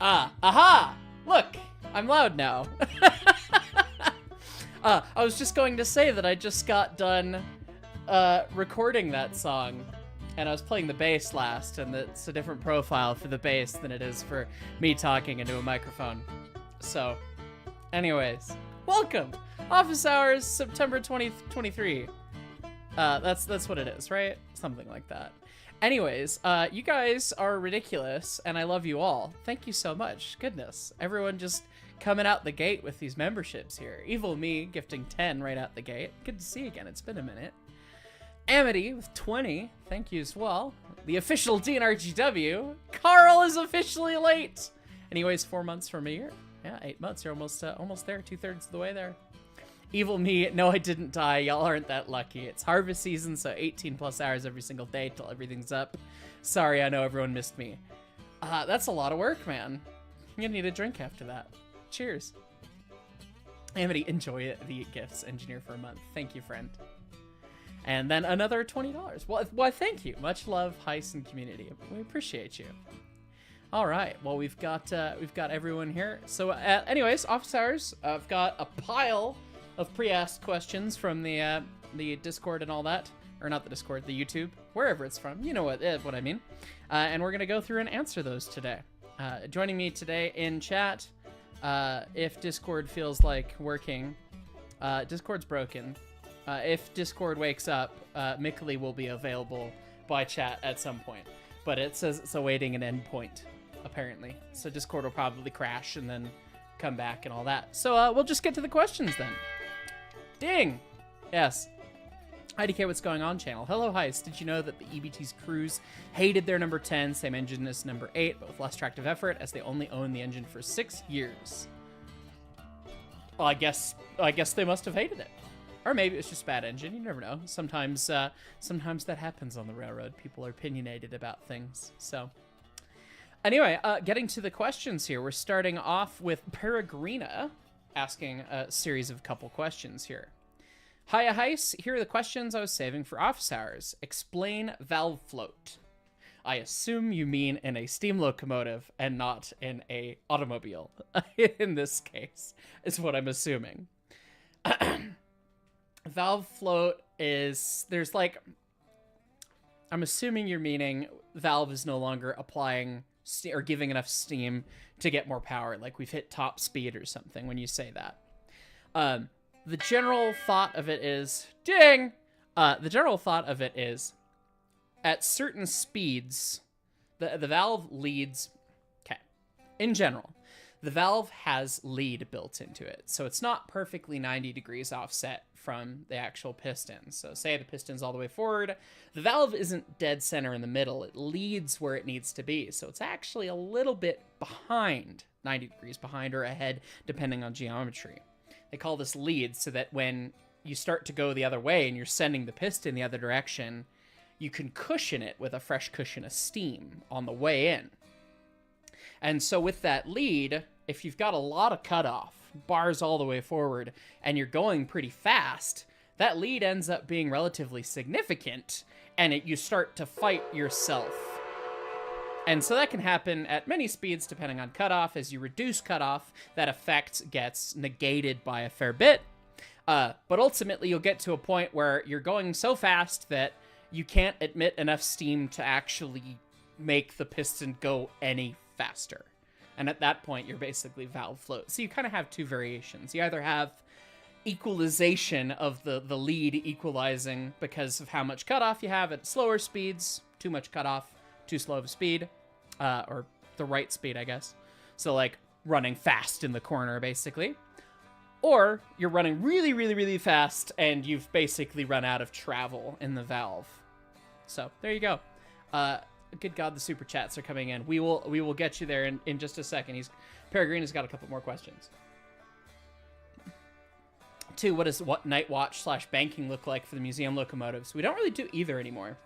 Aha! Look, I'm loud now. I was just going to say that I just got done recording that song, and I was playing the bass last, and it's a different profile for the bass than it is for me talking into a microphone. So, anyways, welcome! Office Hours, September 2023. That's what it is, right? Something like that. Anyways, you guys are ridiculous, and I love you all. Thank you so much. Goodness, everyone just coming out the gate with these memberships here. Evil me gifting 10 right out the gate. Good to see you again. It's been a minute. Amity with 20. Thank you as well. The official DNRGW. Carl is officially late. Anyways, 4 months from a year. Yeah, 8 months. You're almost there. 2/3 of the way there. Evil me. No, I didn't die. Y'all aren't that lucky. It's harvest season, so 18 plus hours every single day till everything's up. Sorry, I know everyone missed me. That's a lot of work, man. You're gonna need a drink after that. Cheers. Amity, enjoy the gifts. Engineer for a month. Thank you, friend. And then another $20. Well, thank you. Much love, Hyce and community. We appreciate you. All right. Well, we've got everyone here. So, anyways, office hours. I've got a pile of pre-asked questions from the Discord and all that, or not the Discord, the YouTube, wherever it's from. You know what I mean. And we're gonna go through and answer those today. Joining me today in chat. If Discord feels like working, Discord's broken. If Discord wakes up, Mickley will be available by chat at some point. But it says it's awaiting an endpoint, apparently. So Discord will probably crash and then come back and all that. So we'll just get to the questions then. Ding! Yes. IDK, what's going on channel? Hello, Hyce. Did you know that the EBT's crews hated their number 10, same engine as number 8, but with less tractive effort, as they only owned the engine for 6 years? Well, I guess they must have hated it. Or maybe it's just bad engine. You never know. Sometimes that happens on the railroad. People are opinionated about things. So, anyway, getting to the questions here. We're starting off with Peregrina asking a series of couple questions here. Hiya, Hyce. Here are the questions I was saving for office hours. Explain valve float. I assume you mean in a steam locomotive and not in a automobile. In this case, is what I'm assuming. Valve float is, there's like, I'm assuming you're meaning valve is no longer applying or giving enough steam to get more power, like we've hit top speed or something when you say that. The general thought of it is, ding! The general thought of it is, at certain speeds, the valve leads, okay, in general, the valve has lead built into it. So it's not perfectly 90 degrees offset from the actual piston. So say the piston's all the way forward, the valve isn't dead center in the middle. It leads where it needs to be. So it's actually a little bit behind, 90 degrees behind or ahead, depending on geometry. They call this lead so that when you start to go the other way and you're sending the piston the other direction, you can cushion it with a fresh cushion of steam on the way in. And so with that lead, if you've got a lot of cutoff, bars all the way forward, and you're going pretty fast, that lead ends up being relatively significant, and you start to fight yourself. And so that can happen at many speeds depending on cutoff. As you reduce cutoff, that effect gets negated by a fair bit. But ultimately, you'll get to a point where you're going so fast that you can't emit enough steam to actually make the piston go any faster. And at that point, you're basically valve float. So you kind of have two variations. You either have equalization of the lead equalizing because of how much cutoff you have at slower speeds, too much cutoff, too slow of a speed, or the right speed, I guess. So like running fast in the corner, basically. Or you're running really, really, really fast and you've basically run out of travel in the valve. So there you go. Good God, the super chats are coming in. We will get you there in just a second. Peregrina's got a couple more questions. 2, what does night watch / banking look like for the museum locomotives? We don't really do either anymore.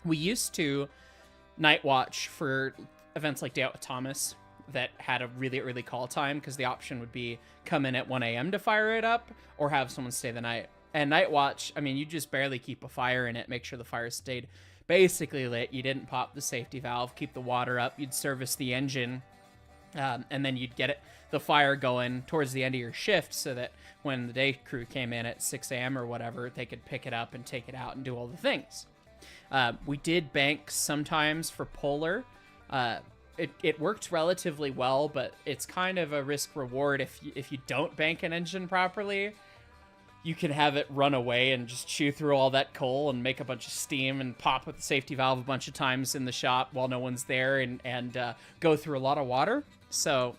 We used to night watch for events like Day Out with Thomas that had a really early call time, because the option would be come in at 1 a.m. to fire it up or have someone stay the night. And night watch, I mean, you just barely keep a fire in it, make sure the fire stayed basically lit. You didn't pop the safety valve, keep the water up. You'd service the engine And then you'd get the fire going towards the end of your shift so that when the day crew came in at 6 a.m. or whatever, they could pick it up and take it out and do all the things. We did bank sometimes for Polar. It worked relatively well, but it's kind of a risk reward if you don't bank an engine properly. You can have it run away and just chew through all that coal and make a bunch of steam and pop with the safety valve a bunch of times in the shop while no one's there and go through a lot of water. So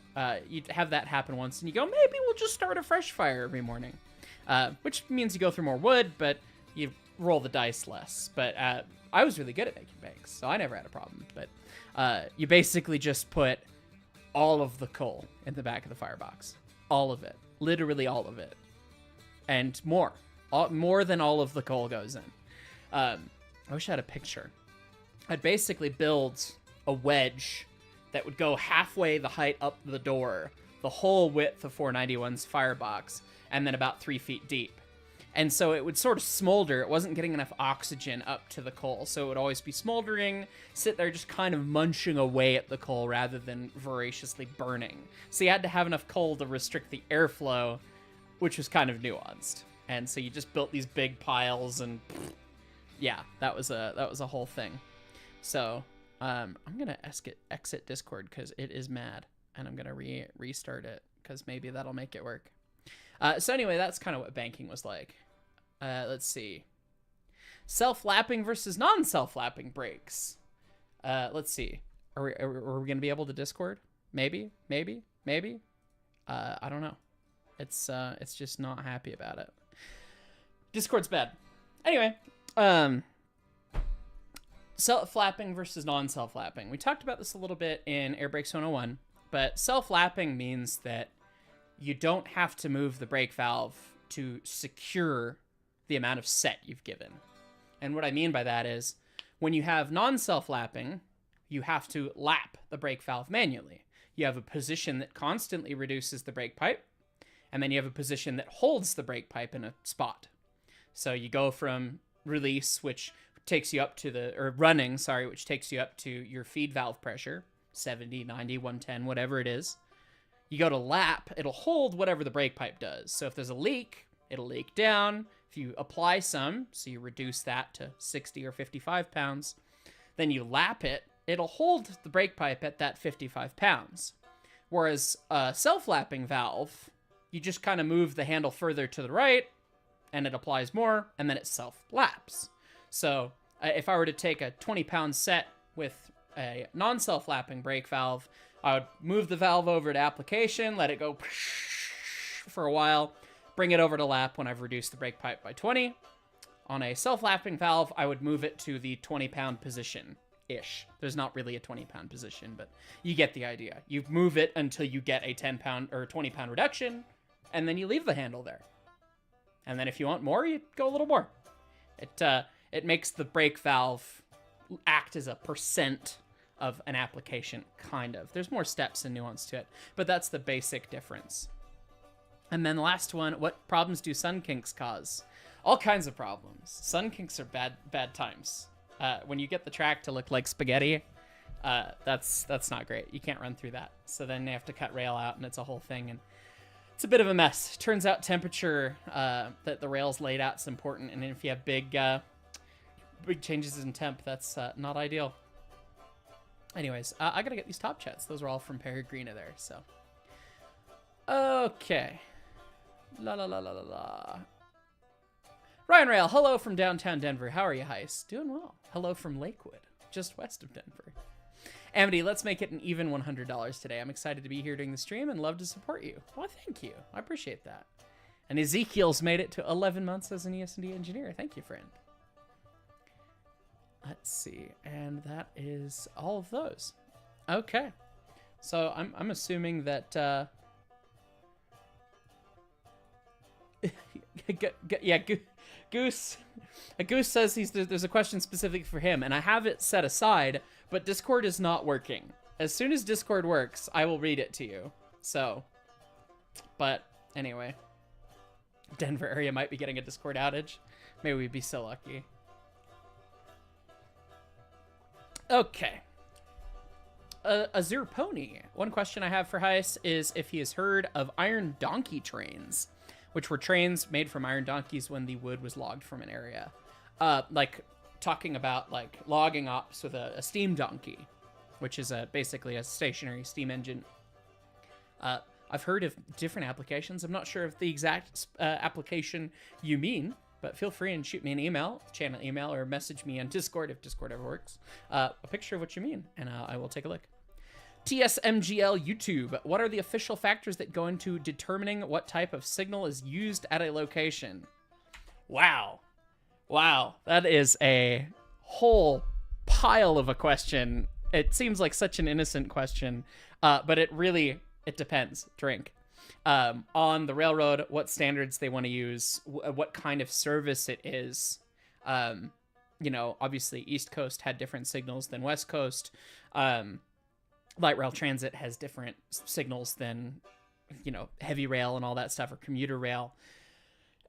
you'd have that happen once and you go, maybe we'll just start a fresh fire every morning, which means you go through more wood, but you roll the dice less. But I was really good at making banks, so I never had a problem. But you basically just put all of the coal in the back of the firebox. All of it. Literally all of it. And more than all of the coal goes in. I wish I had a picture. I'd basically build a wedge that would go halfway the height up the door, the whole width of 491's firebox, and then about 3 feet deep. And so it would sort of smolder. It wasn't getting enough oxygen up to the coal, so it would always be smoldering, sit there just kind of munching away at the coal rather than voraciously burning. So you had to have enough coal to restrict the airflow, which was kind of nuanced. And so you just built these big piles and yeah, that was a whole thing. So I'm gonna exit Discord because it is mad, and I'm gonna restart it because maybe that'll make it work. So anyway, that's kind of what banking was like. Let's see. Self-lapping versus non-self-lapping brakes. Let's see. Are we going to be able to Discord? Maybe. I don't know. It's just not happy about it. Discord's bad. Anyway, self-lapping versus non-self-lapping. We talked about this a little bit in Air Brakes 101, but self-lapping means that you don't have to move the brake valve to secure the amount of set you've given. And what I mean by that is when you have non-self-lapping, you have to lap the brake valve manually. You have a position that constantly reduces the brake pipe, and then you have a position that holds the brake pipe in a spot. So you go from release, which takes you up to running, which takes you up to your feed valve pressure, 70, 90, 110, whatever it is. You go to lap, it'll hold whatever the brake pipe does. So if there's a leak, it'll leak down. If you apply some, so you reduce that to 60 or 55 pounds, then you lap it, it'll hold the brake pipe at that 55 pounds. Whereas a self-lapping valve, you just kind of move the handle further to the right, and it applies more, and then it self-laps. So if I were to take a 20-pound set with a non-self-lapping brake valve, I would move the valve over to application, let it go for a while, bring it over to lap when I've reduced the brake pipe by 20. On a self-lapping valve, I would move it to the 20-pound position-ish. There's not really a 20-pound position, but you get the idea. You move it until you get a 10-pound or 20-pound reduction, and then you leave the handle there. And then if you want more, you go a little more. It makes the brake valve act as a percent of an application, kind of. There's more steps and nuance to it, but that's the basic difference. And then the last one, what problems do sun kinks cause? All kinds of problems. Sun kinks are bad times. When you get the track to look like spaghetti, that's not great. You can't run through that. So then you have to cut rail out, and it's a whole thing, and it's a bit of a mess. Turns out temperature that the rail's laid out is important, and if you have big changes in temp, that's not ideal. Anyways, I gotta get these top chats. Those are all from Peregrina there, so. Okay. La la la la la la. Ryan Rail, hello from downtown Denver. How are you, Hyce? Doing well. Hello from Lakewood, just west of Denver. Amity, let's make it an even $100 today. I'm excited to be here during the stream and love to support you. Well, thank you. I appreciate that. And Ezekiel's made it to 11 months as an ES&D engineer. Thank you, friend. Let's see, and that is all of those. Okay, so I'm assuming that yeah, Goose says there's a question specific for him, and I have it set aside, but Discord is not working. As soon as Discord works, I will read it to you. So, but anyway, Denver area might be getting a Discord outage. May we be so lucky. Okay. Azure Pony. One question I have for Hyce is if he has heard of iron donkey trains, which were trains made from iron donkeys when the wood was logged from an area. Like talking about like logging ops with a steam donkey, which is basically a stationary steam engine. I've heard of different applications. I'm not sure of the exact application you mean, but feel free and shoot me an email, channel email, or message me on Discord if Discord ever works. A picture of what you mean, and I will take a look. TSMGL YouTube. What are the official factors that go into determining what type of signal is used at a location? Wow. Wow. That is a whole pile of a question. It seems like such an innocent question, but it depends. Drink. On the railroad, what standards they want to use, what kind of service it is. You know, obviously East Coast had different signals than West Coast. Light rail transit has different signals than, you know, heavy rail and all that stuff, or commuter rail.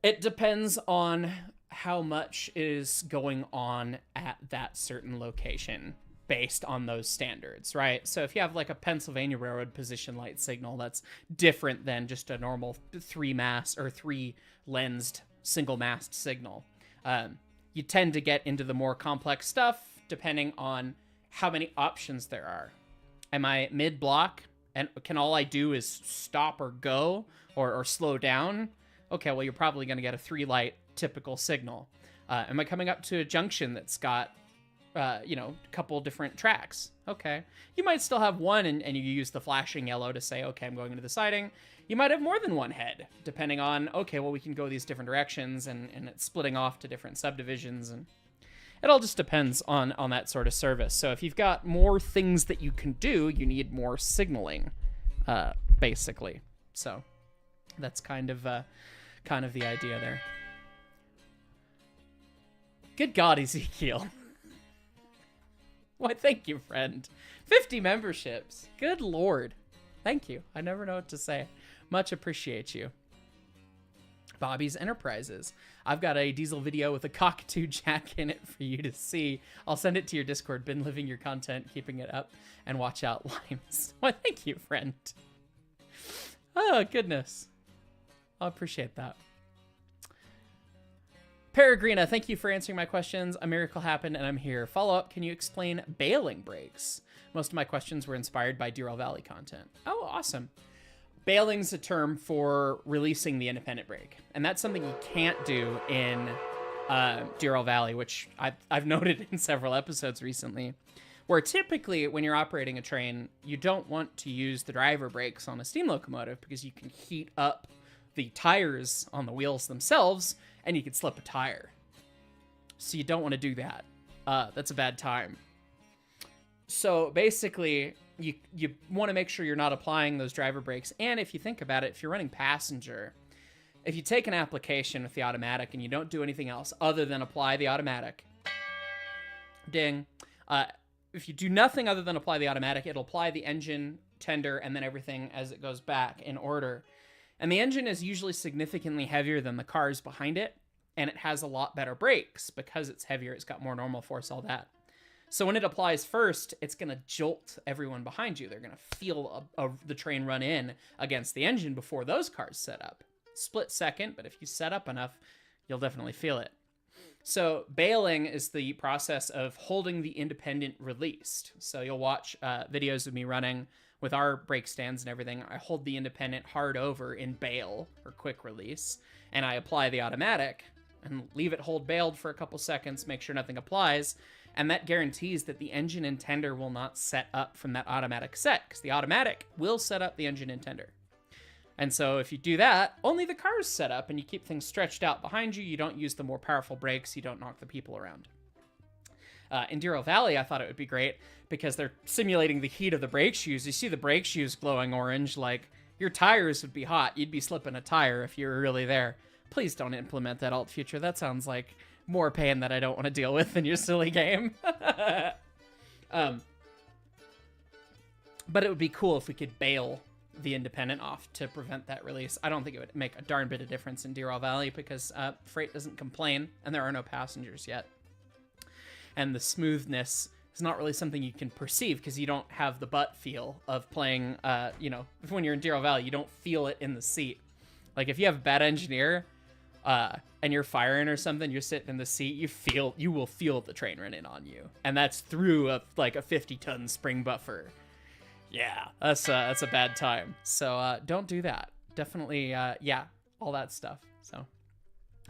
It depends on how much is going on at that certain location based on those standards, right? So if you have like a Pennsylvania Railroad position light signal, that's different than just a normal 3-mast or 3-lensed single-mast signal. You tend to get into the more complex stuff depending on how many options there are. Am I mid-block and can all I do is stop or go or slow down? Okay, well, you're probably going to get a 3-light typical signal. Am I coming up to a junction that's got you know, a couple different tracks? Okay. You might still have one and you use the flashing yellow to say, okay, I'm going into the siding. You might have more than one head, depending on, okay, well, we can go these different directions, and it's splitting off to different subdivisions, and it all just depends on that sort of service. So if you've got more things that you can do, you need more signaling, basically. So that's kind of the idea there. Good God, Ezekiel. Why, thank you, friend. 50 memberships. Good Lord. Thank you. I never know what to say. Much appreciate you. Bobby's Enterprises. I've got a diesel video with a cockatoo jack in it for you to see. I'll send it to your Discord. Been living your content, keeping it up, and watch out, Limes. Why, thank you, friend. Oh, goodness. I appreciate that. Peregrina, thank you for answering my questions. A miracle happened and I'm here. Follow up, can you explain bailing brakes? Most of my questions were inspired by Deer Valley content. Oh, awesome. Bailing's a term for releasing the independent brake. And that's something you can't do in Deer Valley, which I've noted in several episodes recently, where typically when you're operating a train, you don't want to use the driver brakes on a steam locomotive because you can heat up the tires on the wheels themselves and you could slip a tire. So you don't want to do that. That's a bad time. So basically, you want to make sure you're not applying those driver brakes. And if you think about it, if you're running passenger, if you take an application with the automatic and you don't do anything else other than apply the automatic, ding. If you do nothing other than apply the automatic, it'll apply the engine, tender, and then everything as it goes back in order. And the engine is usually significantly heavier than the cars behind it, and it has a lot better brakes because it's heavier, it's got more normal force, all that. So when it applies first, it's going to jolt everyone behind you. They're going to feel the train run in against the engine before those cars set up. Split second, but if you set up enough, you'll definitely feel it. So bailing is the process of holding the independent released. So you'll watch videos of me running with our brake stands and everything. I hold the independent hard over in bail or quick release, and I apply the automatic and leave it hold bailed for a couple seconds, make sure nothing applies, and that guarantees that the engine and tender will not set up from that automatic set, because the automatic will set up the engine and tender. And so if you do that, only the car's set up and you keep things stretched out behind you. You don't use the more powerful brakes. You don't knock the people around. In Deer Valley, I thought it would be great because they're simulating the heat of the brake shoes. You see the brake shoes glowing orange, like your tires would be hot. You'd be slipping a tire if you were really there. Please don't implement that alt feature. That sounds like more pain that I don't want to deal with in your silly game. But it would be cool if we could bail the independent off to prevent that release. I don't think it would make a darn bit of difference in Deer Valley because freight doesn't complain and there are no passengers yet. And the smoothness is not really something you can perceive because you don't have the butt feel of playing, you know, when you're in Deer Valley, you don't feel it in the seat. Like if you have a bad engineer and you're firing or something, you're sitting in the seat, you will feel the train running on you. And that's through a 50-ton spring buffer. Yeah, that's a bad time. So don't do that. Definitely, yeah, all that stuff. So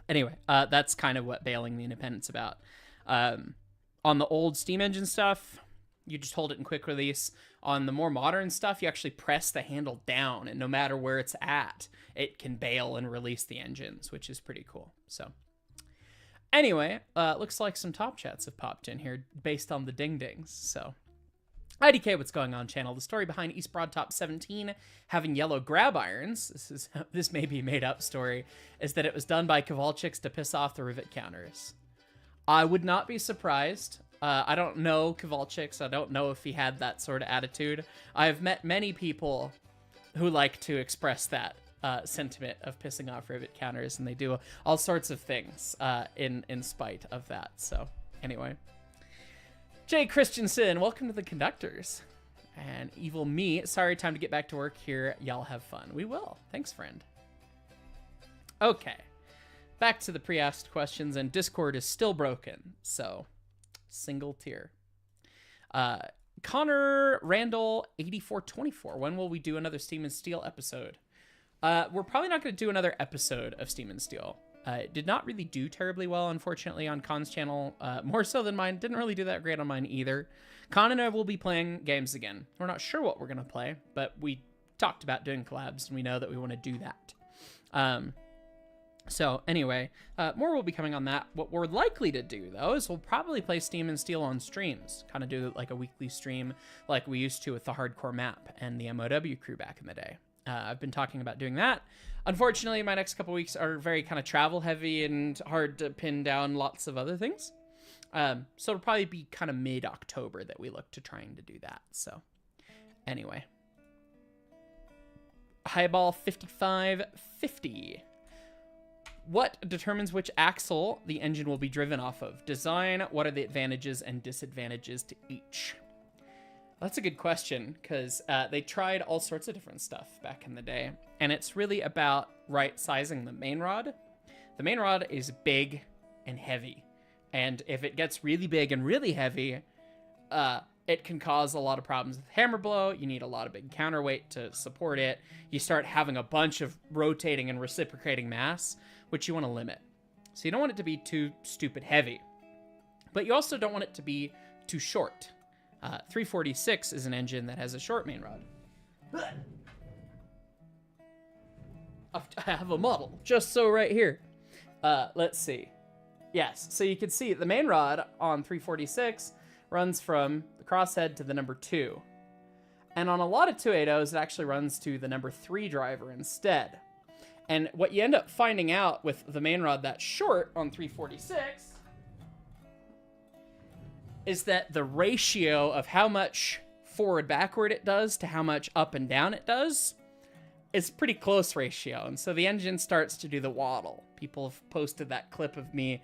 anyway, that's kind of what bailing the Independent's about. On the old steam engine stuff, you just hold it in quick release. On the more modern stuff, you actually press the handle down, and no matter where it's at, it can bail and release the engines, which is pretty cool. So anyway, looks like some top chats have popped in here based on the ding-dings. So IDK, what's going on, channel? The story behind East Broad Top 17 having yellow grab irons, this may be a made-up story, is that it was done by Kowalczyks to piss off the rivet counters. I would not be surprised. I don't know Kowalczyks. I don't know if he had that sort of attitude. I've met many people who like to express that sentiment of pissing off rivet counters, and they do all sorts of things in spite of that. So anyway, Jay Christensen, welcome to the Conductors. And Evil Me, sorry, time to get back to work here. Y'all have fun. We will. Thanks, friend. Okay. Back to the pre-asked questions, and Discord is still broken, so single tier. Connor Randall 8424. When will we do another Steam and Steel episode? We're probably not going to do another episode of Steam and Steel. It did not really do terribly well, unfortunately, on Con's channel. More so than mine. Didn't really do that great on mine either. Con and I will be playing games again. We're not sure what we're going to play, but we talked about doing collabs, and we know that we want to do that. So anyway, more will be coming on that. What we're likely to do, though, is we'll probably play Steam and Steel on streams. Kind of do like a weekly stream like we used to with the Hardcore Map and the MOW crew back in the day. I've been talking about doing that. Unfortunately, my next couple weeks are very kind of travel heavy and hard to pin down lots of other things. So it'll probably be kind of mid-October that we look to trying to do that. So anyway. Highball 5550. What determines which axle the engine will be driven off of? Design, what are the advantages and disadvantages to each? That's a good question, because they tried all sorts of different stuff back in the day, and it's really about right-sizing the main rod. The main rod is big and heavy, and if it gets really big and really heavy, it can cause a lot of problems with hammer blow. You need a lot of big counterweight to support it. You start having a bunch of rotating and reciprocating mass, which you want to limit. So you don't want it to be too stupid heavy, but you also don't want it to be too short. 346 is an engine that has a short main rod. I have a model just so right here. Let's see. Yes, so you can see the main rod on 346 runs from the crosshead to the number 2. And on a lot of 280s, it actually runs to the number 3 driver instead. And what you end up finding out with the main rod that's short on 346 is that the ratio of how much forward-backward it does to how much up and down it does is pretty close ratio. And so the engine starts to do the waddle. People have posted that clip of me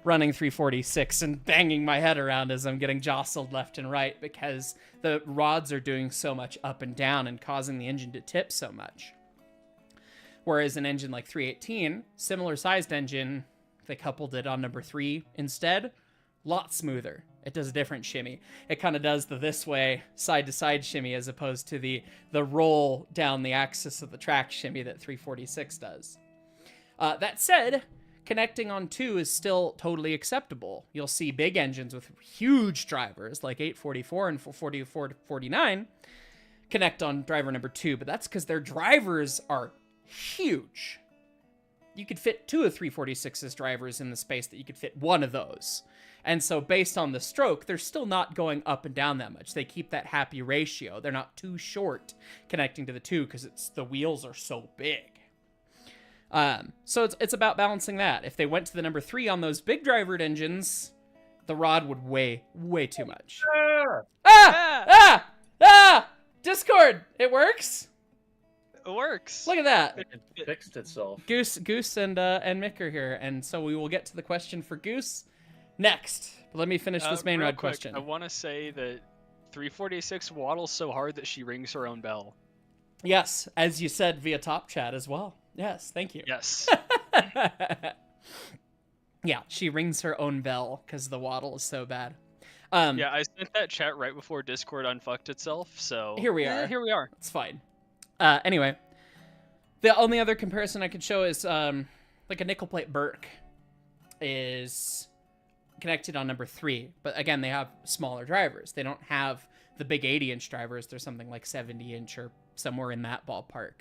running 346 and banging my head around as I'm getting jostled left and right because the rods are doing so much up and down and causing the engine to tip so much. Whereas an engine like 318, similar sized engine, they coupled it on number 3 instead, lot smoother. It does a different shimmy. It kind of does the this way side to side shimmy as opposed to the roll down the axis of the track shimmy that 346 does. That said, connecting on 2 is still totally acceptable. You'll see big engines with huge drivers like 844 and 444-49 connect on driver number 2, but that's because their drivers are huge. You could fit 2 of 346's drivers in the space that you could fit 1 of those. And so based on the stroke, they're still not going up and down that much. They keep that happy ratio. They're not too short connecting to the 2 because the wheels are so big. So it's about balancing that. If they went to the number 3 on those big drivered engines, the rod would weigh way too much. Discord, it works? It works. Look at that. It fixed itself. Goose and Mick are here, and so we will get to the question for Goose next. Let me finish this main real rod quick, question. I want to say that 346 waddles so hard that she rings her own bell. Yes, as you said via top chat as well. Yes, thank you. Yes. Yeah, she rings her own bell because the waddle is so bad. Yeah, I sent that chat right before Discord unfucked itself, so... Here we are. Here we are. It's fine. Anyway, the only other comparison I could show is like a nickel plate Burke is connected on number 3. But again, they have smaller drivers. They don't have the big 80-inch drivers. They're something like 70-inch or somewhere in that ballpark.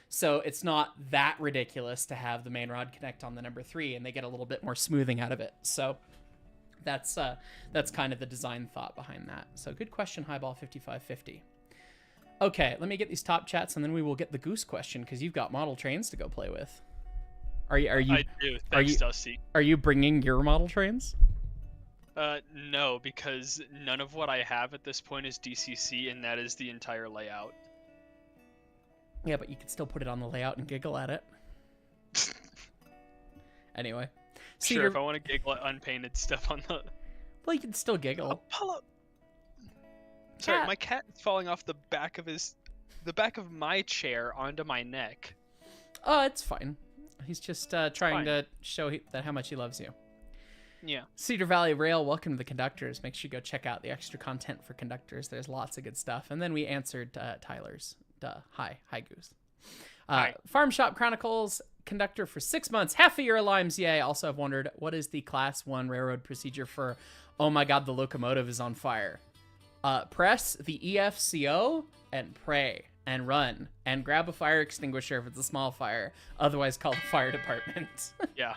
So it's not that ridiculous to have the main rod connect on the number 3, and they get a little bit more smoothing out of it. So that's kind of the design thought behind that. So good question, Highball5550. Okay, let me get these top chats, and then we will get the Goose question, because you've got model trains to go play with. Are you? I do. Thanks, Dusty. Are you bringing your model trains? No, because none of what I have at this point is DCC, and that is the entire layout. Yeah, but you could still put it on the layout and giggle at it. Anyway. Sure, if I want to giggle at unpainted stuff on the... Well, you can still giggle. Oh, pull up. Sorry, my cat is falling off the back of my chair onto my neck. Oh, it's fine. He's just trying to show how much he loves you. Yeah. Cedar Valley Rail, welcome to the Conductors. Make sure you go check out the extra content for Conductors. There's lots of good stuff. And then we answered Tyler's. Hi Goose. Hi. Farm Shop Chronicles, Conductor for 6 months, half a year of limes, yay. Also, I've wondered, what is the Class 1 railroad procedure for, oh my god, the locomotive is on fire? Press the EFCO and pray and run and grab a fire extinguisher if it's a small fire. Otherwise, call the fire department. Yeah.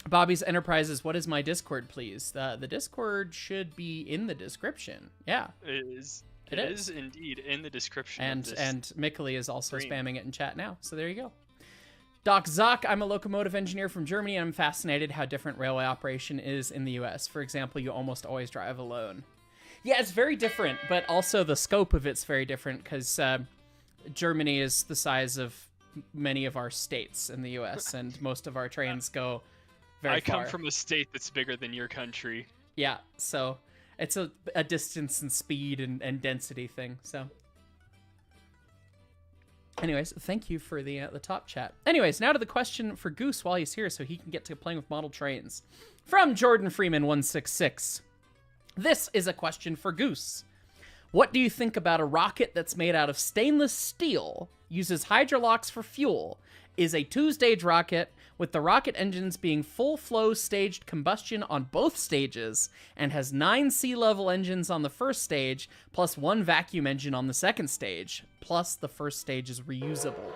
Bobby's Enterprises, what is my Discord, please? The Discord should be in the description. Yeah. It is. It is indeed in the description. And Mickley is also spamming it in chat now. So there you go. Doc Zock, I'm a locomotive engineer from Germany, and I'm fascinated how different railway operation is in the US. For example, you almost always drive alone. Yeah, it's very different, but also the scope of it's very different because Germany is the size of many of our states in the US, and most of our trains go very far. I come from a state that's bigger than your country. Yeah, so it's a distance and speed and density thing, so... Anyways, thank you for the top chat. Anyways, now to the question for Goose while he's here so he can get to playing with model trains. From Jordan Freeman 166. This is a question for Goose. What do you think about a rocket that's made out of stainless steel, uses hydrolocks for fuel, is a two-stage rocket, with the rocket engines being full-flow staged combustion on both stages, and has 9 sea-level engines on the first stage, plus 1 vacuum engine on the second stage, plus the first stage is reusable?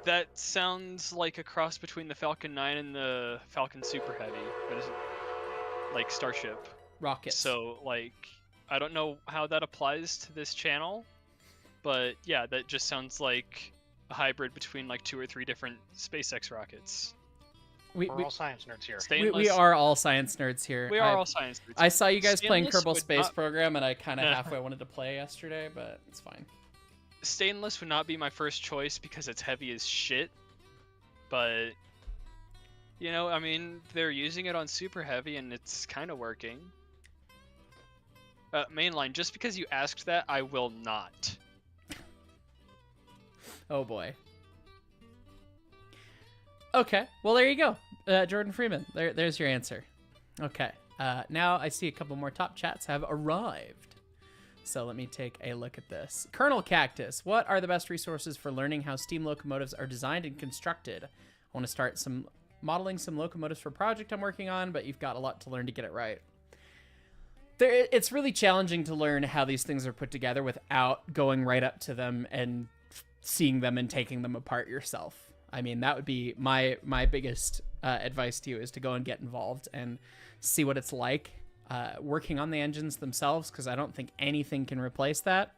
That sounds like a cross between the Falcon 9 and the Falcon Super Heavy. What is it? Like Starship. Rockets. So, like, I don't know how that applies to this channel, but yeah, that just sounds like a hybrid between like 2 or 3 different SpaceX rockets. We're all science nerds here. We are all science nerds here. We are all science nerds. I saw you guys playing Stainless Kerbal would Space not... Program, and I kind of halfway wanted to play yesterday, but it's fine. Stainless would not be my first choice because it's heavy as shit, but... You know, I mean, they're using it on Super Heavy, and it's kind of working. Mainline, just because you asked that, I will not. Oh boy. Okay, well there you go, Jordan Freeman. There's your answer. Okay, now I see a couple more top chats have arrived. So let me take a look at this. Colonel Cactus, what are the best resources for learning how steam locomotives are designed and constructed? I want to start modeling some locomotives for a project I'm working on, but you've got a lot to learn to get it right. It's really challenging to learn how these things are put together without going right up to them and seeing them and taking them apart yourself. I mean, that would be my biggest advice to you, is to go and get involved and see what it's like working on the engines themselves, because I don't think anything can replace that.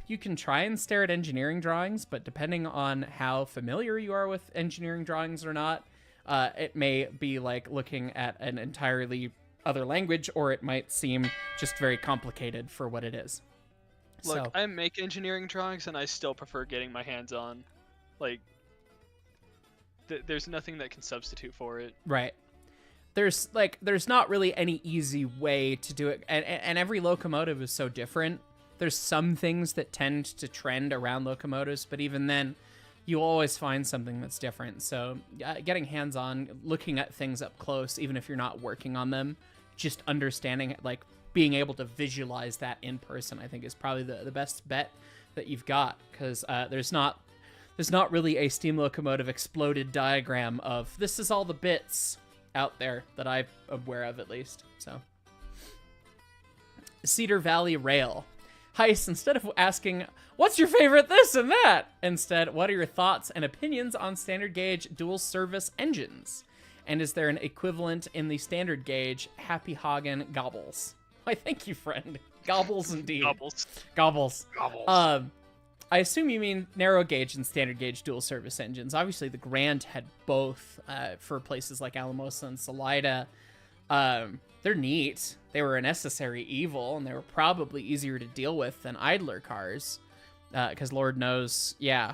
You can try and stare at engineering drawings, but depending on how familiar you are with engineering drawings or not, it may be like looking at an entirely other language, or it might seem just very complicated for what it is. Look, So, I make engineering drawings, and I still prefer getting my hands on. Like, there's nothing that can substitute for it. right. there's not really any easy way to do it, and every locomotive is so different. There's some things that tend to trend around locomotives, but even then, you'll always find something that's different. So getting hands-on, looking at things up close, even if you're not working on them, just understanding, like being able to visualize that in person, I think is probably the best bet that you've got, because there's not really a steam locomotive exploded diagram of this is all the bits out there that I'm aware of, at least. So Cedar Valley Rail. Hyce, instead of asking, what's your favorite this and that? Instead, what are your thoughts and opinions on standard gauge dual service engines? And is there an equivalent in the standard gauge Happy Hagen Gobbles? Why, thank you, friend. Gobbles indeed. Gobbles. I assume you mean narrow gauge and standard gauge dual service engines. Obviously, the Grand had both for places like Alamosa and Salida. They're neat. They were a necessary evil, and they were probably easier to deal with than idler cars. Because Lord knows, yeah,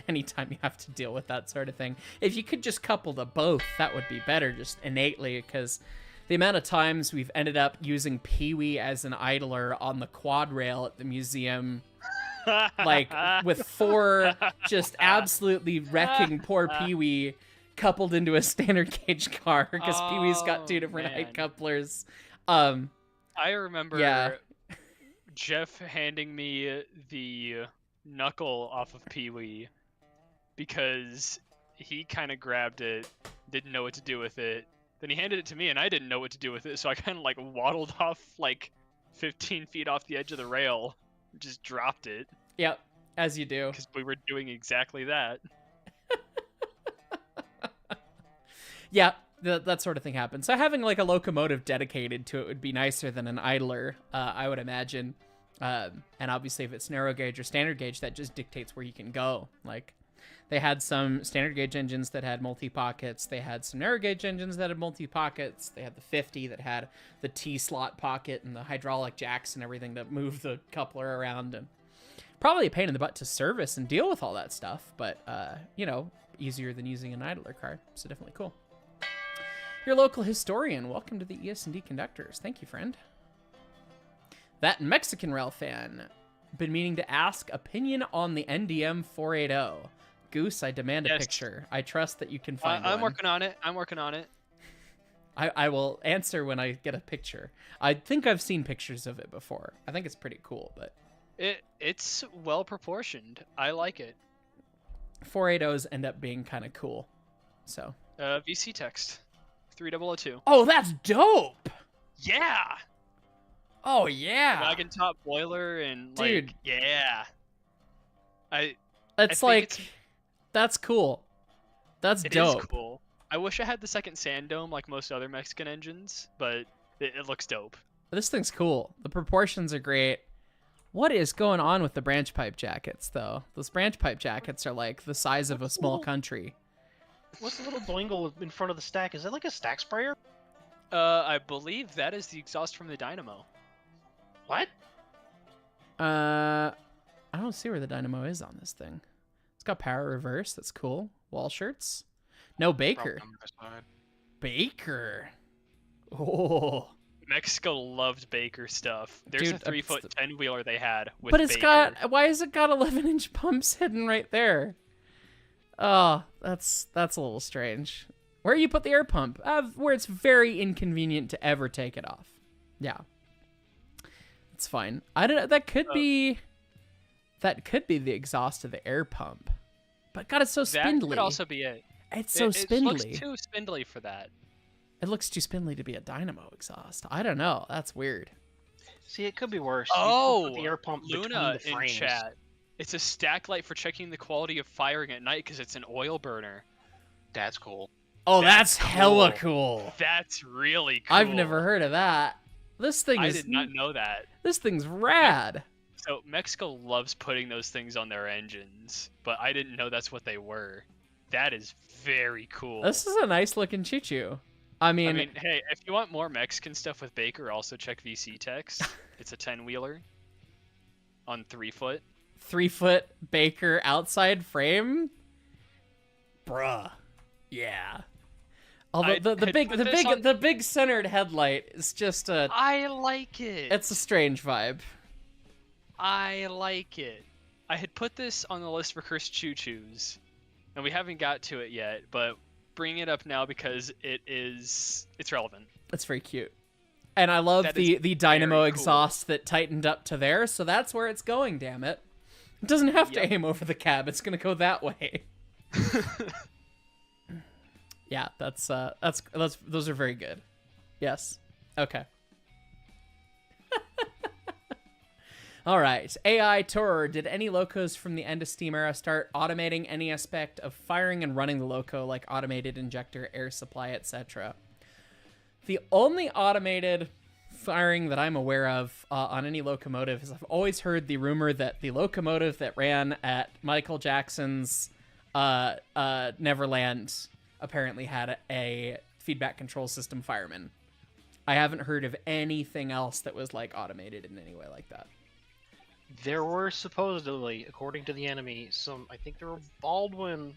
anytime you have to deal with that sort of thing. If you could just couple the both, that would be better, just innately, because the amount of times we've ended up using Pee-wee as an idler on the quad rail at the museum, like with 4 just absolutely wrecking poor Pee-wee coupled into a standard gauge car, because Pee-wee's got 2 different height couplers. I remember yeah. Jeff handing me the knuckle off of Pee-wee because he kind of grabbed it, didn't know what to do with it. Then he handed it to me, and I didn't know what to do with it, so I kind of like waddled off like 15 feet off the edge of the rail, just dropped it. Yep, as you do. Because we were doing exactly that. Yeah, that sort of thing happens. So having like a locomotive dedicated to it would be nicer than an idler, I would imagine. And obviously, if it's narrow gauge or standard gauge, that just dictates where you can go. Like, they had some standard gauge engines that had multi-pockets. They had some narrow gauge engines that had multi-pockets. They had the 50 that had the T-slot pocket and the hydraulic jacks and everything to move the coupler around. And probably a pain in the butt to service and deal with all that stuff. But, you know, easier than using an idler car. So definitely cool. Your local historian. Welcome to the ES&D Conductors. Thank you, friend. That Mexican Rail fan. Been meaning to ask opinion on the NDM 480. Goose, I demand a picture. I trust that you can find one. I'm working on it. I'm working on it. I will answer when I get a picture. I think I've seen pictures of it before. I think it's pretty cool, but it's well proportioned. I like it. 480s end up being kind of cool. So VC text 3002. Oh, that's dope. Yeah. Oh yeah. Wagon top boiler and dude. Like, yeah. That's cool. That's dope. It is cool. I wish I had the second sand dome like most other Mexican engines, but it looks dope. This thing's cool. The proportions are great. What is going on with the branch pipe jackets, though? Those branch pipe jackets are like the size of a small country. What's the little doingle in front of the stack? Is that like a stack sprayer? I believe that is the exhaust from the dynamo. What? I don't see where the dynamo is on this thing. It's got power reverse. That's cool. Wall shirts. No Baker. Baker. Oh. Mexico loved Baker stuff. There's a 3-foot 10-wheeler they had with But it's Baker. got. Why has it got 11-inch pumps hidden right there? Oh, that's a little strange. Where you put the air pump? Where it's very inconvenient to ever take it off. Yeah. It's fine. I don't know. That could be the exhaust of the air pump. But God, it's so spindly. That could also be it. It's so spindly. It looks too spindly for that. It looks too spindly to be a dynamo exhaust. I don't know. That's weird. See, it could be worse. Oh, the air pump Luna the frames. in chat. It's a stack light for checking the quality of firing at night because it's an oil burner. That's cool. Oh, that's hella cool. That's really cool. I've never heard of that. I did not know that. This thing's rad. So Mexico loves putting those things on their engines, but I didn't know that's what they were. That is very cool. This is a nice looking choo-choo. I mean, hey, if you want more Mexican stuff with Baker, also check VC Tex. It's a 10-wheeler on 3-foot. 3-foot Baker outside frame? Bruh. Yeah. Although the big centered headlight is just a. I like it. It's a strange vibe. I like it. I had put this on the list for cursed choo-choos, and we haven't got to it yet, but bring it up now because it's relevant. That's very cute. And I love the dynamo cool. exhaust that tightened up to there, so that's where it's going, damn it. It doesn't have to Yep. aim over the cab, it's gonna go that way. Yeah, that's those are very good. Yes. Okay. All right. AI Tour. Did any locos from the end of Steam era start automating any aspect of firing and running the loco, like automated injector, air supply, etc.? The only automated firing that I'm aware of on any locomotive is I've always heard the rumor that the locomotive that ran at Michael Jackson's Neverland apparently had a feedback control system fireman. I haven't heard of anything else that was like automated in any way like that. There were supposedly, according to the enemy, I think there were Baldwin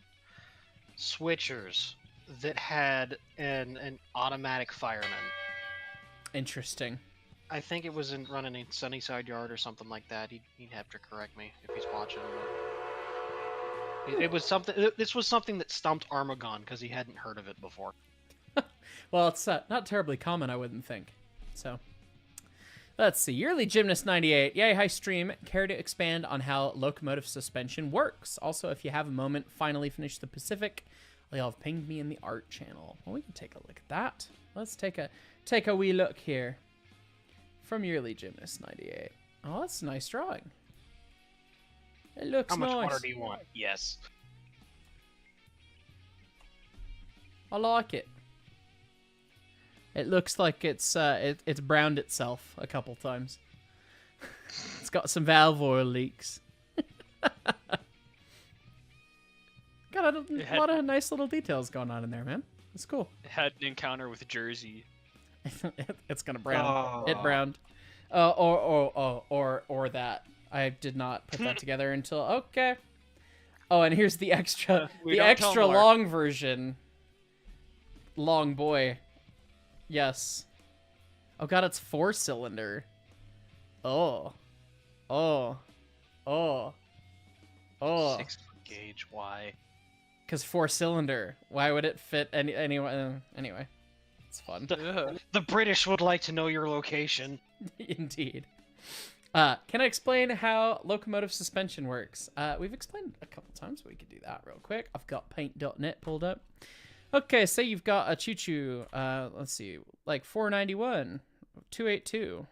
switchers that had an automatic fireman. Interesting. I think it was running in Sunnyside Yard or something like that. He'd have to correct me if he's watching. It was something. This was something that stumped Armagon because he hadn't heard of it before. Well, it's not terribly common, I wouldn't think. So, let's see. Yearly Gymnast 98. Yay, Hyce stream. Care to expand on how locomotive suspension works? Also, if you have a moment, finally finish the Pacific. Y'all have pinged me in the art channel. Well, we can take a look at that. Let's take a wee look here. From Yearly Gymnast 98. Oh, that's a nice drawing. It looks How much nice. water do you want? Yes. I like it. It looks like it's browned itself a couple times. It's got some valve oil leaks. Got a lot of nice little details going on in there, man. It's cool. It had an encounter with Jersey. It's gonna brown. Oh. It browned. Or that. I did not put that together until okay. Oh, and here's the extra more. long version. Long boy. Yes. Oh god, it's 4-cylinder. Oh. 6 gauge. Why? Because 4-cylinder. Why would it fit anyway? Anyway, it's fun. The British would like to know your location. Indeed. Can I explain how locomotive suspension works? We've explained a couple times, but we could do that real quick. I've got paint.net pulled up. Okay, say you've got a choo-choo, let's see, like 491, 282,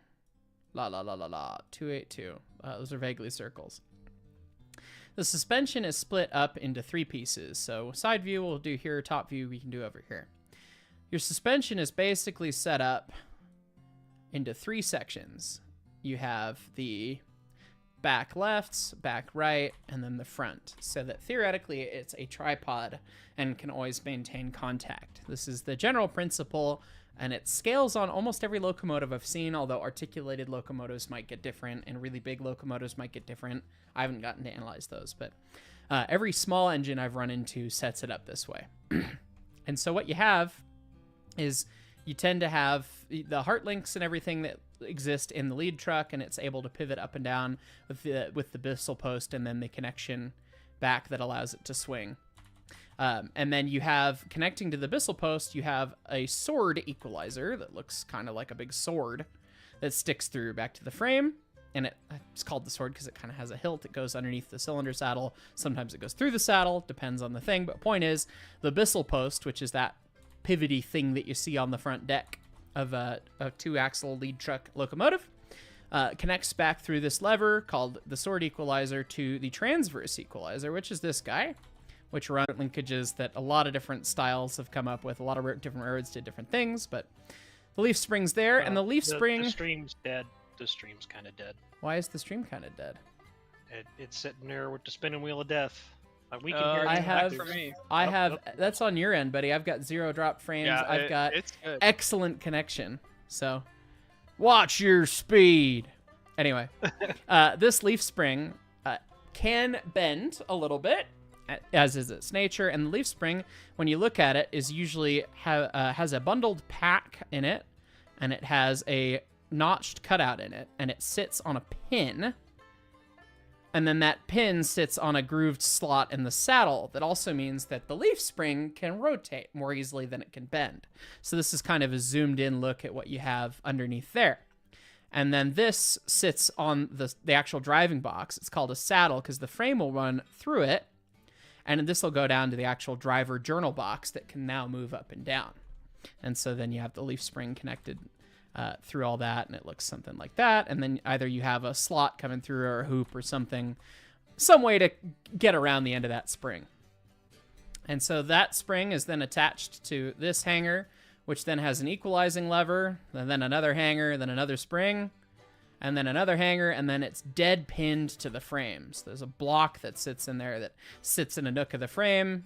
282. Those are vaguely circles. The suspension is split up into 3 pieces. So side view we'll do here, top view we can do over here. Your suspension is basically set up into 3 sections. You have the back lefts, back right, and then the front, so that theoretically it's a tripod and can always maintain contact. This is the general principle, and it scales on almost every locomotive I've seen, although articulated locomotives might get different, and really big locomotives might get different. I haven't gotten to analyze those, but every small engine I've run into sets it up this way. And so what you have is you tend to have the heart links and everything that exist in the lead truck, and it's able to pivot up and down with the bissel post and then the connection back that allows it to swing. And then you have, connecting to the bissel post, you have a sword equalizer that looks kind of like a big sword that sticks through back to the frame. And it's called the sword because it kind of has a hilt that goes underneath the cylinder saddle. Sometimes it goes through the saddle, depends on the thing. But point is, the bissel post, which is that pivoty thing that you see on the front deck of a 2-axle lead truck locomotive, connects back through this lever called the sword equalizer to the transverse equalizer, which is this guy, which run linkages that a lot of different styles have come up with. A lot of different railroads did different things, but the leaf spring's there, and the leaf spring... The stream's dead. The stream's kind of dead. Why is the stream kind of dead? It's sitting there with the spinning wheel of death. We can hear it. I have... for me. I have... That's on your end, buddy. I've got 0 drop frames. Yeah, I've got it's good. excellent connection. So, watch your speed. Anyway, this leaf spring can bend a little bit, as is its nature. And the leaf spring, when you look at it, is usually has a bundled pack in it, and it has a notched cutout in it, and it sits on a pin. And then that pin sits on a grooved slot in the saddle. That also means that the leaf spring can rotate more easily than it can bend. So this is kind of a zoomed in look at what you have underneath there. And then this sits on the actual driving box. It's called a saddle because the frame will run through it. And this will go down to the actual driver journal box that can now move up and down. And so then you have the leaf spring connected through all that, and it looks something like that. And then either you have a slot coming through or a hoop or something, some way to get around the end of that spring. And so that spring is then attached to this hanger, which then has an equalizing lever, and then another hanger, then another spring, and then another hanger, and then it's dead pinned to the frame. So there's a block that sits in there that sits in a nook of the frame.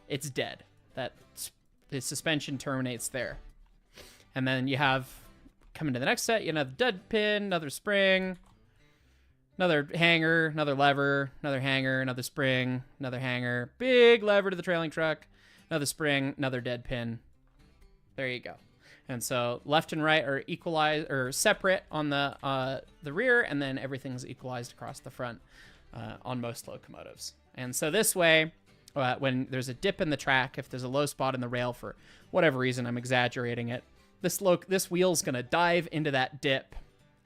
It's dead. The suspension terminates there. And then you have, coming to the next set, you have a dead pin, another spring, another hanger, another lever, another hanger, another spring, another hanger, big lever to the trailing truck, another spring, another dead pin. There you go. And so left and right are equalized or separate on the rear, and then everything's equalized across the front on most locomotives. And so this way, when there's a dip in the track, if there's a low spot in the rail for whatever reason, I'm exaggerating it, this wheel's going to dive into that dip,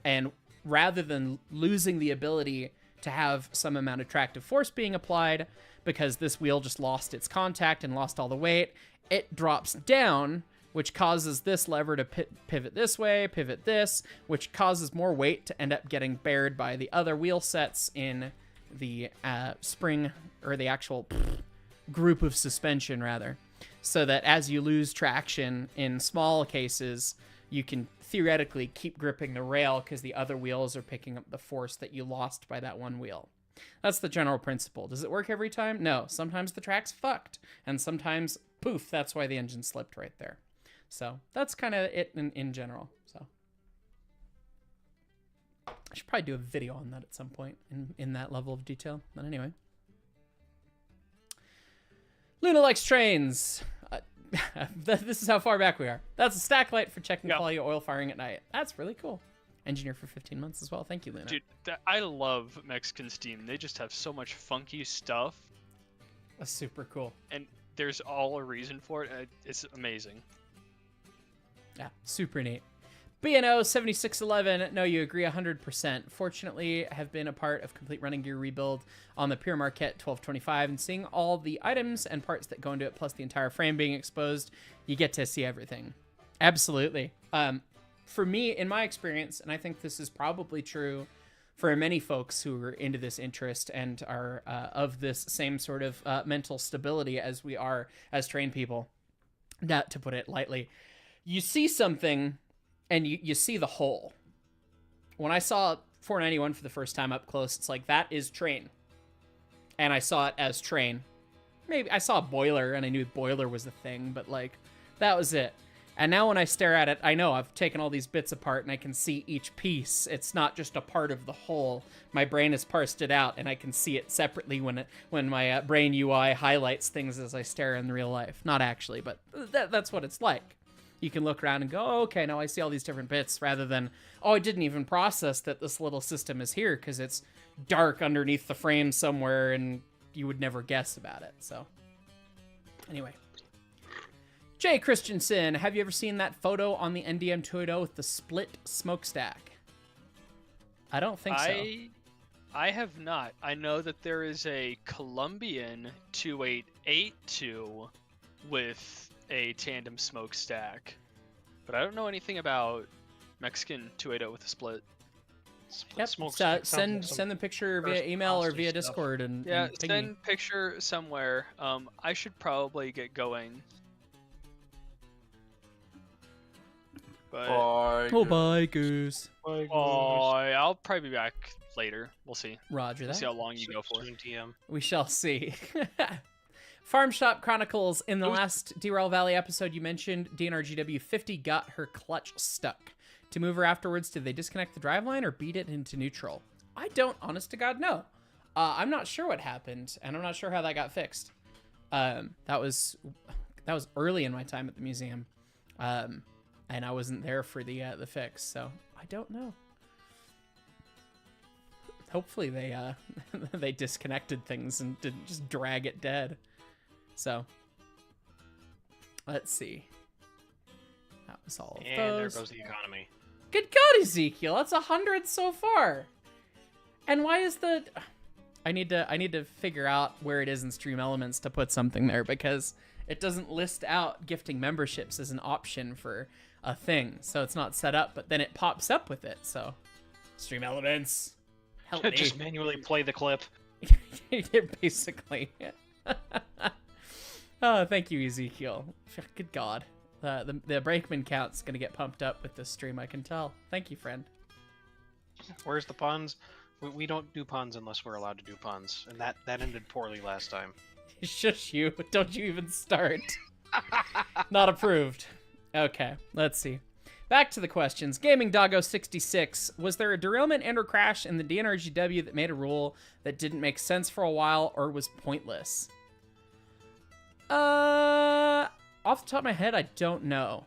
and rather than losing the ability to have some amount of tractive force being applied because this wheel just lost its contact and lost all the weight, it drops down, which causes this lever to pivot this way, pivot this, which causes more weight to end up getting bared by the other wheel sets in the spring, or the actual group of suspension, rather. So that as you lose traction in small cases, you can theoretically keep gripping the rail because the other wheels are picking up the force that you lost by that one wheel. That's the general principle. Does it work every time? No. Sometimes the track's fucked, and sometimes, poof, that's why the engine slipped right there. So that's kind of it in general. So I should probably do a video on that at some point in that level of detail. But anyway. Luna likes trains. This is how far back we are. That's a stack light for checking quality oil firing at night. That's really cool. Engineer for 15 months as well. Thank you, Luna. Dude, I love Mexican Steam. They just have so much funky stuff. That's super cool. And there's all a reason for it. It's amazing. Yeah, super neat. B&O 7611, no, you agree 100%. Fortunately, have been a part of complete running gear rebuild on the Pure Marquette 1225, and seeing all the items and parts that go into it, plus the entire frame being exposed, you get to see everything. Absolutely. For me, in my experience, and I think this is probably true for many folks who are into this interest and are of this same sort of mental stability as we are as trained people, that, to put it lightly, you see something and you see the whole. When I saw 491 for the first time up close, it's like, that is train. And I saw it as train. Maybe I saw a boiler and I knew boiler was a thing, but like, that was it. And now when I stare at it, I know I've taken all these bits apart and I can see each piece. It's not just a part of the whole. My brain has parsed it out and I can see it separately when my brain UI highlights things as I stare in real life. Not actually, but that's what it's like. You can look around and go, oh, okay, now I see all these different bits, rather than, oh, I didn't even process that this little system is here because it's dark underneath the frame somewhere and you would never guess about it. So anyway. Jay Christensen, have you ever seen that photo on the NDM 280 with the split smokestack? I don't think so. I have not. I know that there is a Colombian 2882 with a tandem smokestack, but I don't know anything about Mexican 280 with a split. Yep. Send the picture via email or via Discord and send picture somewhere. I should probably get going. But bye, Goose. I'll probably be back later. We'll see. Roger that. We'll see how long you go for. We shall see. Farm Shop Chronicles, in the last Derail Valley episode you mentioned DNRGW 50 got her clutch stuck. To move her afterwards, did they disconnect the driveline or beat it into neutral? I don't, honest to God, know. I'm not sure what happened, and I'm not sure how that got fixed. That was early in my time at the museum, and I wasn't there for the fix, so I don't know. Hopefully they they disconnected things and didn't just drag it dead. So let's see. That was all of And those. there goes the economy. Good God, Ezekiel, that's 100 so far. And why is the? I need to figure out where it is in Stream Elements to put something there, because it doesn't list out gifting memberships as an option for a thing, so it's not set up. But then it pops up with it. So Stream Elements, help me. Just manually play the clip. Basically. Oh, thank you, Ezekiel. Good God. The Brakeman count's gonna get pumped up with this stream, I can tell. Thank you, friend. Where's the puns? We don't do puns unless we're allowed to do puns, and that ended poorly last time. Shush you. Don't you even start. Not approved. Okay, let's see. Back to the questions. Gaming Doggo 66. Was there a derailment and or crash in the DNRGW that made a rule that didn't make sense for a while or was pointless? Off the top of my head, I don't know.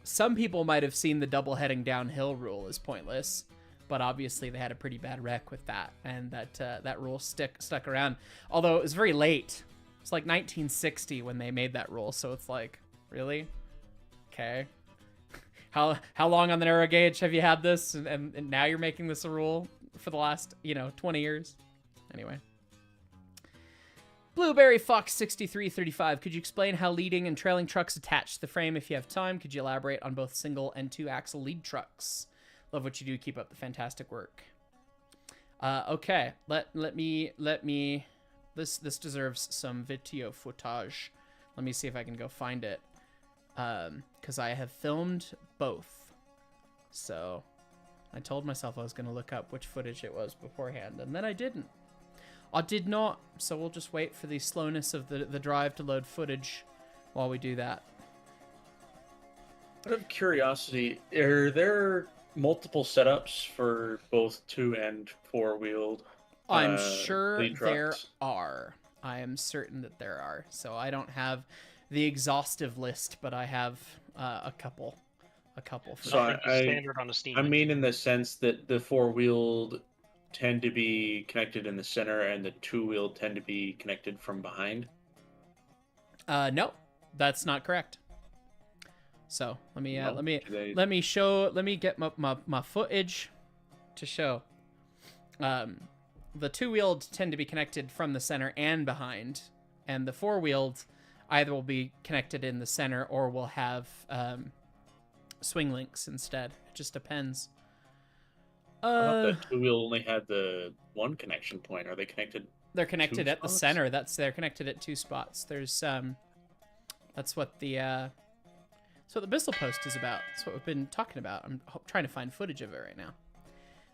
Some people might have seen the double heading downhill rule as pointless, but obviously they had a pretty bad wreck with that, and that rule stuck around. Although it was very late. It's like 1960 when they made that rule, so it's like, really? Okay. How long on the narrow gauge have you had this, and now you're making this a rule for the last 20 years? Anyway. Blueberry Fox 6335. Could you explain how leading and trailing trucks attach to the frame if you have time? Could you elaborate on both single and 2-axle lead trucks? Love what you do. Keep up the fantastic work. Okay. Let me. This deserves some video footage. Let me see if I can go find it. Because I have filmed both. So I told myself I was going to look up which footage it was beforehand, and then I didn't. I did not, so we'll just wait for the slowness of the drive to load footage while we do that. Out of curiosity, are there multiple setups for both 2 and 4-wheeled? I'm sure lead there trucks? are. I am certain that there are. So I don't have the exhaustive list, but I have a couple. For So Nothing is standard on a Steam. I mean, in the sense that the 4-wheeled tend to be connected in the center, and the 2-wheeled tend to be connected from behind. No, that's not correct. So let me get my footage to show. The 2-wheeled tend to be connected from the center and behind, and the 4-wheeled either will be connected in the center or will have swing links instead. It just depends. I thought that 2-wheel only had the one connection point. Are they connected? They're connected two at the spots? center. They're connected at 2 spots. There's that's what the Bissell post is about. That's what we've been talking about. I'm trying to find footage of it right now.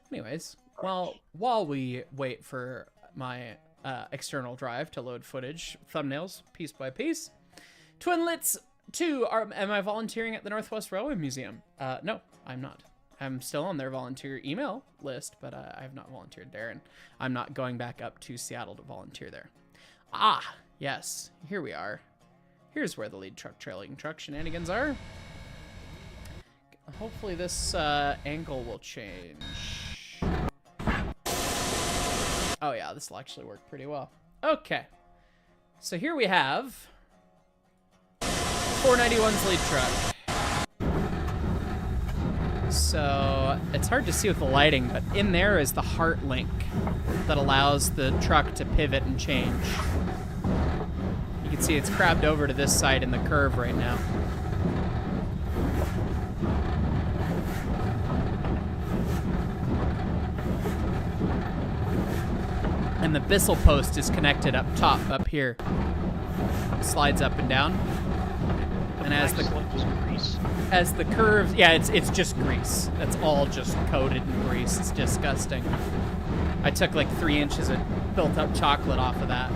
Anyways, while we wait for my external drive to load footage, thumbnails piece by piece. Twinlets 2. Am I volunteering at the Northwest Railway Museum? No, I'm not. I'm still on their volunteer email list, but I have not volunteered there, and I'm not going back up to Seattle to volunteer there. Ah, yes, here we are. Here's where the lead truck trailing truck shenanigans are. Hopefully this angle will change. Oh yeah, this will actually work pretty well. Okay, so here we have 491's lead truck. So it's hard to see with the lighting, but in there is the heart link that allows the truck to pivot and change. You can see it's crabbed over to this side in the curve right now. And the Bissell post is connected up top, up here. Slides up and down. And as the curve, yeah, it's just grease. That's all just coated in grease. It's disgusting. I took like 3 inches of built up chocolate off of that.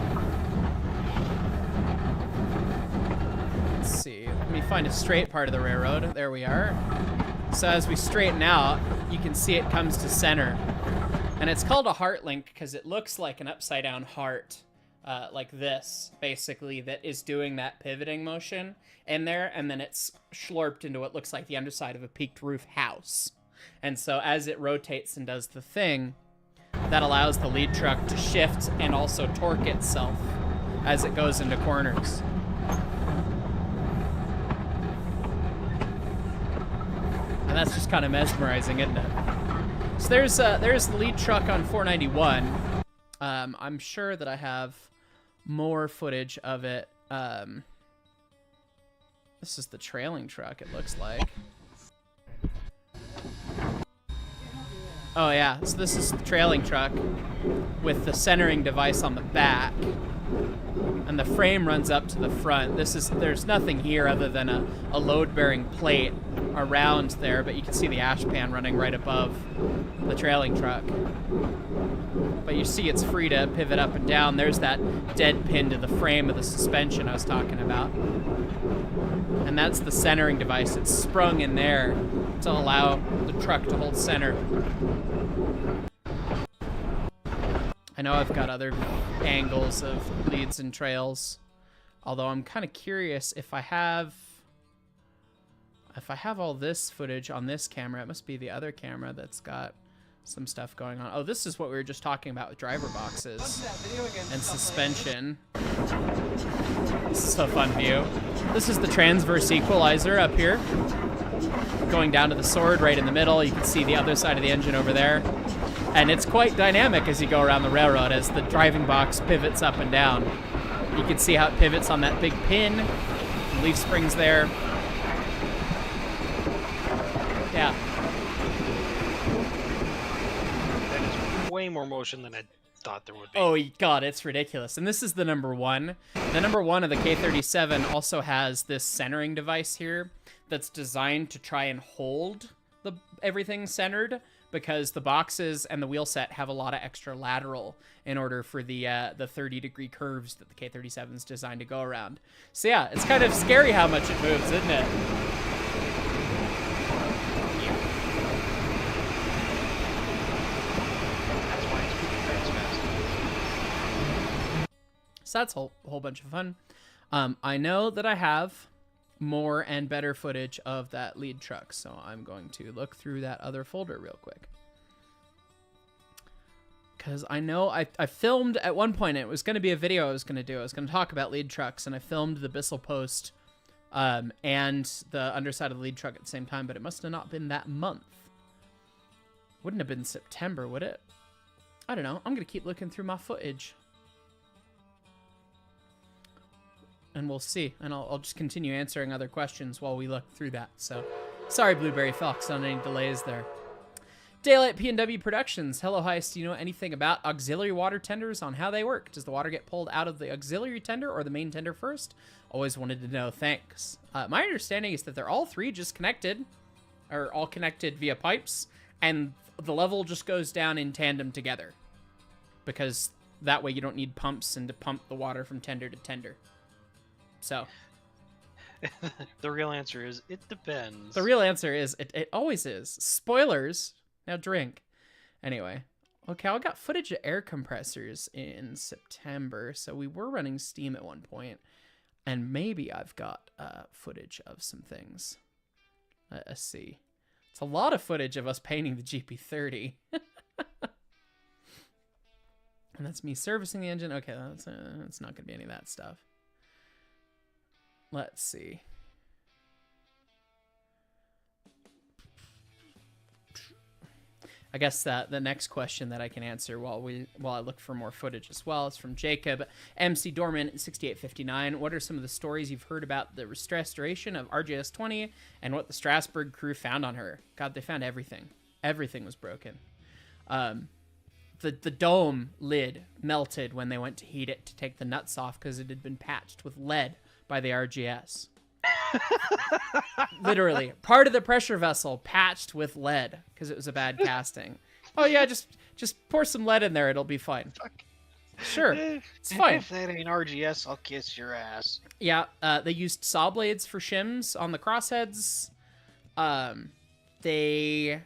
Let's see. Let me find a straight part of the railroad. There we are. So as we straighten out, you can see it comes to center. And it's called a heart link because it looks like an upside down heart, like this, basically, that is doing that pivoting motion in there, and then it's schlorped into what looks like the underside of a peaked roof house. And so as it rotates and does the thing, that allows the lead truck to shift and also torque itself as it goes into corners. And that's just kind of mesmerizing, isn't it? So there's the lead truck on 491. I'm sure that I have more footage of it. This is the trailing truck, it looks like. Oh yeah, so this is the trailing truck with the centering device on the back. And the frame runs up to the front. There's nothing here other than a load-bearing plate around there, but you can see the ash pan running right above the trailing truck. But you see it's free to pivot up and down. There's that dead pin to the frame of the suspension I was talking about. And that's the centering device. It's sprung in there to allow the truck to hold center. I know I've got other angles of leads and trails, although I'm kind of curious if I have all this footage on this camera. It must be the other camera that's got some stuff going on. Oh, this is what we were just talking about with driver boxes and suspension. This is a fun view. This is the transverse equalizer up here, going down to the sword right in the middle. You can see the other side of the engine over there. And it's quite dynamic as you go around the railroad as the driving box pivots up and down. You can see how it pivots on that big pin. The leaf springs there. Yeah. That is way more motion than I thought there would be. Oh, God, it's ridiculous. And this is the number one. The number one of the K37 also has this centering device here that's designed to try and hold everything centered, because the boxes and the wheel set have a lot of extra lateral in order for the 30-degree curves that the K37 is designed to go around. So yeah, it's kind of scary how much it moves, isn't it? That's why it's moving very fast. So that's a whole bunch of fun. I know that I have more and better footage of that lead truck, so I'm going to look through that other folder real quick. Because I know I filmed at one point, it was going to be a video I was going to do. I was going to talk about lead trucks, and I filmed the Bissell post and the underside of the lead truck at the same time, but it must have not been that month. Wouldn't have been September, would it? I don't know. I'm going to keep looking through my footage. And we'll see. And I'll just continue answering other questions while we look through that. So, sorry, Blueberry Fox, on any delays there. Daylight P&W Productions. Hello, Hyce. Do you know anything about auxiliary water tenders, on how they work? Does the water get pulled out of the auxiliary tender or the main tender first? Always wanted to know. Thanks. My understanding is that they're all three just connected, or all connected via pipes, and the level just goes down in tandem together, because that way you don't need pumps and to pump the water from tender to tender. So The real answer is, it depends. the real answer is it always is. Spoilers. Now drink. Anyway. Okay, I got footage of air compressors in September, so we were running steam at one point. And maybe I've got footage of some things. Let's see. It's a lot of footage of us painting the GP30. And that's me servicing the engine. Okay, that's not going to be any of that stuff. Let's see. I guess the next question that I can answer while I look for more footage as well is from Jacob MC Dorman 6859. What are some of the stories you've heard about the restoration of RGS 20 and what the Strasbourg crew found on her? God, they found everything. Everything was broken. The dome lid melted when they went to heat it to take the nuts off because it had been patched with lead by the RGS. Literally, part of the pressure vessel patched with lead because it was a bad casting. Oh yeah, just pour some lead in there, it'll be fine. Fuck. Sure, it's fine. If that ain't RGS, I'll kiss your ass. Yeah, they used saw blades for shims on the crossheads. They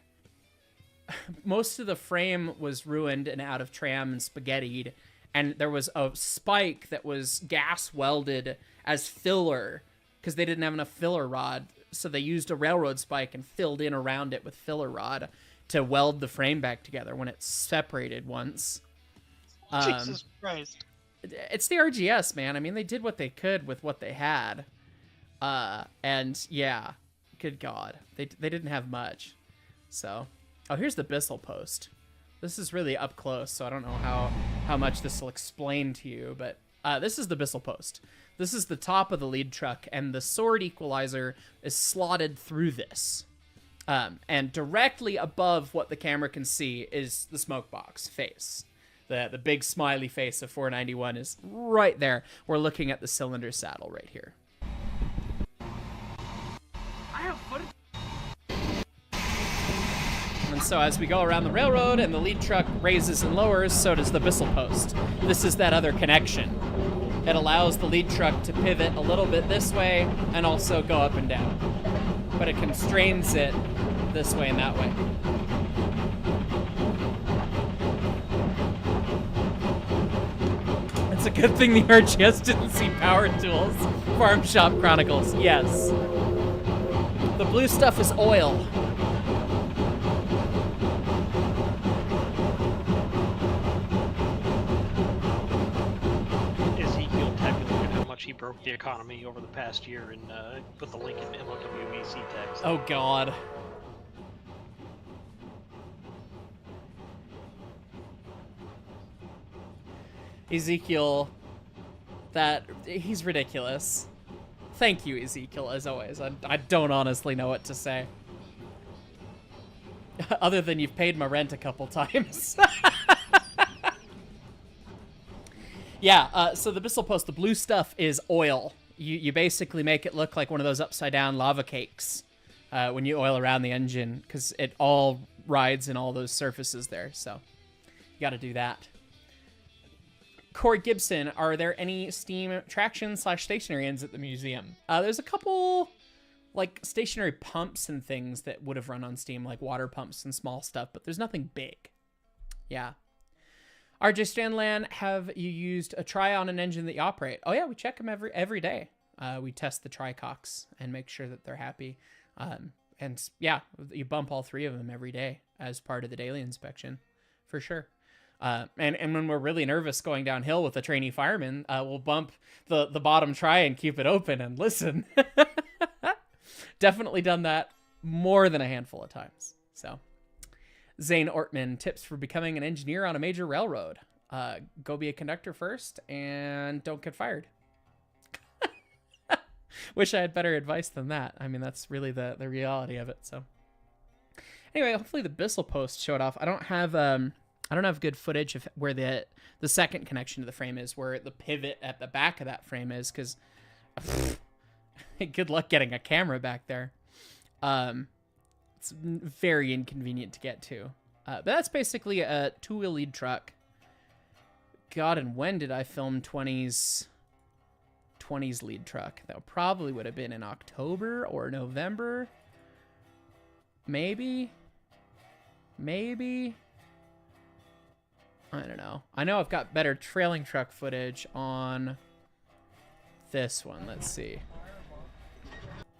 most of the frame was ruined and out of tram and spaghettied, and there was a spike that was gas welded as filler because they didn't have enough filler rod, so they used a railroad spike and filled in around it with filler rod to weld the frame back together when it separated once. Jesus Christ. It's the RGS, man. I mean, they did what they could with what they had. And yeah, good God, they didn't have much. So, oh, here's the Bissell post. This is really up close, so I don't know how much this will explain to you, but this is the Bissell post. This is the top of the lead truck, and the sword equalizer is slotted through this. And directly above what the camera can see is the smoke box face. The big smiley face of 491 is right there. We're looking at the cylinder saddle right here. I have footage. And so as we go around the railroad and the lead truck raises and lowers, so does the Bissell post. This is that other connection. It allows the lead truck to pivot a little bit this way and also go up and down. But it constrains it this way and that way. It's a good thing the RGS didn't see Power Tools. Farm Shop Chronicles, yes. The blue stuff is oil. Ezekiel tabulated how much he broke the economy over the past year and put the link in MOWEC text. Oh, God. Ezekiel, he's ridiculous. Thank you, Ezekiel, as always. I don't honestly know what to say. Other than you've paid my rent a couple times. Yeah, so the Bissell post, the blue stuff is oil. You basically make it look like one of those upside-down lava cakes when you oil around the engine, because it all rides in all those surfaces there, so you got to do that. Corey Gibson, are there any steam traction / stationary ends at the museum? There's a couple, like, stationary pumps and things that would have run on steam, like water pumps and small stuff, but there's nothing big. Yeah. RJ Stanlan, have you used a try on an engine that you operate? Oh yeah, we check them every day. We test the tri-cocks and make sure that they're happy. And yeah, you bump all three of them every day as part of the daily inspection, for sure. And when we're really nervous going downhill with a trainee fireman, we'll bump the bottom try and keep it open and listen. Definitely done that more than a handful of times. So, Zane Ortman, tips for becoming an engineer on a major railroad. Go be a conductor first and don't get fired. Wish I had better advice than that. I mean, that's really the reality of it. So anyway, hopefully the Bissell post showed off. I don't have good footage of where the second connection to the frame is, where the pivot at the back of that frame is, because good luck getting a camera back there. It's very inconvenient to get to. But that's basically a two-wheel lead truck. God, and when did I film 20's lead truck? That probably would have been in October or November. Maybe. I don't know. I know I've got better trailing truck footage on this one. Let's see.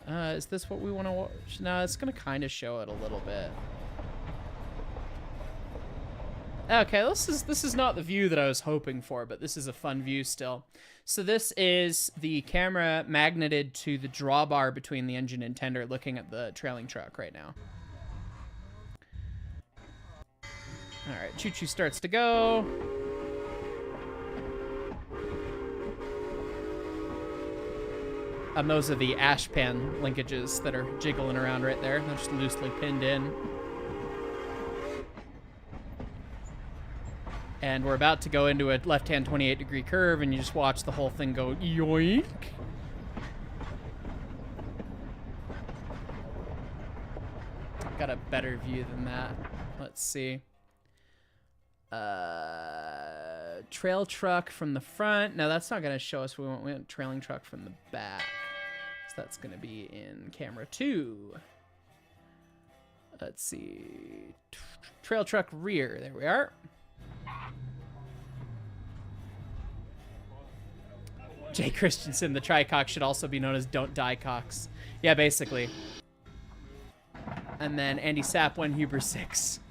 Is this what we want to watch? No, it's going to kind of show it a little bit. Okay, this is not the view that I was hoping for, but this is a fun view still. So this is the camera magneted to the drawbar between the engine and tender, looking at the trailing truck right now. All right, choo-choo starts to go. And those are the ash pan linkages that are jiggling around right there. They're just loosely pinned in. And we're about to go into a left-hand 28-degree curve, and you just watch the whole thing go yoink. Got a better view than that. Let's see. Trail truck from the front. No, that's not going to show us. We want trailing truck from the back. So that's going to be in camera 2. Let's see. Trail truck rear. There we are. Jay Christensen, the tricock should also be known as Don't Die Cox. Yeah, basically. And then Andy Sapp, When Huber 6.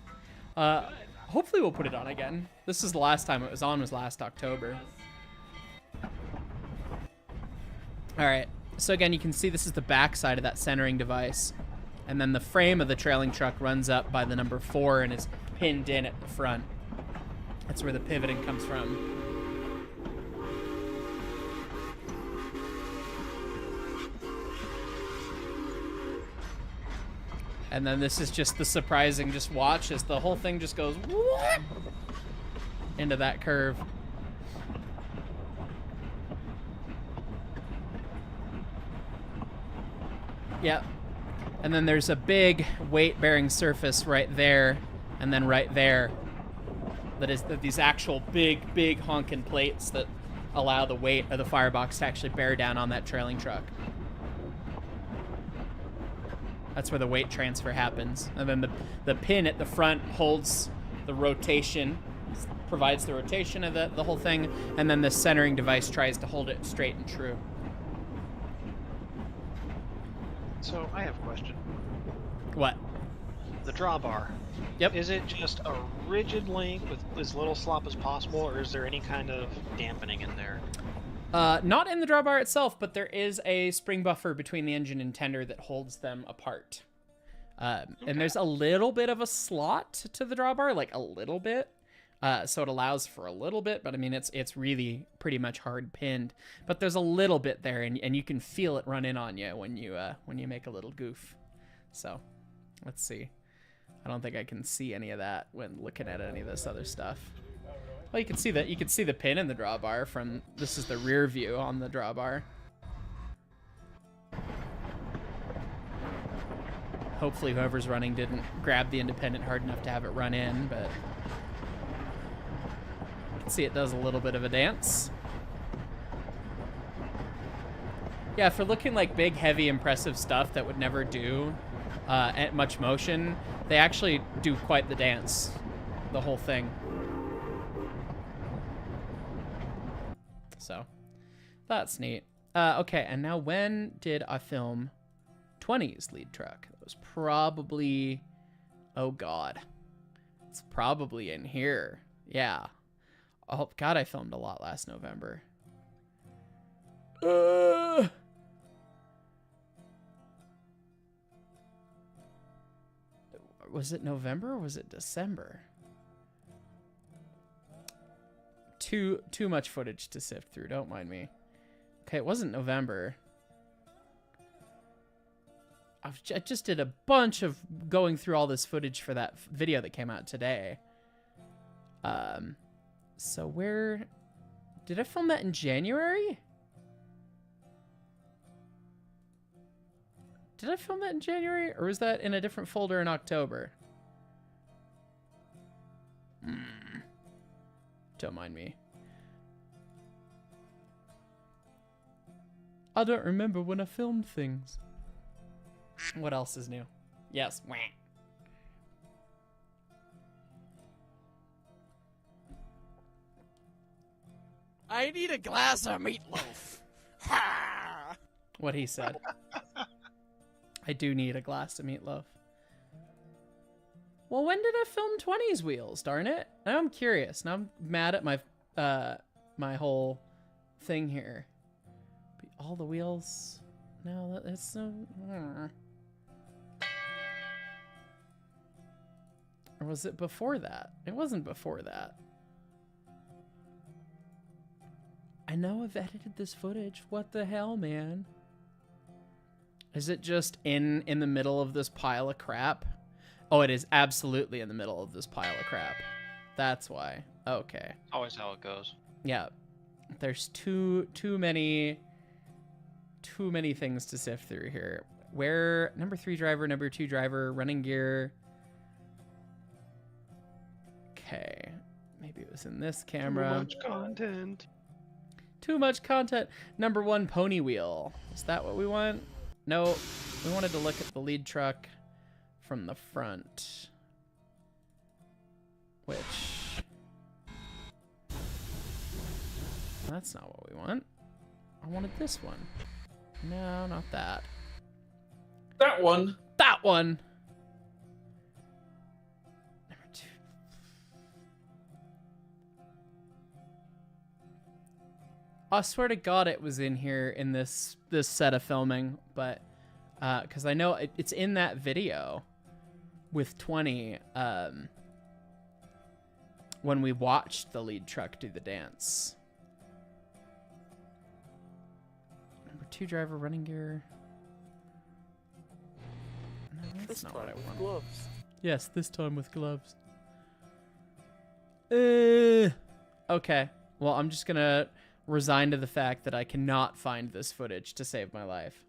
Hopefully we'll put it on again. This is the last time it was on, was last October. All right. So again, you can see this is the back side of that centering device. And then the frame of the trailing truck runs up by the number 4 and is pinned in at the front. That's where the pivoting comes from. And then this is just the surprising, just watch as the whole thing just goes whoop, into that curve. Yep. And then there's a big weight-bearing surface right there, and then right there. That is these actual big honking plates that allow the weight of the firebox to actually bear down on that trailing truck. That's where the weight transfer happens. And then the pin at the front holds the rotation, provides the rotation of the whole thing, and then the centering device tries to hold it straight and true. So I have a question. What? The drawbar. Yep. Is it just a rigid link with as little slop as possible, or is there any kind of dampening in there? Not in the drawbar itself, but there is a spring buffer between the engine and tender that holds them apart. And there's a little bit of a slot to the drawbar, like a little bit. So it allows for a little bit, but I mean, it's really pretty much hard pinned. But there's a little bit there, and you can feel it run in on you when you make a little goof. So, let's see. I don't think I can see any of that when looking at any of this other stuff. Well, you can see that. You can see the pin in the drawbar from. This is the rear view on the drawbar. Hopefully, whoever's running didn't grab the independent hard enough to have it run in, but you can see it does a little bit of a dance. Yeah, for looking like big, heavy, impressive stuff that would never do at much motion, they actually do quite the dance, the whole thing. So, that's neat. Okay, and now when did I film 20's lead truck? That was probably, oh god. It's probably in here. Yeah. Oh god, I filmed a lot last November. Was it November or was it December? Too much footage to sift through, don't mind me. Okay, it wasn't November. I just did a bunch of going through all this footage for that video that came out today. So where... Did I film that in January? Did I film that in January? Or was that in a different folder in October? Don't mind me. I don't remember when I filmed things. What else is new? Yes. I need a glass of meatloaf. Ha! What he said. I do need a glass of meatloaf. Well, when did I film 20's wheels? Darn it! Now I'm curious. Now I'm mad at my my whole thing here. All the wheels. No, that's so. Or was it before that? It wasn't before that. I know I've edited this footage. What the hell, man? Is it just in the middle of this pile of crap? Oh, it is absolutely in the middle of this pile of crap. That's why. Okay. Always how it goes. Yeah. There's too many things to sift through here. Where number 3 driver, number 2 driver, running gear. Okay. Maybe it was in this camera. Too much content. Too much content. Number 1 pony wheel. Is that what we want? No, we wanted to look at the lead truck from the front. Which... That's not what we want. I wanted this one. No, not that. That one. That one! Number 2. I swear to God it was in here in this set of filming, but because I know it's in that video with 20 when we watched the lead truck do the dance. Number 2 driver running gear. No, that's not what I want. Gloves. Yes, this time with gloves. Okay. Well, I'm just gonna resign to the fact that I cannot find this footage to save my life.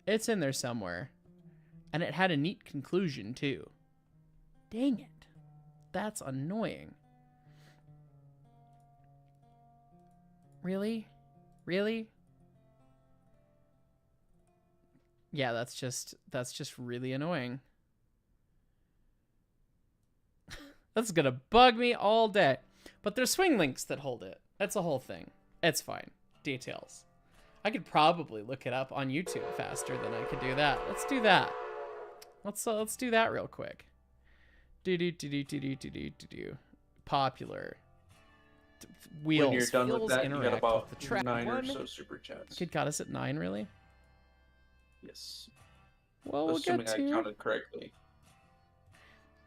It's in there somewhere. And it had a neat conclusion, too. Dang it. That's annoying. Really? Really? Yeah, that's just really annoying. That's gonna bug me all day. But there's swing links that hold it. That's a whole thing. It's fine. Details. I could probably look it up on YouTube faster than I could do that. Let's do that. Let's do that real quick. Popular. Wheels. When you're done Wheels with that, you got interact about with the track. 9 or One. so super chats. Kid got us at 9, really? Yes. Well, we'll Assuming get I to... counted correctly.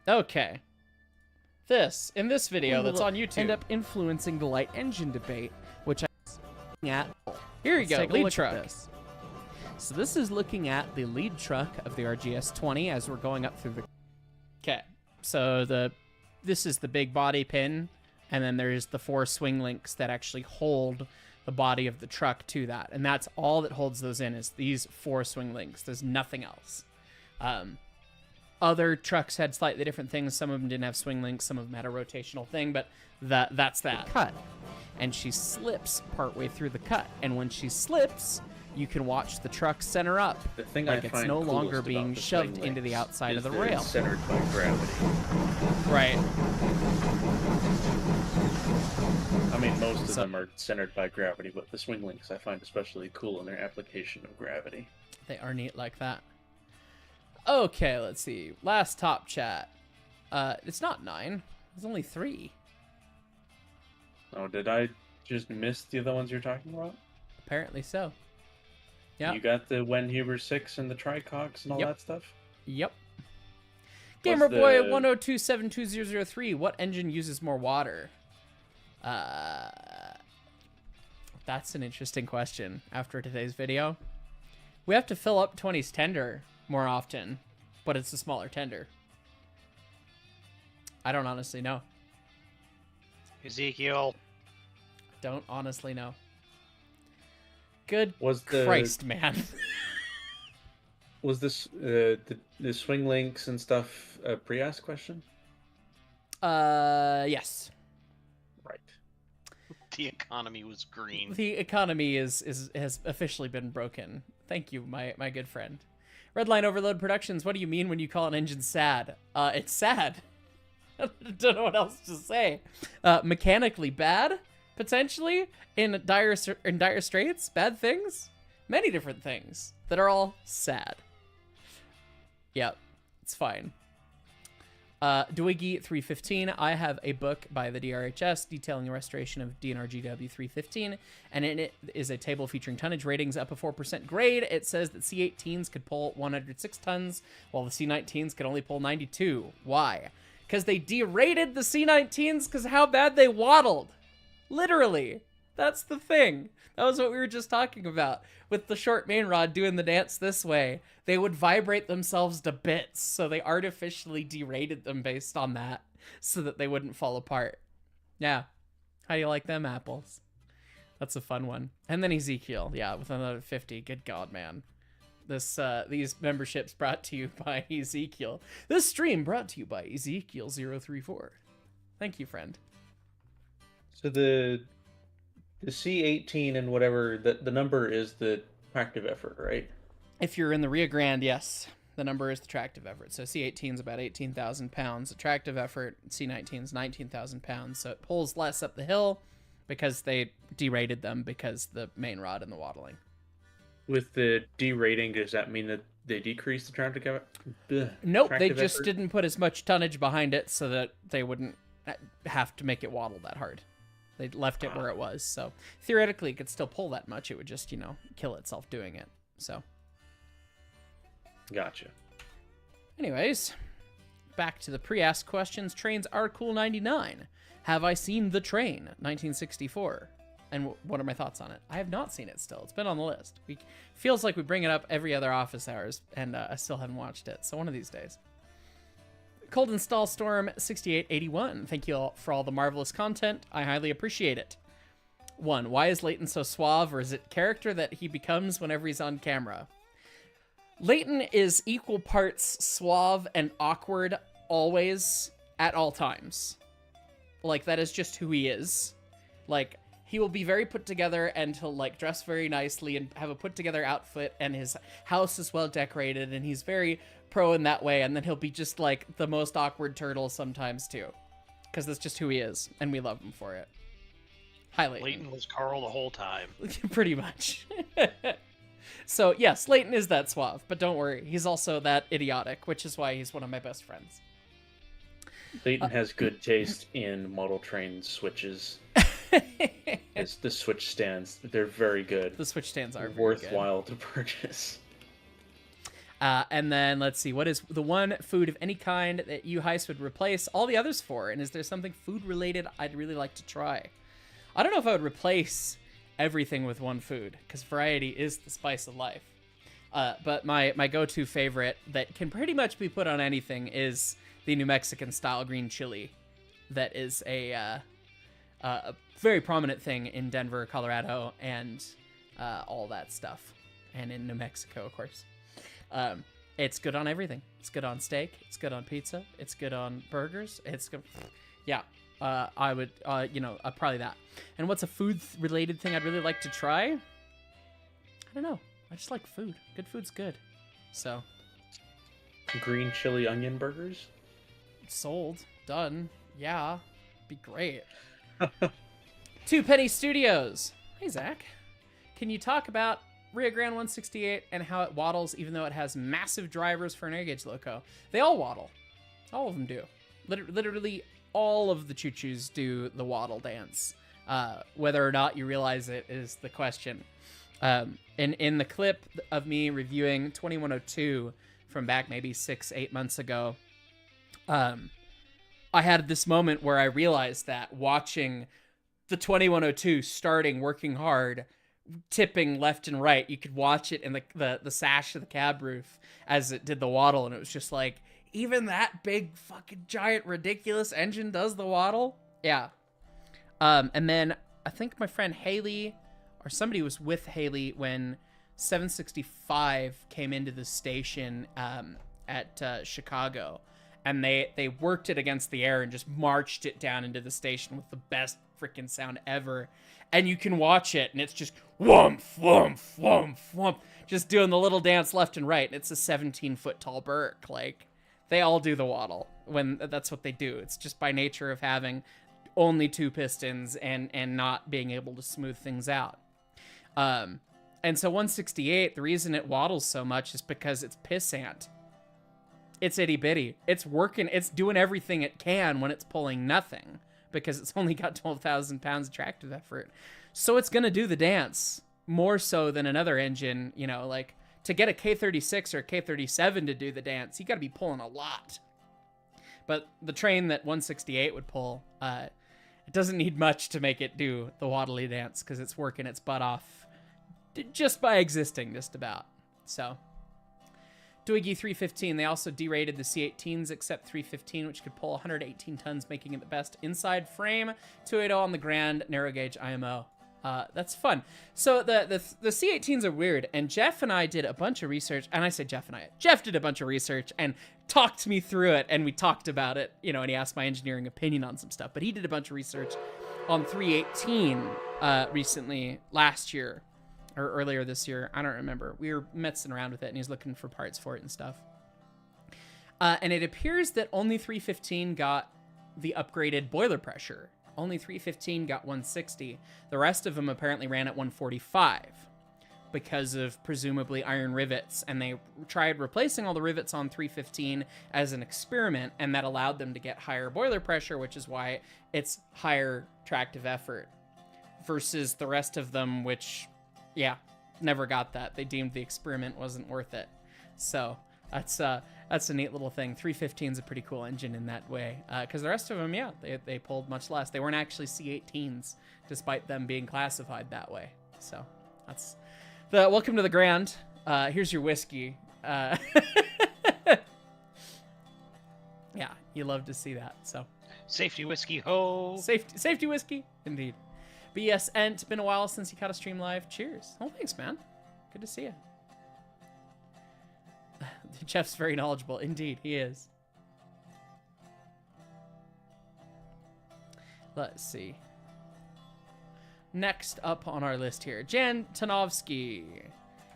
Okay. In this video that's on YouTube, End up influencing the light engine debate, which I'm at. here you Let's go, take a lead look at truck. this. So this is looking at the lead truck of the RGS 20 as we're going up through the... Okay, so this is the big body pin, and then there's the 4 swing links that actually hold the body of the truck to that, and that's all that holds those in is these 4 swing links. There's nothing else. Other trucks had slightly different things. Some of them didn't have swing links. Some of them had a rotational thing, but that's that. cut. And she slips partway through the cut. And when she slips, you can watch the truck center up. The thing Like I it's find no coolest longer about being the shoved swing into the links outside of is the they're rail. centered by gravity. Right. I mean, most of them are centered by gravity, but the swing links I find especially cool in their application of gravity. They are neat like that. Okay, let's see. Last top chat. It's not 9. It's only 3. Oh, did I just miss the other ones you're talking about? Apparently so. Yeah. You got the Wen Huber 6 and the Tricox and all Yep. that stuff? Yep. What's Gamerboy the- 1027203. What engine uses more water? That's an interesting question after today's video. We have to fill up 20's tender more often, but it's a smaller tender. I don't honestly know. Ezekiel. Don't honestly know. Good Was the Christ, man. was this the swing links and stuff a pre-asked question? Yes. Right. The economy was green. The economy has officially been broken. Thank you, my good friend. Redline Overload Productions, what do you mean when you call an engine sad? It's sad. I don't know what else to say. Mechanically bad, potentially, in dire straits, bad things, many different things that are all sad. Yep, it's fine. Dwiggy 315, I have a book by the DRHS detailing the restoration of DNRGW 315, and in it is a table featuring tonnage ratings up a 4% grade. It says that C18s could pull 106 tons, while the C19s could only pull 92. Why? Because they derated the C19s because how bad they waddled. Literally. That's the thing. That was what we were just talking about. With the short main rod doing the dance this way, they would vibrate themselves to bits, so they artificially derated them based on that, so that they wouldn't fall apart. Yeah. How do you like them apples? That's a fun one. And then Ezekiel, yeah, with another 50. Good God, man. These memberships brought to you by Ezekiel. This stream brought to you by Ezekiel034. Thank you, friend. So the C18 and whatever the number is the active effort, right? If you're in the Rio Grande, yes. the number is the tractive effort. So C18 is about 18,000 pounds. The tractive effort, C19 is 19,000 pounds. So it pulls less up the hill because they derated them because the main rod and the waddling. With the derating, does that mean that they decrease the tractive effort? Nope, they just didn't put as much tonnage behind it so that they wouldn't have to make it waddle that hard. They left it where it was. So theoretically, it could still pull that much. It would just, kill itself doing it. So. Gotcha. Anyways, back to the pre-asked questions. Trains are cool 99. Have I seen The Train 1964? And what are my thoughts on it? I have not seen it still. It's been on the list. Feels like we bring it up every other office hours, and I still haven't watched it. So one of these days. Cold Install Storm 6881. Thank you all for all the marvelous content. I highly appreciate it. 1. Why is Leighton so suave, or is it character that he becomes whenever he's on camera? Leighton is equal parts suave and awkward always, at all times. Like, that is just who he is. Like, he will be very put together and he'll, like, dress very nicely and have a put together outfit, and his house is well decorated, and he's very pro in that way, and then he'll be just, like, the most awkward turtle sometimes, too. Because that's just who he is, and we love him for it. Hi, Leighton. Leighton was Carl the whole time. Pretty much. So, yes, Leighton is that suave, but don't worry, he's also that idiotic, which is why he's one of my best friends. Leighton has good taste in model train switches. It's the switch stands. They're very good. The switch stands are very worthwhile to purchase. And then let's see, what is the one food of any kind that you, Hyce, would replace all the others for? And is there something food related I'd really like to try? I don't know if I would replace everything with one food, because variety is the spice of life. But my go-to favorite that can pretty much be put on anything is the New Mexican style green chili. That is a very prominent thing in Denver, Colorado, and all that stuff. And in New Mexico, of course. It's good on everything. It's good on steak. It's good on pizza. It's good on burgers. It's good. Yeah. I would, probably that. And what's a food-related thing I'd really like to try? I don't know. I just like food. Good food's good. So. Green chili onion burgers? Sold. Done. Yeah. Be great. Two Penny Studios. Hey, Zach. Can you talk about Rio Grande 168 and how it waddles even though it has massive drivers for an air gauge loco? They all waddle. All of them do. Literally all of the choo-choos do the waddle dance. Whether or not you realize it is the question. In the clip of me reviewing 2102 from back maybe 6-8 months ago, I had this moment where I realized that watching the 2102 starting, working hard, tipping left and right, you could watch it in the sash of the cab roof as it did the waddle, and it was just like, even that big fucking giant ridiculous engine does the waddle? Yeah. And then I think my friend Haley, or somebody was with Haley when 765 came into the station at Chicago, and they worked it against the air and just marched it down into the station with the best freaking sound ever. And you can watch it, and it's just whomp, whomp, whomp, whomp, just doing the little dance left and right. And it's a 17-foot tall Burke. Like, they all do the waddle when that's what they do. It's just by nature of having only two pistons and not being able to smooth things out. And so 168, the reason it waddles so much is because it's pissant. It's itty bitty. It's working. It's doing everything it can when it's pulling nothing, because it's only got 12,000 pounds of tractive effort. So it's going to do the dance more so than another engine, like to get a K36 or a K37 to do the dance, you got to be pulling a lot. But the train that 168 would pull, it doesn't need much to make it do the waddly dance, because it's working its butt off just by existing, just about. So, Twiggy 315, they also derated the C18s except 315, which could pull 118 tons, making it the best inside frame. 280 on the Grand narrow gauge IMO. That's fun. So the C18s are weird, and Jeff and I did a bunch of research, and I say Jeff did a bunch of research and talked me through it, and we talked about it, and he asked my engineering opinion on some stuff, but he did a bunch of research on 318 recently, last year, or earlier this year. I don't remember. We were messing around with it, and he's looking for parts for it and stuff. And it appears that only 315 got the upgraded boiler pressure. Only 315 got 160. The rest of them apparently ran at 145 because of presumably iron rivets. And they tried replacing all the rivets on 315 as an experiment, and that allowed them to get higher boiler pressure, which is why it's higher tractive effort versus the rest of them, which, yeah, never got that. They deemed the experiment wasn't worth it. So that's a neat little thing. 315 is a pretty cool engine in that way, because the rest of them, yeah, they pulled much less. They weren't actually C18s, despite them being classified that way. So that's the welcome to the Grand. Here's your whiskey. Yeah, you love to see that. So Safety whiskey, ho! safety whiskey, indeed. But yes, Ent, been a while since you caught a stream live. Cheers. Oh, thanks, man. Good to see you. Jeff's very knowledgeable. Indeed, he is. Let's see. Next up on our list here, Jan Tanovsky.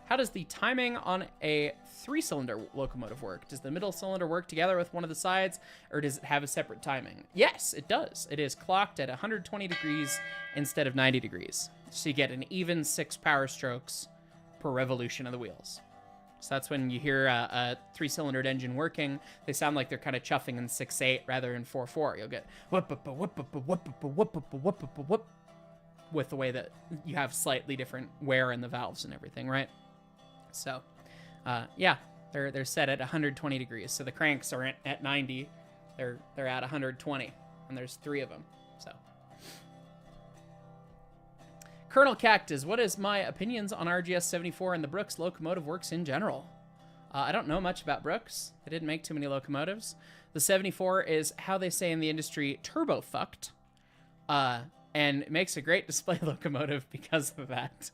How does the timing on a 3-cylinder locomotive work? Does the middle cylinder work together with one of the sides, or does it have a separate timing? Yes, it does. It is clocked at 120 degrees instead of 90 degrees. So you get an even 6 power strokes per revolution of the wheels. So that's when you hear a 3-cylindered engine working, they sound like they're kind of chuffing in 6/8 rather than 4/4. You'll get whoop with the way that you have slightly different wear in the valves and everything, right? So, yeah, they're set at 120 degrees. So the cranks are at 90, they're at 120, and there's 3 of them. So, Colonel Cactus, what is my opinions on RGS 74 and the Brooks locomotive works in general? I don't know much about Brooks. They didn't make too many locomotives. The 74 is, how they say in the industry, turbo fucked, and it makes a great display locomotive because of that.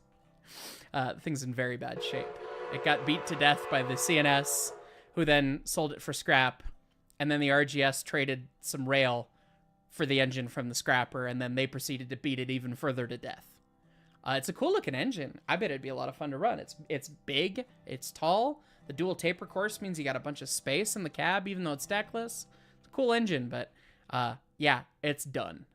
The thing's in very bad shape. It got beat to death by the CNS, who then sold it for scrap, and then the RGS traded some rail for the engine from the scrapper, and then they proceeded to beat it even further to death. It's a cool looking engine. I bet it'd be a lot of fun to run. It's big, it's tall. The dual taper course means you got a bunch of space in the cab, even though it's stackless. It's a cool engine, but yeah, it's done.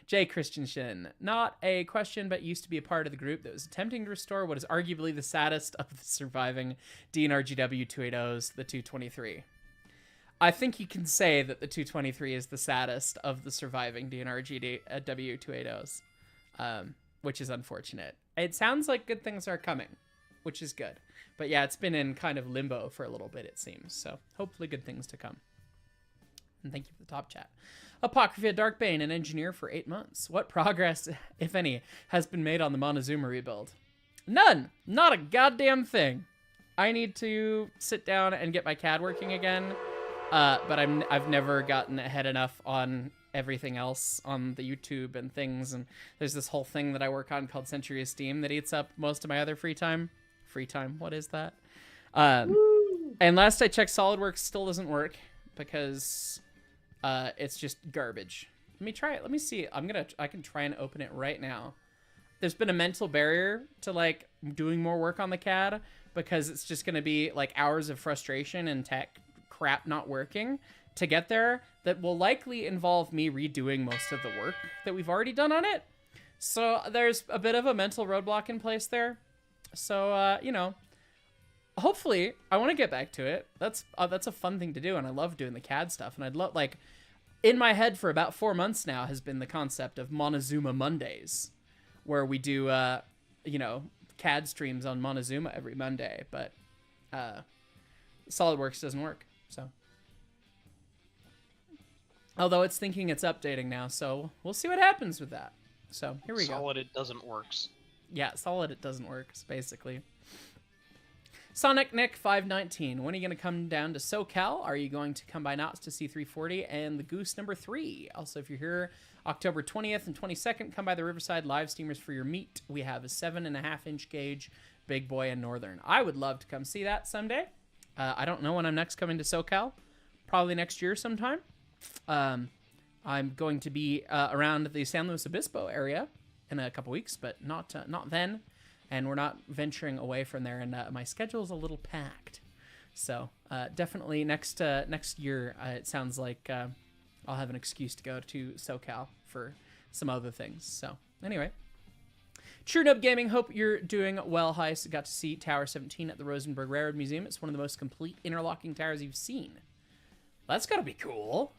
Jay Christensen, not a question, but used to be a part of the group that was attempting to restore what is arguably the saddest of the surviving DNRGW 280s, the 223. I think you can say that the 223 is the saddest of the surviving DNRGW 280s, which is unfortunate. It sounds like good things are coming, which is good. But yeah, it's been in kind of limbo for a little bit, it seems. So hopefully good things to come. And thank you for the top chat. Apocrypha Darkbane, an engineer for 8 months. What progress, if any, has been made on the Montezuma rebuild? None. Not a goddamn thing. I need to sit down and get my CAD working again. But I've never gotten ahead enough on everything else on the YouTube and things. And there's this whole thing that I work on called Century of Steam that eats up most of my other free time. Free time? What is that? And last I checked, SolidWorks still doesn't work because it's just garbage. Let me try it. Let me see. I can try and open it right now. There's been a mental barrier to like doing more work on the CAD because it's just going to be like hours of frustration and tech crap not working to get there that will likely involve me redoing most of the work that we've already done on it. So there's a bit of a mental roadblock in place there. So, you know, hopefully I want to get back to it. That's a fun thing to do. And I love doing the CAD stuff. And I'd love, like, in my head for about 4 months now has been the concept of Montezuma Mondays, where we do, you know, CAD streams on Montezuma every Monday, but SolidWorks doesn't work. So, although it's thinking it's updating now, so we'll see what happens with that. So here we go. Solid it doesn't works. Yeah, solid it doesn't work, basically. Sonic Nick 519. When are you going to come down to SoCal? Are you going to come by Knott's to see 340 and the Goose number 3? Also, if you're here October 20th and 22nd, come by the Riverside live steamers for your meet. We have a 7.5-inch gauge Big Boy and Northern. I would love to come see that someday. I don't know when I'm next coming to SoCal. Probably next year sometime. I'm going to be around the San Luis Obispo area in a couple weeks, but not then. And we're not venturing away from there, and my schedule is a little packed. So definitely next year, it sounds like I'll have an excuse to go to SoCal for some other things. So anyway, True Up Gaming, hope you're doing well, Hyce. Got to see Tower 17 at the Rosenberg Railroad Museum. It's one of the most complete interlocking towers you've seen. That's got to be cool.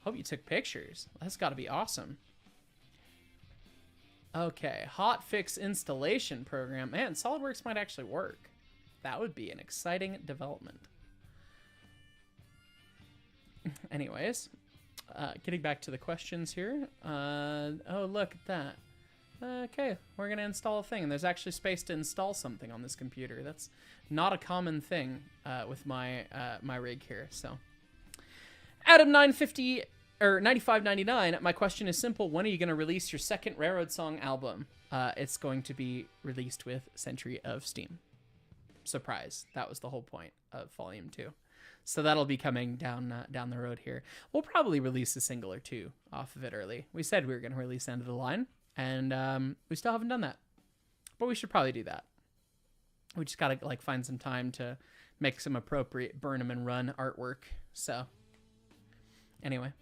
Hope you took pictures. That's got to be awesome. Okay, hotfix installation program. Man, SolidWorks might actually work. That would be an exciting development. Anyways, getting back to the questions here. Oh, look at that. Okay, we're going to install a thing, and there's actually space to install something on this computer. That's not a common thing with my my rig here, so. Adam 950 or 9599. My question is simple. When are you going to release your second Railroad Song album? It's going to be released with Century of Steam. Surprise. That was the whole point of Volume 2. So that'll be coming down the road here. We'll probably release a single or two off of it early. We said we were going to release End of the Line, and we still haven't done that. But we should probably do that. We just got to like find some time to make some appropriate burn 'em and run artwork. So anyway.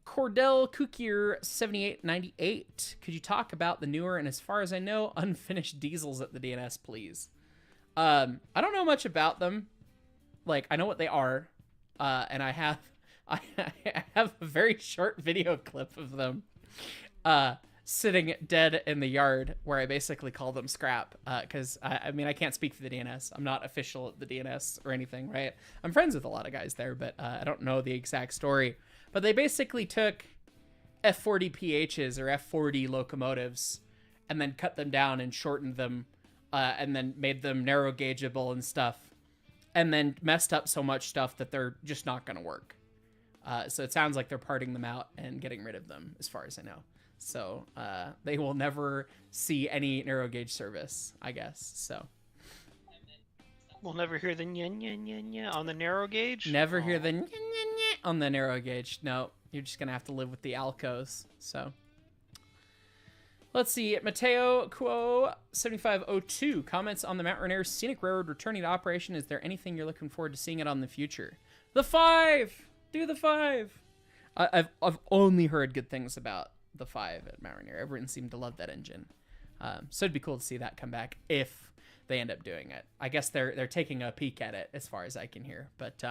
Cordell Kukier 7898. Could you talk about the newer and, as far as I know, unfinished diesels at the DNS, please? I don't know much about them. Like, I know what they are, and I have a very short video clip of them sitting dead in the yard where I basically call them scrap, because I mean, I can't speak for the DNS. I'm not official at the DNS or anything, right? I'm friends with a lot of guys there, but I don't know the exact story. But they basically took F40 PHs or F40 locomotives and then cut them down and shortened them and then made them narrow gaugeable and stuff, and then messed up so much stuff that they're just not going to work. So it sounds like they're parting them out and getting rid of them, as far as I know. So they will never see any narrow gauge service, I guess. So We'll never hear the nya nya nya nya on the narrow gauge. never hear the nya, nya, nya on the narrow gauge. No, you're just gonna have to live with the Alcos. So let's see. Mateo Quo 7502 comments on the Mount Rainier Scenic Railroad returning to operation. Is there anything you're looking forward to seeing it on in the future? The 5. Do the 5. I've only heard good things about the 5 at Mount Rainier. Everyone seemed to love that engine. So it'd be cool to see that come back if they end up doing it. I guess they're taking a peek at it, as far as I can hear. But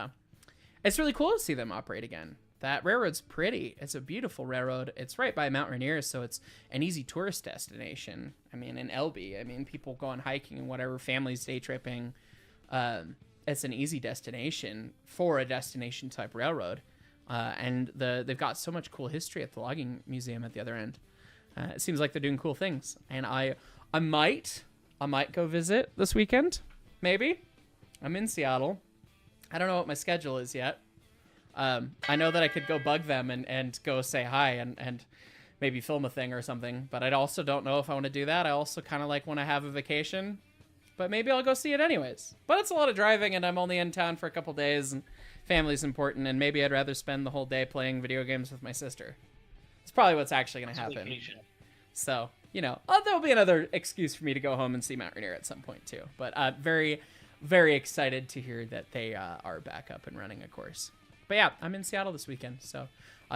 it's really cool to see them operate again. That railroad's pretty. It's a beautiful railroad. It's right by Mount Rainier, so it's an easy tourist destination. I mean, in Elbe, I mean, people going hiking and whatever, families day tripping. It's an easy destination for a destination type railroad. And they've got so much cool history at the logging museum at the other end. It seems like they're doing cool things. And I might go visit this weekend. Maybe. I'm in Seattle. I don't know what my schedule is yet. I know that I could go bug them and go say hi and maybe film a thing or something. But I also don't know if I want to do that. I also kind of like want to have a vacation. But maybe I'll go see it anyways. But it's a lot of driving, and I'm only in town for a couple days, and family's important, and maybe I'd rather spend the whole day playing video games with my sister. It's probably what's actually going to happen. Vacation. So, you know, there'll be another excuse for me to go home and see Mount Rainier at some point too. But very, very excited to hear that they are back up and running, of course. But yeah, I'm in Seattle this weekend. So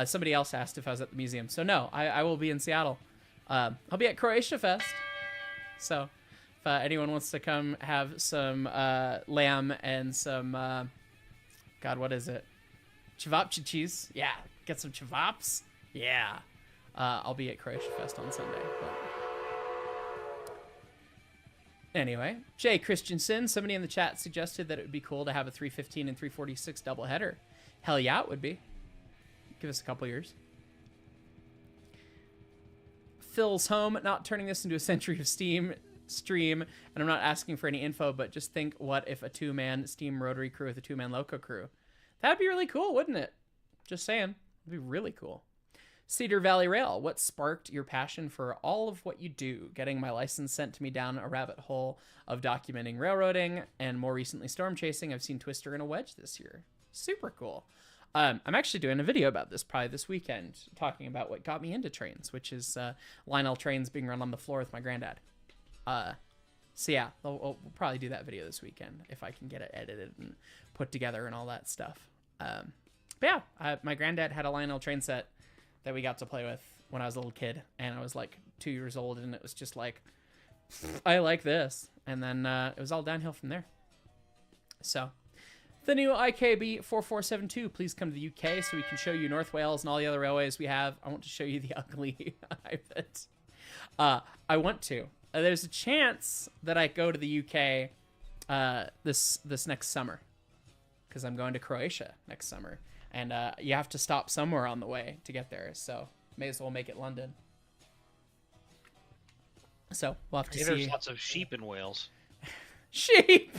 somebody else asked if I was at the museum. So no, I will be in Seattle. I'll be at Croatia Fest. So if anyone wants to come have some lamb and some, God, what is it? Cevapcicis. Yeah, get some cevaps. Yeah. I'll be at Croatia Fest on Sunday. But anyway, Jay Christensen, somebody in the chat suggested that it would be cool to have a 315 and 346 doubleheader. Hell yeah, it would be. Give us a couple years. Phil's home, not turning this into a Century of Steam stream, and I'm not asking for any info, but just think, what if a 2-man steam rotary crew with a 2-man loco crew? That'd be really cool, wouldn't it? Just saying. It'd be really cool. Cedar Valley Rail, what sparked your passion for all of what you do? Getting my license sent to me down a rabbit hole of documenting railroading, and more recently storm chasing. I've seen Twister and a Wedge this year. Super cool. I'm actually doing a video about this probably this weekend, talking about what got me into trains, which is Lionel trains being run on the floor with my granddad. So yeah, we'll probably do that video this weekend if I can get it edited and put together and all that stuff. But yeah, my granddad had a Lionel train set that we got to play with when I was a little kid, and I was like 2 years old, and it was just like, I like this. And then it was all downhill from there. So the new IKB 4472, please come to the UK so we can show you North Wales and all the other railways we have. I want to show you the ugly Ivet. I want to. There's a chance that I go to the UK this next summer, because I'm going to Croatia next summer, and you have to stop somewhere on the way to get there, so may as well make it London. So we'll have to see. There's lots of sheep in Wales. Sheep.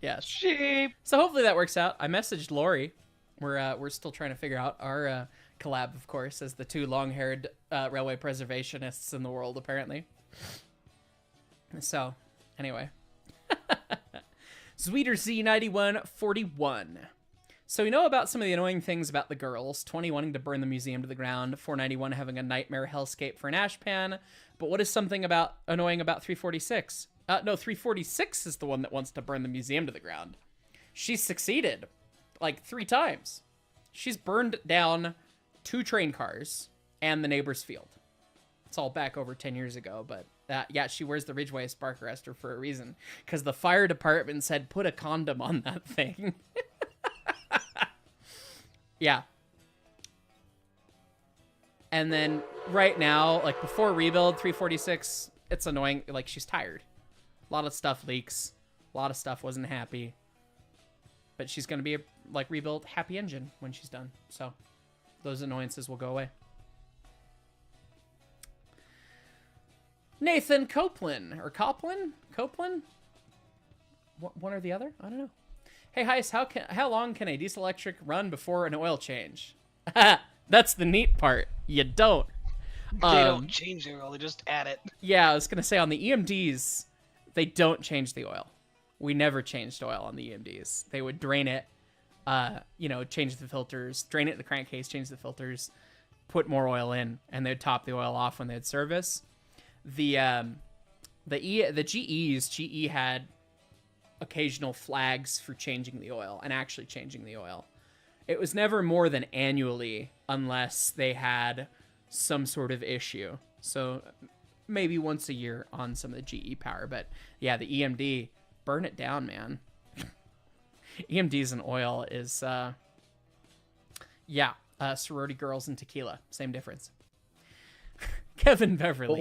Yes. Sheep. So hopefully that works out. I messaged Lori. We're still trying to figure out our collab, of course, as the two long-haired railway preservationists in the world, apparently. So, anyway. Zweeter Z9141. So we know about some of the annoying things about the girls. 20 wanting to burn the museum to the ground. 491 having a nightmare hellscape for an ashpan. But what is something annoying about 346? No, 346 is the one that wants to burn the museum to the ground. She's succeeded like 3 times. She's burned down 2 train cars and the neighbor's field. It's all back over 10 years ago, but yeah, she wears the Ridgeway spark arrestor for a reason, because the fire department said put a condom on that thing. Yeah. And then right now, like before rebuild 346, it's annoying. Like she's tired. A lot of stuff leaks. A lot of stuff wasn't happy. But she's going to be a rebuilt happy engine when she's done. So those annoyances will go away. Nathan Copeland or Copeland? One or the other? I don't know. Hey, Hyce, how long can a diesel electric run before an oil change? That's the neat part. You don't. They don't change their oil, they just add it. Yeah, I was going to say on the EMDs, they don't change the oil. We never changed oil on the EMDs. They would drain it, change the filters, drain it in the crankcase, change the filters, put more oil in, and they'd top the oil off when they had service. The GE had occasional flags for changing the oil and actually changing the oil. It was never more than annually unless they had some sort of issue. So maybe once a year on some of the GE power. But yeah, the EMD, burn it down, man. EMDs and oil is, sorority girls and tequila. Same difference. Kevin Beverly.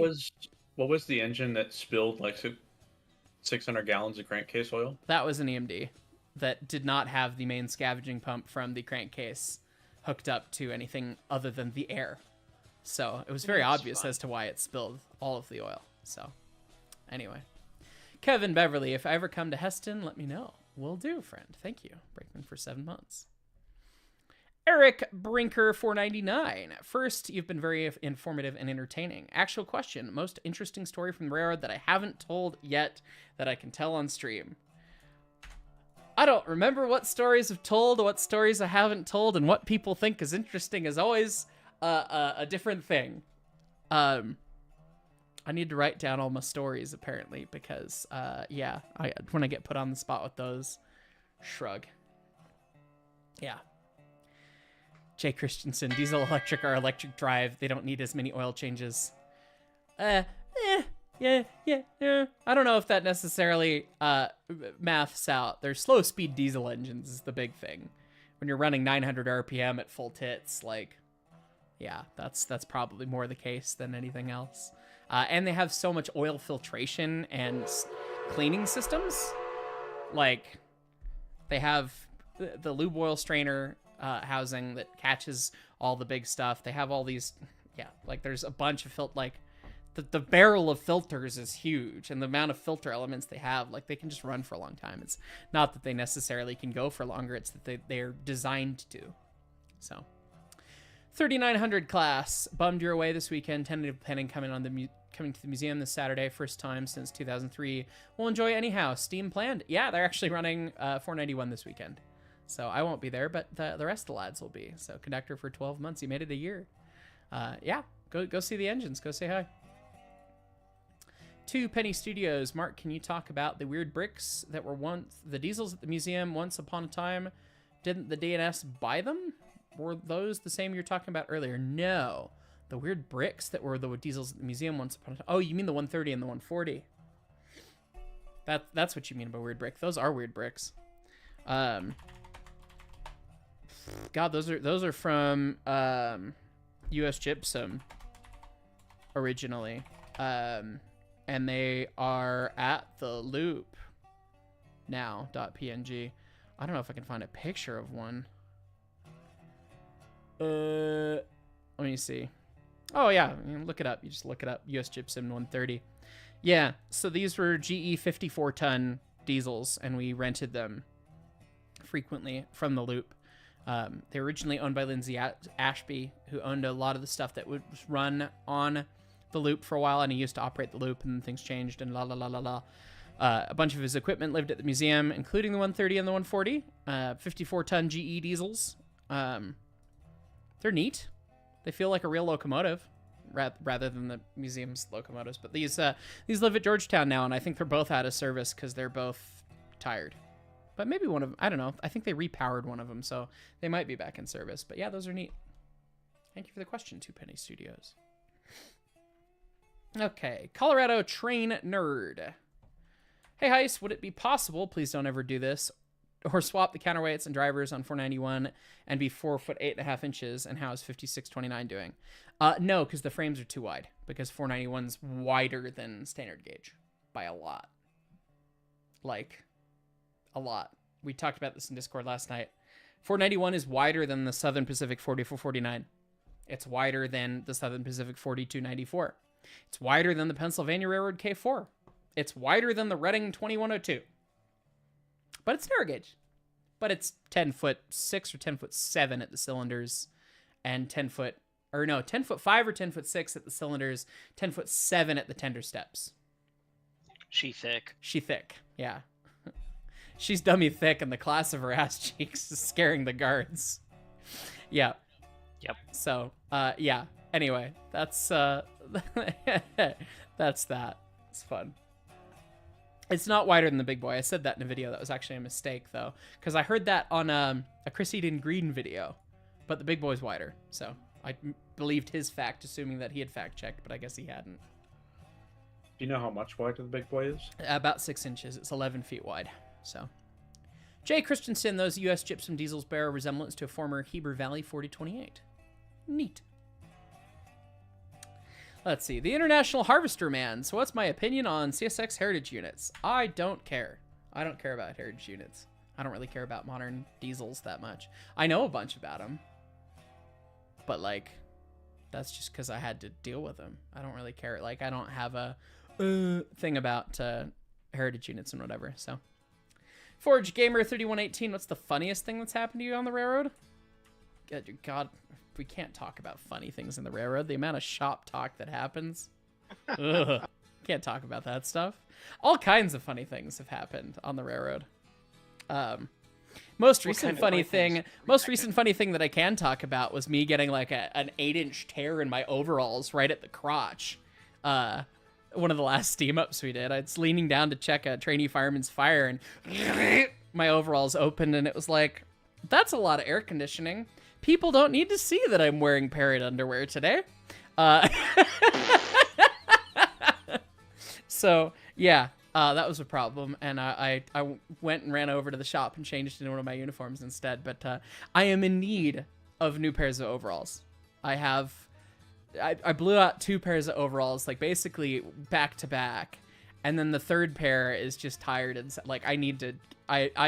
What was the engine that spilled like 600 gallons of crankcase oil? That was an EMD that did not have the main scavenging pump from the crankcase hooked up to anything other than the air. So it was very obvious as to why it spilled all of the oil. So anyway, Kevin Beverly, if I ever come to Heston, let me know. Will do, friend. Thank you. Brakeman for 7 months. Eric Brinker 499. First, you've been very informative and entertaining. Actual question. Most interesting story from the railroad that I haven't told yet that I can tell on stream. I don't remember what stories I've told, what stories I haven't told, and what people think is interesting is always a different thing. I need to write down all my stories, apparently, because, when I get put on the spot with those, shrug. Yeah. Jay Christensen, diesel electric or electric drive, they don't need as many oil changes. I don't know if that necessarily maths out. Their slow speed diesel engines is the big thing. When you're running 900 RPM at full tits, that's probably more the case than anything else. And they have so much oil filtration and cleaning systems. Like, they have the lube oil strainer housing that catches all the big stuff. They have all these, there's a bunch of the barrel of filters is huge, and the amount of filter elements they have, they can just run for a long time. It's not that they necessarily can go for longer, it's that they're designed to. So 3900 class, bummed you're away this weekend. Tentative planning coming to the museum this Saturday, first time since 2003. We'll enjoy anyhow. Steam planned. Yeah, they're actually running 491 this weekend. So I won't be there, but the rest of the lads will be. So conductor for 12 months. You made it a year. Go see the engines. Go say hi. Two Penny Studios. Mark, can you talk about the weird bricks that were once the diesels at the museum once upon a time? Didn't the DNS buy them? Were those the same you were talking about earlier? No. The weird bricks that were the diesels at the museum once upon a time. Oh, you mean the 130 and the 140. That's what you mean by weird brick. Those are weird bricks. God, those are from US Gypsum originally. And they are at the loop now, .png. I don't know if I can find a picture of one. Let me see. Oh, yeah, look it up. You just look it up, US Gypsum 130. Yeah, so these were GE 54-ton diesels, and we rented them frequently from the loop. They were originally owned by Lindsay Ashby, who owned a lot of the stuff that was run on the loop for a while, and he used to operate the loop, and then things changed, and a bunch of his equipment lived at the museum, including the 130 and the 140, 54-ton GE diesels. They're neat. They feel like a real locomotive, rather than the museum's locomotives. But these live at Georgetown now, and I think they're both out of service because they're both tired. But maybe one of them, I don't know. I think they repowered one of them, so they might be back in service. But yeah, those are neat. Thank you for the question, Two Penny Studios. Okay, Colorado Train Nerd. Hey, Hyce, would it be possible, please don't ever do this, or swap the counterweights and drivers on 491 and be 4 foot 8.5 inches? And how is 5629 doing? No, because the frames are too wide. Because 491's wider than standard gauge by a lot. Like, a lot. We talked about this in Discord last night. 491 is wider than the Southern Pacific 4449. It's wider than the Southern Pacific 4294. It's wider than the Pennsylvania Railroad K4. It's wider than the Reading 2102. But it's narrow gauge. But it's 10 foot 6 or 10 foot 7 at the cylinders, and 10 foot 5 or 10 foot 6 at the cylinders, 10 foot 7 at the tender steps. She thick. She thick, yeah. She's dummy thick, and the class of her ass cheeks is scaring the guards. Yeah. Yep. So, yeah. Anyway, that's that's that. It's fun. It's not wider than the big boy. I said that in a video. That was actually a mistake, though, because I heard that on a Chris Eden Green video, but the big boy's wider. So I believed his fact, assuming that he had fact-checked, but I guess he hadn't. Do you know how much wider the big boy is? About 6 inches. It's 11 feet wide. So, Jay Christensen, those U.S. Gypsum diesels bear a resemblance to a former Heber Valley 4028. Neat. Let's see. The International Harvester Man. So what's my opinion on CSX heritage units? I don't care. I don't care about heritage units. I don't really care about modern diesels that much. I know a bunch about them. But, like, that's just because I had to deal with them. I don't really care. Like, I don't have a thing about heritage units and whatever, so. Forge Gamer 3118, what's the funniest thing that's happened to you on the railroad? God, we can't talk about funny things in the railroad. The amount of shop talk that happens. Ugh. Can't talk about that stuff. All kinds of funny things have happened on the railroad. Most recent funny thing that I can talk about was me getting like an 8-inch tear in my overalls right at the crotch. One of the last steam ups we did. I was leaning down to check a trainee fireman's fire, and my overalls opened, and it was like, that's a lot of air conditioning. People don't need to see that I'm wearing parrot underwear today. So, yeah, that was a problem, and I went and ran over to the shop and changed into one of my uniforms instead, but I am in need of new pairs of overalls. I blew out 2 pairs of overalls, like, basically back to back, and then the third pair is just tired, and, like, I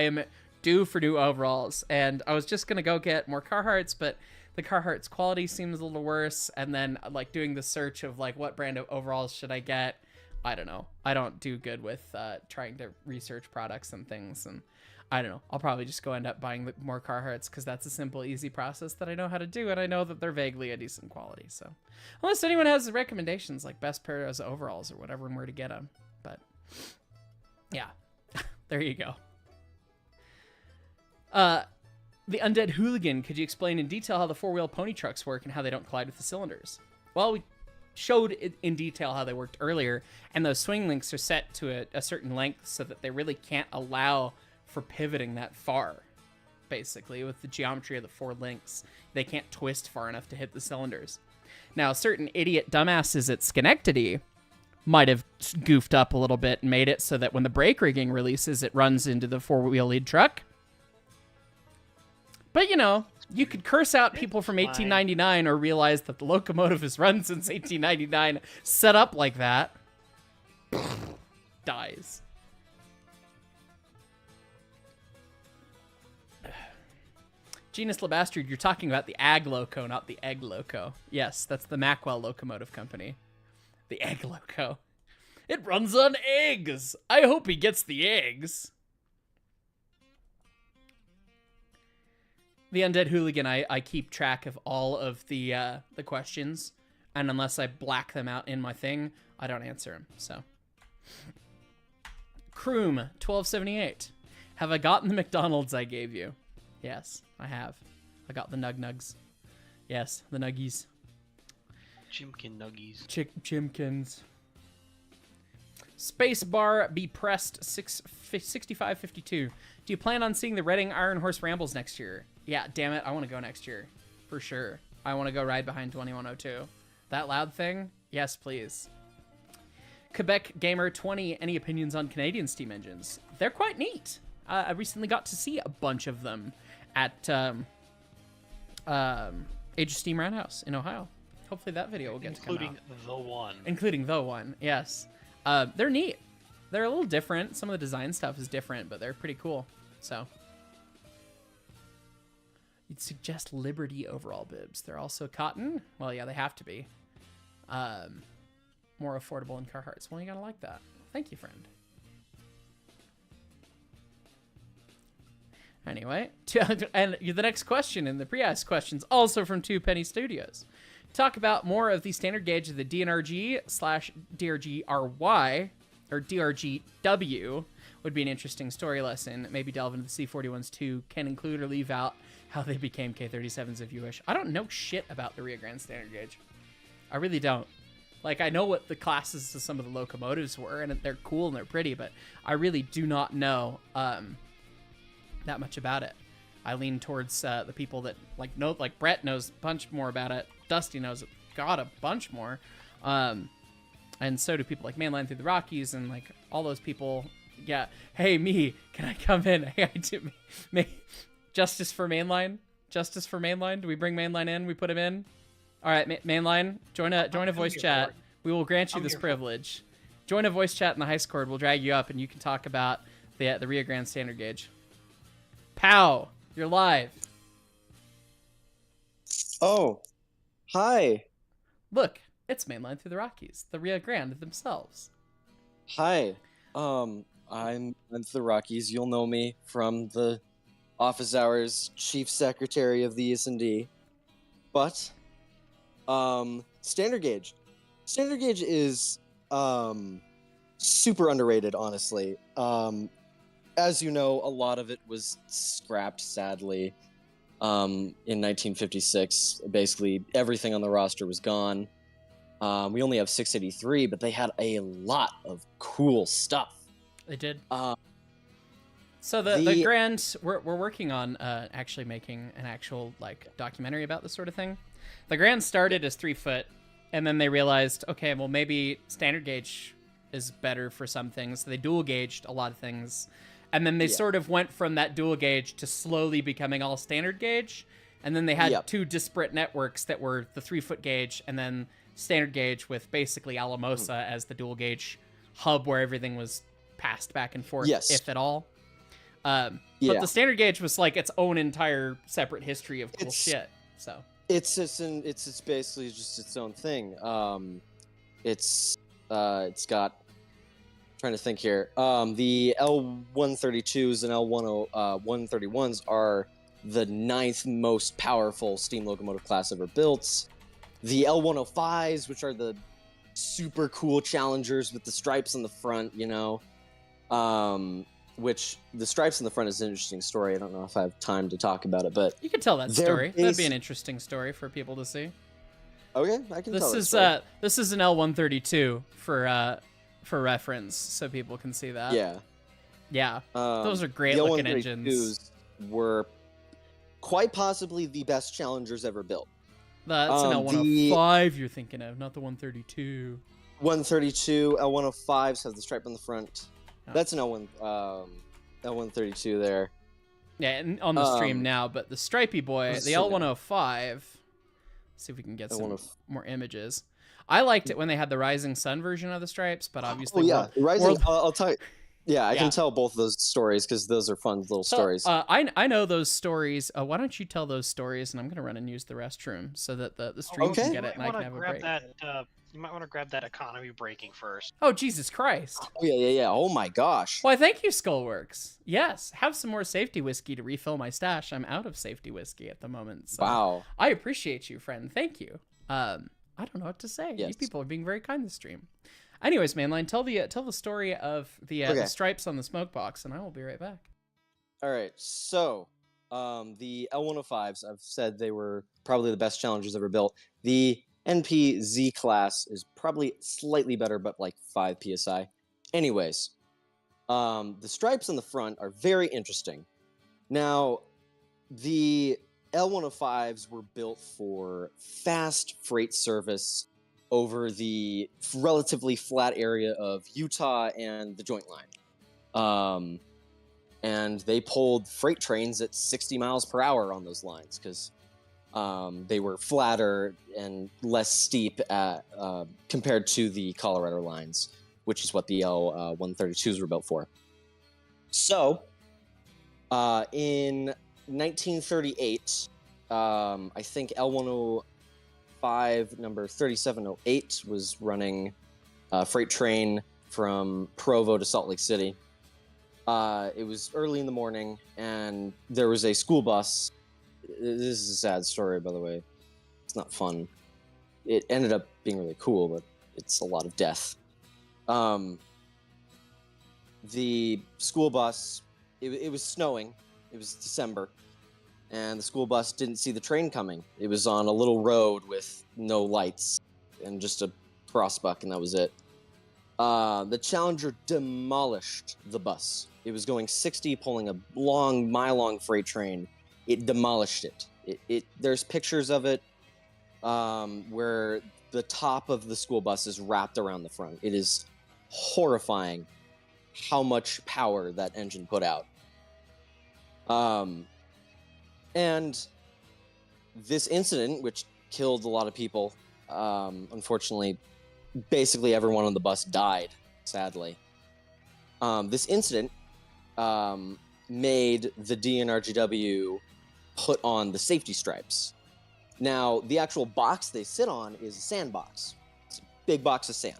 am due for new overalls, and I was just gonna go get more Carhartts, but the Carhartts quality seems a little worse, and then, like, doing the search of, like, what brand of overalls should I get, I don't know. I don't do good with trying to research products and things, and I don't know. I'll probably just go end up buying more Carhartts because that's a simple, easy process that I know how to do, and I know that they're vaguely a decent quality. So, unless anyone has recommendations like best pairs of overalls or whatever and where to get them, but yeah, there you go. The Undead Hooligan, could you explain in detail how the 4-wheel pony trucks work and how they don't collide with the cylinders? Well, showed in detail how they worked earlier, and those swing links are set to a certain length so that they really can't allow for pivoting that far. Basically, with the geometry of the 4 links, they can't twist far enough to hit the cylinders. Now, certain idiot dumbasses at Schenectady might have goofed up a little bit and made it so that when the brake rigging releases, it runs into the 4-wheel lead truck. But, you know, you could curse out people from 1899 or realize that the locomotive has run since 1899, set up like that. Dies. Genus Labastard, you're talking about the Ag Loco, not the Egg Loco. Yes, that's the Macwell Locomotive Company. The Egg Loco. It runs on eggs! I hope he gets the eggs. The Undead Hooligan, I keep track of all of the questions, and unless I black them out in my thing, I don't answer them, so. Kroom, 1278. Have I gotten the McDonald's I gave you? Yes, I have. I got the Nug Nugs. Yes, the Nuggies. Chimkin Nuggies. Chimkins. Spacebar be pressed 6552. Do you plan on seeing the Reading Iron Horse Rambles next year? Yeah, damn it, I want to go next year. For sure. I want to go ride behind 2102. That loud thing? Yes, please. Quebec Gamer 20, any opinions on Canadian steam engines? They're quite neat. I recently got to see a bunch of them at Age of Steam Roundhouse in Ohio. Hopefully that video will get to come out. Including the one, yes. They're neat. They're a little different. Some of the design stuff is different, but they're pretty cool. So, you'd suggest Liberty overall bibs. They're also cotton. Well, yeah, they have to be. More affordable in Carhartts. Well, you gotta like that. Thank you, friend. Anyway, and the next question in the pre-asked questions, also from Two Penny Studios. Talk about more of the standard gauge of the DNRG/DRG-RY, or DRG-W, would be an interesting story lesson. Maybe delve into the C41s too. Can include or leave out how they became K37s if you wish. I don't know shit about the Rio Grande standard gauge. I really don't. Like, I know what the classes of some of the locomotives were, and they're cool and they're pretty, but I really do not know that much about it. I lean towards the people that know, like Brett knows a bunch more about it. Dusty knows God a bunch more, and so do people like Mainline Through the Rockies and like all those people. Yeah, hey me, can I come in? Hey, I do. Justice for Mainline. Justice for Mainline. Do we bring Mainline in? We put him in. All right, Mainline, join a voice chat. We will grant you this privilege. Join a voice chat in the Hyce Cord. We'll drag you up, and you can talk about the Rio Grande standard gauge. Pow! You're live. Oh, hi. Look, it's Mainline Through the Rockies, the Rio Grande themselves. Hi. I'm the Rockies. You'll know me from the office hours chief secretary of the S&D. But standard gauge. Standard gauge is super underrated, honestly. As you know, a lot of it was scrapped, sadly, in 1956. Basically, everything on the roster was gone. We only have 683, but they had a lot of cool stuff. They did. So the Grand, we're working on actually making an actual documentary about this sort of thing. The Grand started as 3 foot, and then they realized, okay, well maybe standard gauge is better for some things. So they dual gauged a lot of things. And then they sort of went from that dual gauge to slowly becoming all standard gauge. And then they had 2 disparate networks that were the 3 foot gauge and then standard gauge with basically Alamosa as the dual gauge hub where everything was passed back and forth, if at all. But the standard gauge was like its own entire separate history of cool shit. So it's basically just its own thing. It's got. Trying to think here. The L132s and L131s are the 9th most powerful steam locomotive class ever built. The L105s, which are the super cool Challengers with the stripes on the front, which the stripes on the front is an interesting story. I don't know if I have time to talk about it, but you could tell that story. That'd be an interesting story for people to see. Okay, I can tell This that is this is an L132 for reference, so people can see that. Yeah. Yeah. Those are great the looking L132s engines. were quite possibly the best Challengers ever built. That's an L105 you're thinking of, not the 132. 132 L105s have the stripe on the front. Oh. That's an L132 there. Yeah, and on the stream now, but the stripey boy, the L105. See if we can get some more images. I liked it when they had the Rising Sun version of the stripes, but obviously, Rising. I'll tell you. Yeah, I can tell both of those stories because those are fun little stories. I know those stories. Why don't you tell those stories, and I'm gonna run and use the restroom so that the stream can get it, and I can have a break. You might want to grab that economy braking first. Oh, Jesus Christ. Oh, yeah. Oh, my gosh. Why, thank you, Skullworks. Yes, have some more safety whiskey to refill my stash. I'm out of safety whiskey at the moment. So Wow. I appreciate you, friend. Thank you. I don't know what to say. Yes. You people are being very kind this stream. Anyways, Mainline, tell the story of the stripes on the smoke box, and I will be right back. All right. So, the L105s, I've said they were probably the best Challengers ever built. The NPZ class is probably slightly better, but like 5 psi. Anyways, the stripes on the front are very interesting. Now, the L105s were built for fast freight service over the relatively flat area of Utah and the Joint Line. And they pulled freight trains at 60 miles per hour on those lines because they were flatter and less steep compared to the Colorado lines, which is what the L132s were built for. So, in 1938, I think L105 number 3708 was running a freight train from Provo to Salt Lake City. It was early in the morning, and there was a school bus. This is a sad story, by the way. It's not fun. It ended up being really cool, but it's a lot of death. The school bus, it was snowing. It was December, and the school bus didn't see the train coming. It was on a little road with no lights and just a crossbuck, and that was it. The Challenger demolished the bus. It was going 60, pulling a mile-long freight train. It demolished it. There's pictures of it where the top of the school bus is wrapped around the front. It is horrifying how much power that engine put out. And this incident, which killed a lot of people, unfortunately, basically everyone on the bus died, sadly. This incident made the DNRGW put on the safety stripes. Now, the actual box they sit on is a sandbox. It's a big box of sand.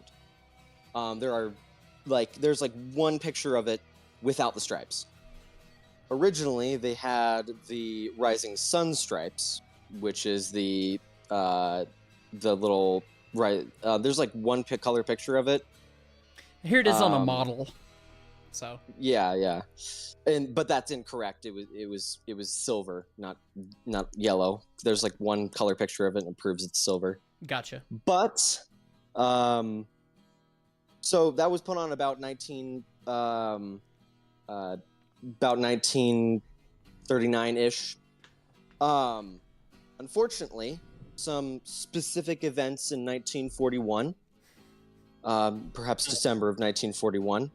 There's one picture of it without the stripes. Originally, they had the Rising Sun stripes, which is the little there's one color picture of it. Here it is on a model. So yeah, but that's incorrect. It was silver, not yellow. There's one color picture of it and it proves it's silver. Gotcha. But so that was put on about 1939-ish. Unfortunately, some specific events in 1941, perhaps December of 1941,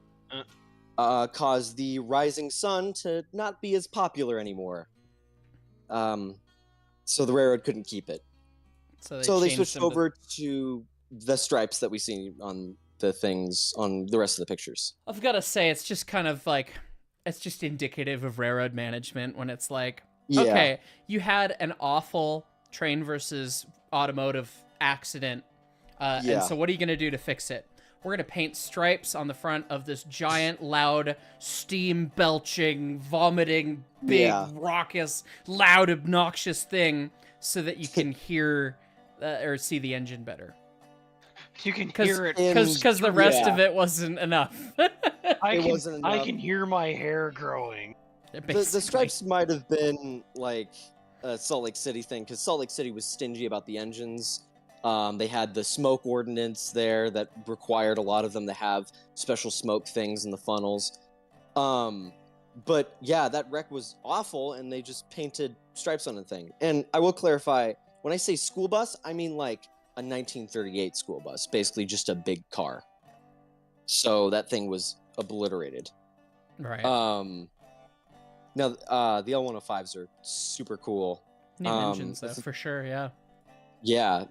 caused the Rising Sun to not be as popular anymore. So the railroad couldn't keep it. So they switched over to the stripes that we see on the things on the rest of the pictures. I've got to say, it's just kind of it's just indicative of railroad management when it's okay, you had an awful train versus automotive accident, and so what are you going to do to fix it? We're going to paint stripes on the front of this giant, loud, steam-belching, vomiting, big, raucous, loud, obnoxious thing so that you can hear or see the engine better. You can hear it. Because the rest of it wasn't enough. wasn't enough. I can hear my hair growing. The stripes might have been a Salt Lake City thing, because Salt Lake City was stingy about the engines. They had the smoke ordinance there that required a lot of them to have special smoke things in the funnels. But yeah, that wreck was awful, and they just painted stripes on the thing. And I will clarify, when I say school bus, I mean like a 1938 school bus, basically just a big car. So that thing was obliterated. Right. Now, the L105s are super cool. Neat engines, though, for sure, yeah. Yeah,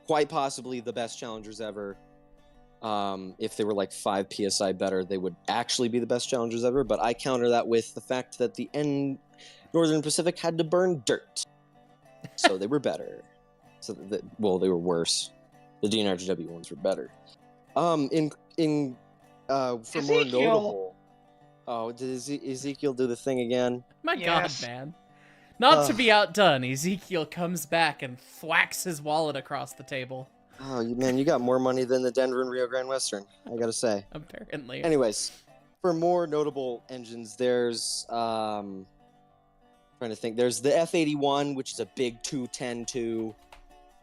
quite possibly the best Challengers ever. If they were like 5 psi better, they would actually be the best Challengers ever. But I counter that with the fact that the Northern Pacific had to burn dirt, so they were better. Well, they were worse. The DNRGW ones were better. For more notable. Oh, did Ezekiel do the thing again? My Yes. God, man. Not to be outdone, Ezekiel comes back and thwacks his wallet across the table. Oh, man, you got more money than the Denver and Rio Grande Western, I gotta say. Apparently. Anyways, for more notable engines, there's trying to think. There's the F81, which is a big 210-2,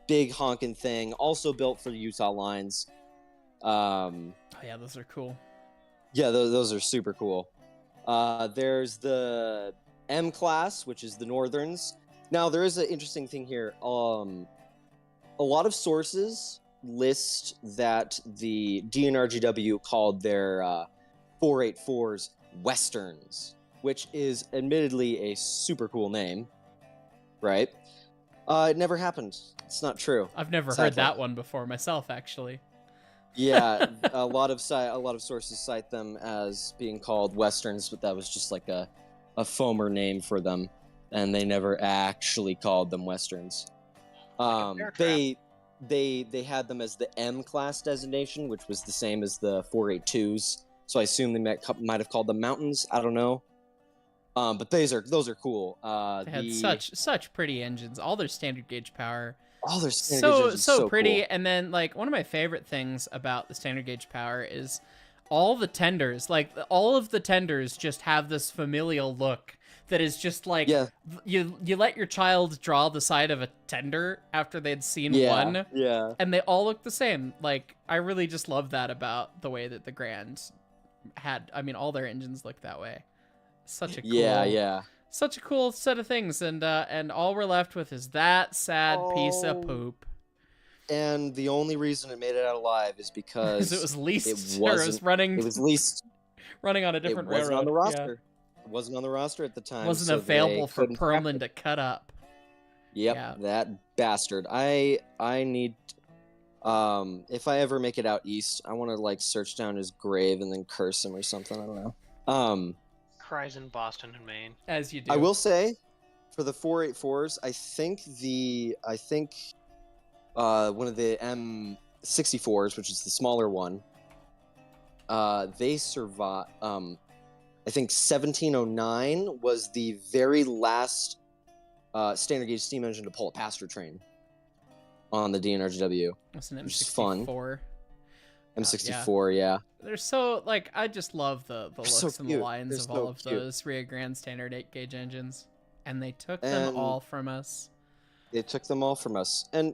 big honking thing, also built for the Utah lines. Oh, yeah, those are cool. Yeah, those are super cool. There's the M class, which is the Northerns. Now, there is an interesting thing here. A lot of sources list that the DNRGW called their 484s Westerns, which is admittedly a super cool name, right? It never happened. It's not true. I've never Sadly. heard that one before myself, actually. Yeah, a lot of sources cite them as being called Westerns, but that was just like a foamer name for them, and they never actually called them Westerns. They had them as the M class designation, which was the same as the 482s. So I assume they might have called them Mountains. I don't know. But those are cool. They had such pretty engines. All their standard gauge power. All their standard gauge engines so pretty. cool. And then like one of my favorite things about the standard gauge power is all the tenders. Like all of the tenders just have this familial look that is just like you let your child draw the side of a tender after they'd seen one. Yeah. And they all look the same. Like I really just love that about the way that the Grand had. I mean, all their engines look that way. Such a cool, such a cool set of things, and all we're left with is that sad piece of poop. And the only reason it made it out alive is because it was leased. It was running. It was leased. Running on a different railroad. It wasn't on the roster. Yeah. It wasn't on the roster at the time. It wasn't so available for Perlman to cut up. Yep, yeah. That bastard. I need. If I ever make it out east, I want to like search down his grave and then curse him or something. I don't know. Cries in Boston and Maine. As you do. I will say, for the 484s, I think one of the M64s, which is the smaller one, they survived. I think 1709 was the very last standard gauge steam engine to pull a passenger train on the DNRGW. That's an M64. Which is fun. M64, yeah. They're so, like, I just love the looks so and the lines of all of cute. those Rio Grande standard 8 gauge engines. And they took them all from us. They took them all from us. And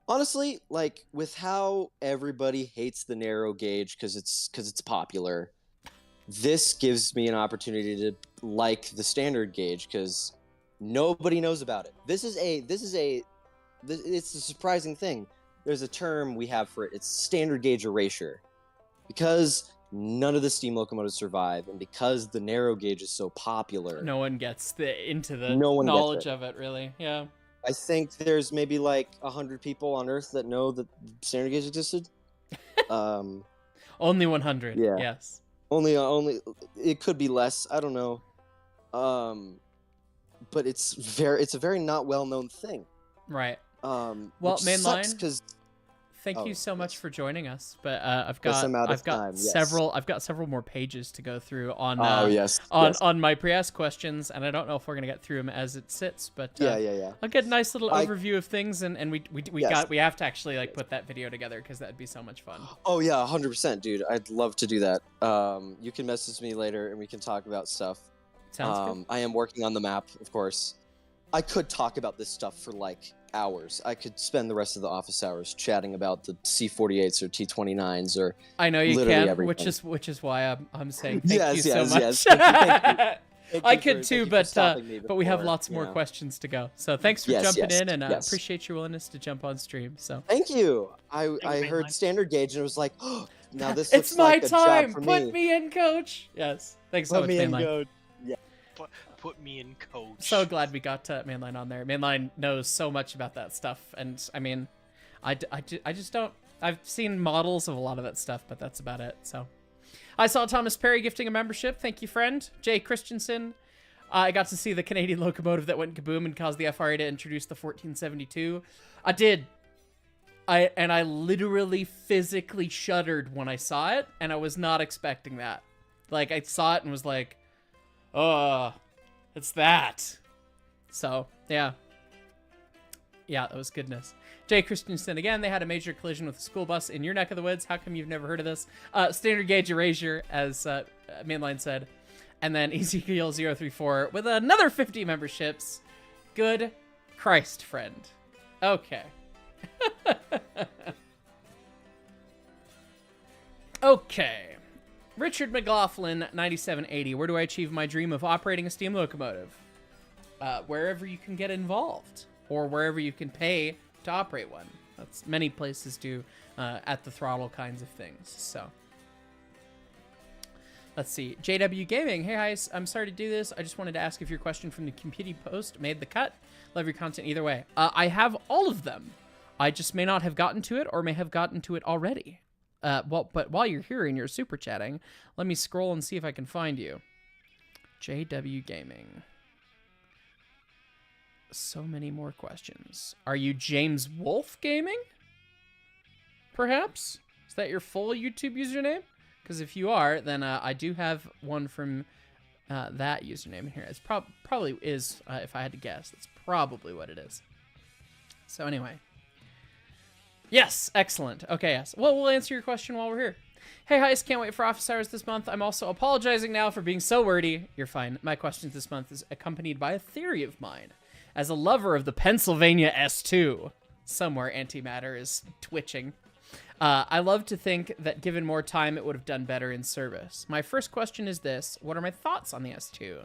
honestly, like, with how everybody hates the narrow gauge because it's popular, this gives me an opportunity to like the standard gauge because nobody knows about it. It's a surprising thing. There's a term we have for it. It's standard gauge erasure. Because none of the steam locomotives survive, and because the narrow gauge is so popular, no one gets into the no one knowledge of it, really. Yeah. I think there's maybe like 100 people on Earth that know that standard gauge existed. Only 100. Yeah. Yes. Only. It could be less. I don't know. But it's a very not well known thing. Right. Well, Mainline. Because thank you so much for joining us. But I've got several more pages to go through on on my pre-asked questions, and I don't know if we're gonna get through them as it sits. But I'll get a nice little overview of things, and we have to actually like put that video together because that'd be so much fun. Oh yeah, 100%, dude. I'd love to do that. You can message me later, and we can talk about stuff. Sounds good. I am working on the map, of course. I could talk about this stuff for like hours. I could spend the rest of the office hours chatting about the C-48s or T-29s or I know you literally can, everything. which is why I'm saying thank Yes, you so yes, much. yes. Thank you. Thank I you could for- too, thank you for stopping me but we have before, lots you more know. questions to go. So thanks for Yes, jumping yes, in, and yes. appreciate your willingness to jump on stream. So Thank you. I Mainline. heard standard gauge and it was like, oh, now this it's looks my like a time. job for Put me. me in, coach. Yes, thanks so Put much, me in, Mainline. go. Put me in, coach. So glad we got Mainline on there. Mainline knows so much about that stuff, and I mean, I just don't. I've seen models of a lot of that stuff, but that's about it. So, I saw Thomas Perry gifting a membership. Thank you, friend. Jay Christensen. I got to see the Canadian locomotive that went kaboom and caused the FRA to introduce the 1472. I did. I literally physically shuddered when I saw it, and I was not expecting that. Like, I saw it and was like, oh, it's that. So, yeah. Yeah, that was goodness. Jay Christensen, again, they had a major collision with a school bus in your neck of the woods. How come you've never heard of this? Standard gauge erasure, as Mainline said. And then Ezekiel034 with another 50 memberships. Good Christ, friend. Okay. Okay. Richard McLaughlin, 9780. Where do I achieve my dream of operating a steam locomotive? Wherever you can get involved, or wherever you can pay to operate one. That's many places do at the throttle kinds of things. So let's see. JW Gaming. Hey, Hyce. I'm sorry to do this. I just wanted to ask if your question from the community post made the cut. Love your content either way. I have all of them. I just may not have gotten to it, or may have gotten to it already. But while you're here and you're super chatting, let me scroll and see if I can find you. JW Gaming. So many more questions. Are you James Wolf Gaming? Perhaps? Is that your full YouTube username? Because if you are, then I do have one from that username in here. It's probably is, if I had to guess, that's probably what it is. So anyway. Yes, excellent. Okay, yes. Well, we'll answer your question while we're here. Hey, Hyce, can't wait for office hours this month. I'm also apologizing now for being so wordy. You're fine. My question this month is accompanied by a theory of mine. As a lover of the Pennsylvania S2, somewhere antimatter is twitching. I love to think that given more time, it would have done better in service. My first question is this. What are my thoughts on the S2?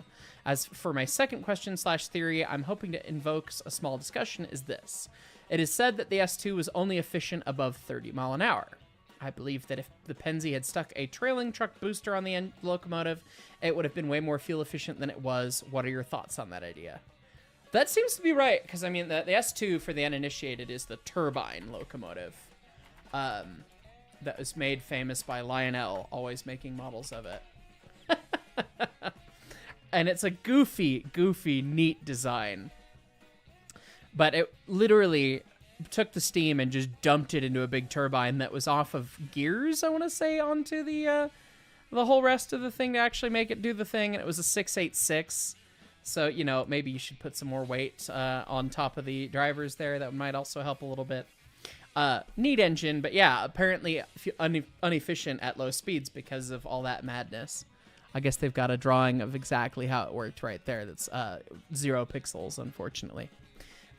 As for my second question / theory, I'm hoping to invoke a small discussion is this. It is said that the S2 was only efficient above 30 mile an hour. I believe that if the Pennsy had stuck a trailing truck booster on the locomotive, it would have been way more fuel efficient than it was. What are your thoughts on that idea? That seems to be right, because, I mean, the S2 for the uninitiated is the turbine locomotive that was made famous by Lionel, always making models of it. And it's a goofy, neat design. But it literally took the steam and just dumped it into a big turbine that was off of gears, I want to say, onto the whole rest of the thing to actually make it do the thing. And it was a 686. So, you know, maybe you should put some more weight on top of the drivers there. That might also help a little bit. Neat engine, but yeah, apparently inefficient at low speeds because of all that madness. I guess they've got a drawing of exactly how it worked right there. That's 0 pixels, unfortunately.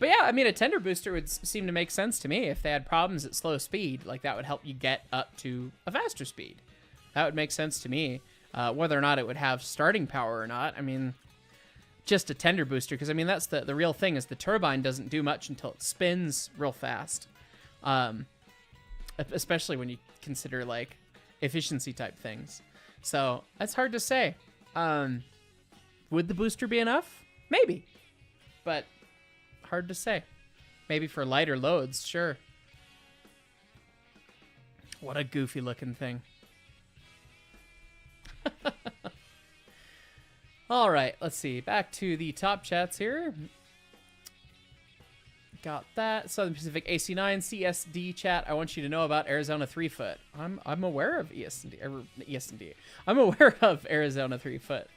But yeah, I mean, a tender booster would seem to make sense to me. If they had problems at slow speed, like that would help you get up to a faster speed. That would make sense to me. Whether or not it would have starting power or not, I mean, just a tender booster, because I mean, that's the real thing is the turbine doesn't do much until it spins real fast. Especially when you consider like efficiency type things. So that's hard to say. Would the booster be enough? Maybe, but hard to say. Maybe for lighter loads, sure. What a goofy looking thing. All right, let's see. Back to the top chats here. Got that. Southern Pacific AC9 CSD chat. I want you to know about Arizona 3-foot. I'm aware of ESD. I'm aware of Arizona 3-foot.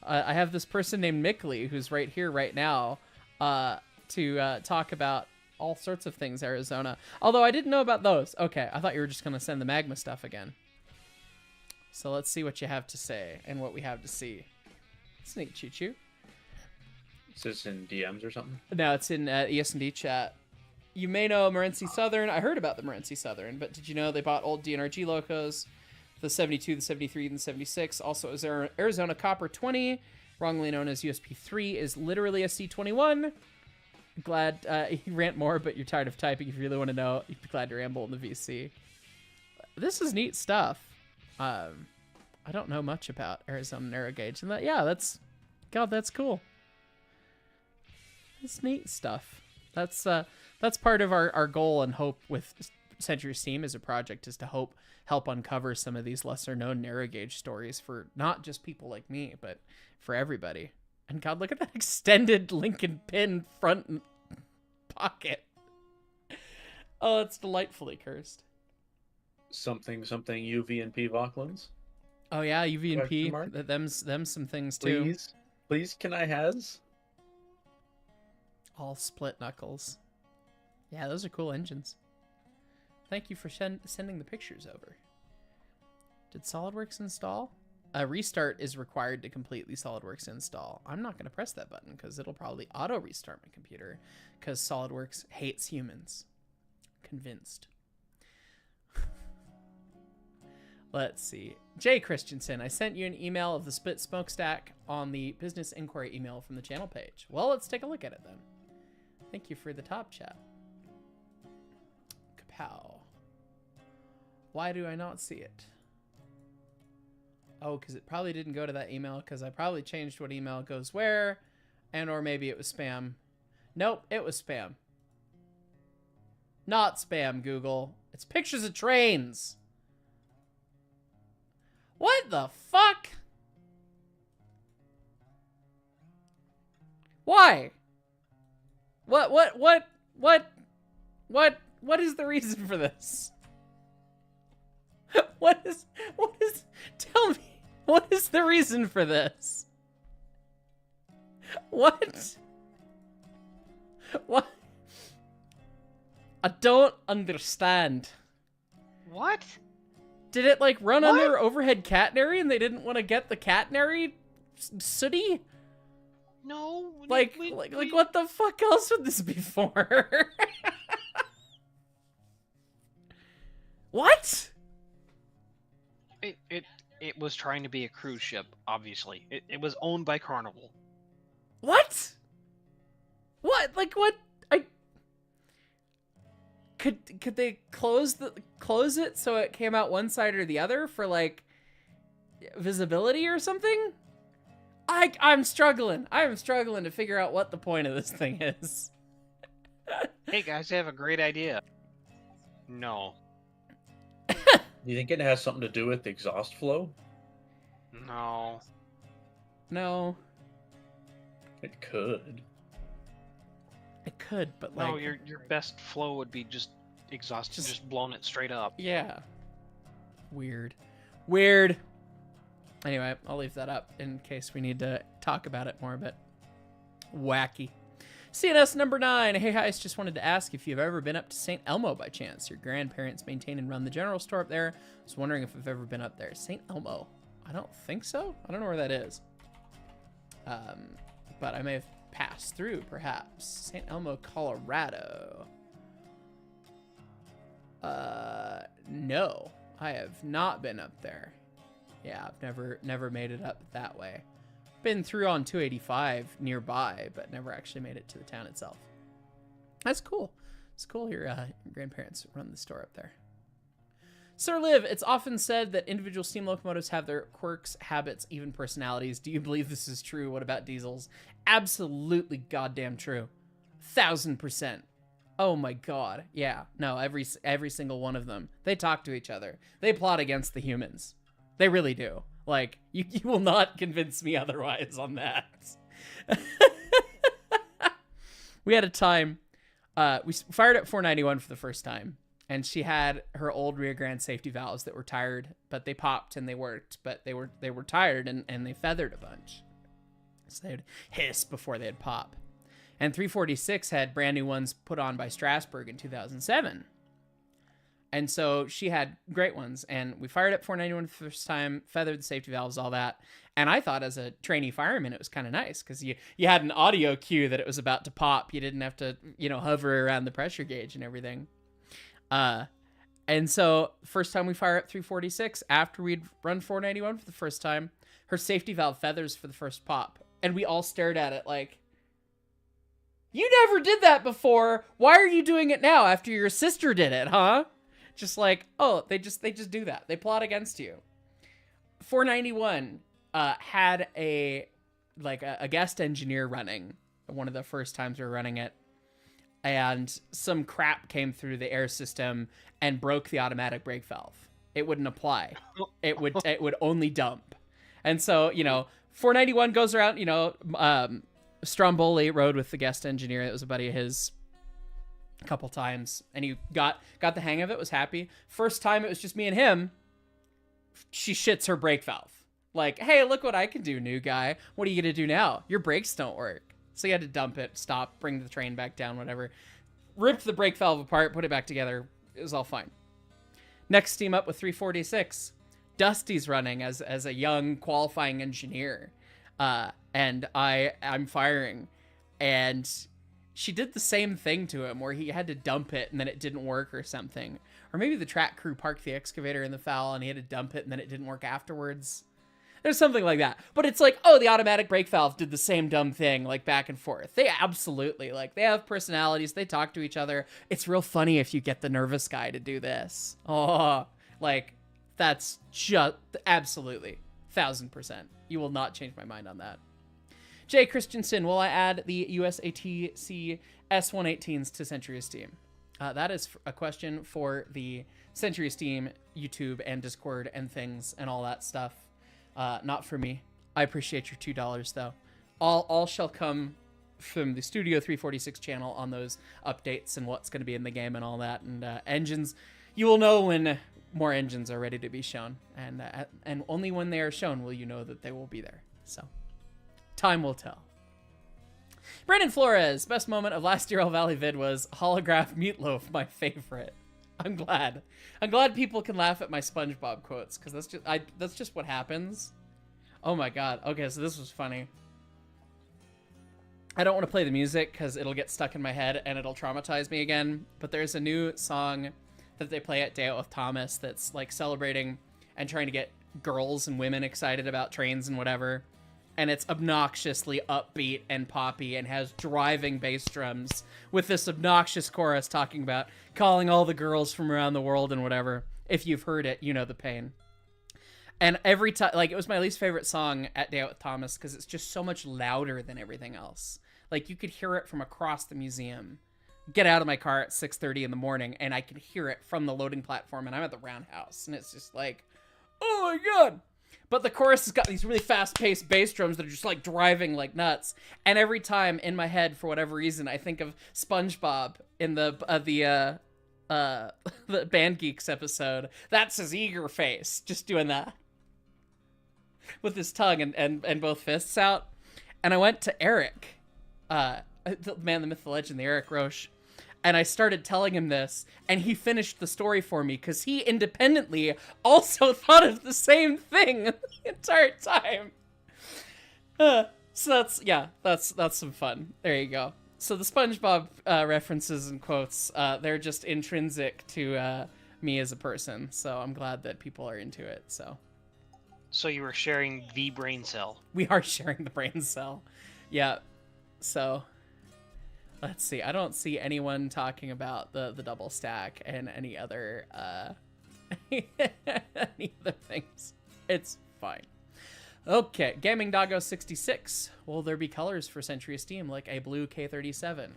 I have this person named Mickley who's right here right now to talk about all sorts of things Arizona. Although I didn't know about those. Okay, I thought you were just going to send the magma stuff again. So let's see what you have to say and what we have to see. Sneak choo-choo. Is this in DMs or something? No, it's in ES&D chat. You may know Morenci Southern. I heard about the Morenci Southern, but did you know they bought old DNRG locos? The 72, the 73, and the 76. Also, Arizona Copper 20, wrongly known as USP 3, is literally a C21. Glad you rant more, but you're tired of typing. If you really want to know, you'd be glad to ramble in the VC. This is neat stuff. I don't know much about Arizona narrow gauge, and that's cool. It's neat stuff. That's part of our goal and hope with Century Steam as a project, is to help uncover some of these lesser known narrow gauge stories for not just people like me, but for everybody. And God, look at that extended Lincoln pin front pocket. Oh, it's delightfully cursed. Something UV and P Vauclins. Oh yeah, UV and P. Question mark? Them's some things too. Please, can I has? All split knuckles. Yeah, those are cool engines. Thank you for sending the pictures over. Did SolidWorks install? A restart is required to complete the SolidWorks install. I'm not going to press that button because it'll probably auto restart my computer because SolidWorks hates humans. Convinced. Let's see. Jay Christensen, I sent you an email of the split smokestack on the business inquiry email from the channel page. Well, let's take a look at it then. Thank you for the top chat. Kapow. Why do I not see it? Oh, because it probably didn't go to that email because I probably changed what email goes where, and or maybe it was spam. Nope, it was spam. Not spam, Google. It's pictures of trains. What the fuck? Why? What is the reason for this? What is, tell me, what is the reason for this? What? I don't understand. What? Did it like run under overhead catenary and they didn't want to get the catenary sooty? No. Like what the fuck else would this be for? What? It was trying to be a cruise ship, obviously. It was owned by Carnival. What? What? Like what? Could they close it so it came out one side or the other for like visibility or something? I'm struggling. I'm struggling to figure out what the point of this thing is. Hey guys, I have a great idea. No. Do you think it has something to do with exhaust flow? No. No. It could. It could, but like... No, your best flow would be just exhaust, just blowing it straight up. Yeah. Weird. Weird. Anyway, I'll leave that up in case we need to talk about it more, but wacky. CNS number 9. Hey, Hyce, just wanted to ask if you've ever been up to St. Elmo by chance. Your grandparents maintain and run the general store up there. I was wondering if I've ever been up there. St. Elmo. I don't think so. I don't know where that is. But I may have passed through, perhaps. St. Elmo, Colorado. No, I have not been up there. Yeah, I've never made it up that way. Been through on 285 nearby, but never actually made it to the town itself. That's cool. It's cool your grandparents run the store up there. Sir Liv, it's often said that individual steam locomotives have their quirks, habits, even personalities. Do you believe this is true? What about diesels? Absolutely goddamn true. 1000%. Oh my god. Yeah. No, every single one of them. They talk to each other. They plot against the humans. They really do. Like, you will not convince me otherwise on that. We had a time, we fired at 491 for the first time, and she had her old rear grand safety valves that were tired, but they popped and they worked, but they were tired and they feathered a bunch. So they'd hiss before they'd pop. And 346 had brand new ones put on by Strasbourg in 2007. And so she had great ones, and we fired up 491 for the first time, feathered the safety valves, all that. And I thought as a trainee fireman, it was kind of nice because you had an audio cue that it was about to pop. You didn't have to, hover around the pressure gauge and everything. And so first time we fire up 346, after we'd run 491 for the first time, her safety valve feathers for the first pop. And we all stared at it like, you never did that before. Why are you doing it now after your sister did it, huh? Just like, oh, they just do that. They plot against you. 491 had a guest engineer running one of the first times we were running it, and some crap came through the air system and broke the automatic brake valve. It wouldn't apply. It would only dump. And so, 491 goes around, Stromboli rode with the guest engineer. It was a buddy of his a couple times, and he got the hang of it, was happy. First time it was just me and him, she shits her brake valve. Like, hey, look what I can do, new guy. What are you going to do now? Your brakes don't work. So he had to dump it, stop, bring the train back down, whatever. Ripped the brake valve apart, put it back together. It was all fine. Next steam up with 346. Dusty's running as a young qualifying engineer. And I'm firing. And she did the same thing to him where he had to dump it and then it didn't work or something. Or maybe the track crew parked the excavator in the foul and he had to dump it and then it didn't work afterwards. There's something like that. But it's like, oh, the automatic brake valve did the same dumb thing, like back and forth. They absolutely, they have personalities. They talk to each other. It's real funny if you get the nervous guy to do this. Oh, that's just absolutely 1000%. You will not change my mind on that. Jay Christensen, will I add the USATC S118s to Century Steam? That is a question for the Century Steam YouTube and Discord and things and all that stuff. Not for me. I appreciate your $2 though. All shall come from the Studio 346 channel on those updates and what's going to be in the game and all that. And engines, you will know when more engines are ready to be shown, and only when they are shown will you know that they will be there. So time will tell. Brandon Flores, best moment of last year All Valley vid was holograph meatloaf, my favorite. I'm glad people can laugh at my SpongeBob quotes, because that's just what happens. Oh my god. Okay, so this was funny. I don't want to play the music because it'll get stuck in my head and it'll traumatize me again. But there's a new song that they play at Day Out with Thomas that's celebrating and trying to get girls and women excited about trains and whatever. And it's obnoxiously upbeat and poppy and has driving bass drums with this obnoxious chorus talking about calling all the girls from around the world and whatever. If you've heard it, you know the pain. And every time, it was my least favorite song at Day Out with Thomas because it's just so much louder than everything else. You could hear it from across the museum. Get out of my car at 6:30 in the morning and I can hear it from the loading platform, and I'm at the roundhouse and it's just oh my god. But the chorus has got these really fast-paced bass drums that are just driving like nuts. And every time in my head, for whatever reason, I think of SpongeBob in the Band Geeks episode. That's his eager face, just doing that with his tongue and both fists out. And I went to Eric, the man, the myth, the legend, the Eric Roche. And I started telling him this, and he finished the story for me because he independently also thought of the same thing the entire time. So that's some fun. There you go. So the SpongeBob references and quotes, they're just intrinsic to me as a person. So I'm glad that people are into it. So you were sharing the brain cell. We are sharing the brain cell. Yeah. So let's see. I don't see anyone talking about the double stack and any other any other things. It's fine. Okay, Gaming Doggo 66. Will there be colors for Century Steam like a blue K37?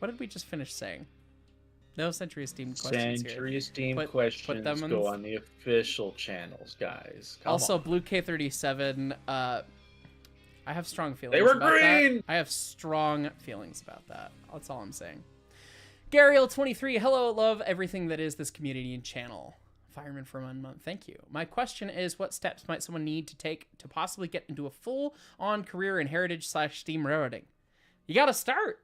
What did we just finish saying? No Century Steam questions Century here. Steam questions go on the official channels, guys. Come also, on. blue K37. I have strong feelings. They were about green. That. I have strong feelings about that. That's all I'm saying. Garyl23. Hello, love everything that is this community and channel. Fireman for 1 month. Thank you. My question is, what steps might someone need to take to possibly get into a full-on career in heritage/steam railroading? You got to start.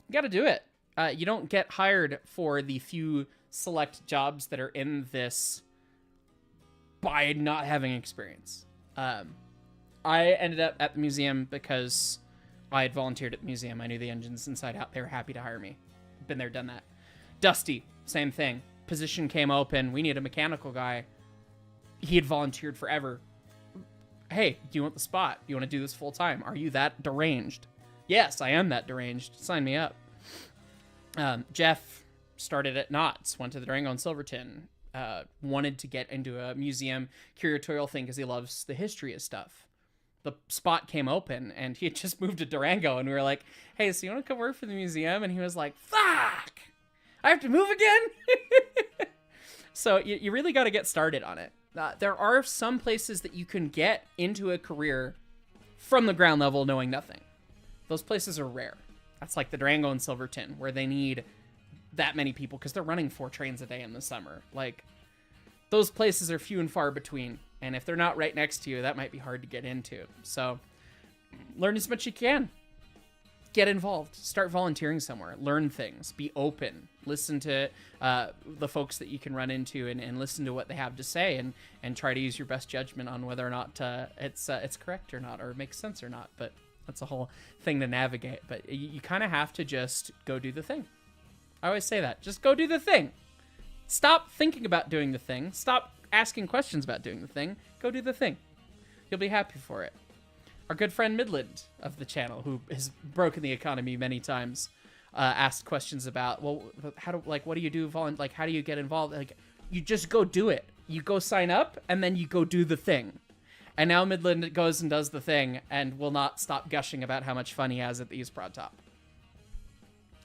You got to do it. You don't get hired for the few select jobs that are in this by not having experience. I ended up at the museum because I had volunteered at the museum. I knew the engines inside out. They were happy to hire me. Been there, done that. Dusty, same thing. Position came open. We need a mechanical guy. He had volunteered forever. Hey, do you want the spot? Do you want to do this full time? Are you that deranged? Yes, I am that deranged. Sign me up. Jeff started at Knott's, went to the Durango and Silverton, wanted to get into a museum curatorial thing because he loves the history of stuff. The spot came open, and he had just moved to Durango, and we were like, hey, so you want to come work for the museum? And he was like, fuck! I have to move again? So you really got to get started on it. There are some places that you can get into a career from the ground level knowing nothing. Those places are rare. That's like the Durango and Silverton, where they need that many people because they're running 4 trains a day in the summer. Like, those places are few and far between. And if they're not right next to you, that might be hard to get into. So learn as much as you can. Get involved. Start volunteering somewhere. Learn things. Be open. Listen to the folks that you can run into and listen to what they have to say and try to use your best judgment on whether or not it's correct or not or makes sense or not. But that's a whole thing to navigate. But you kind of have to just go do the thing. I always say that. Just go do the thing. Stop thinking about doing the thing. Stop asking questions about doing the thing. Go do the thing. You'll be happy for it. Our good friend Midland of the channel, who has broken the economy many times, asked questions about, well, what do you do? How do you get involved? Like, you just go do it. You go sign up, and then you go do the thing. And now Midland goes and does the thing, and will not stop gushing about how much fun he has at the East Prod Top.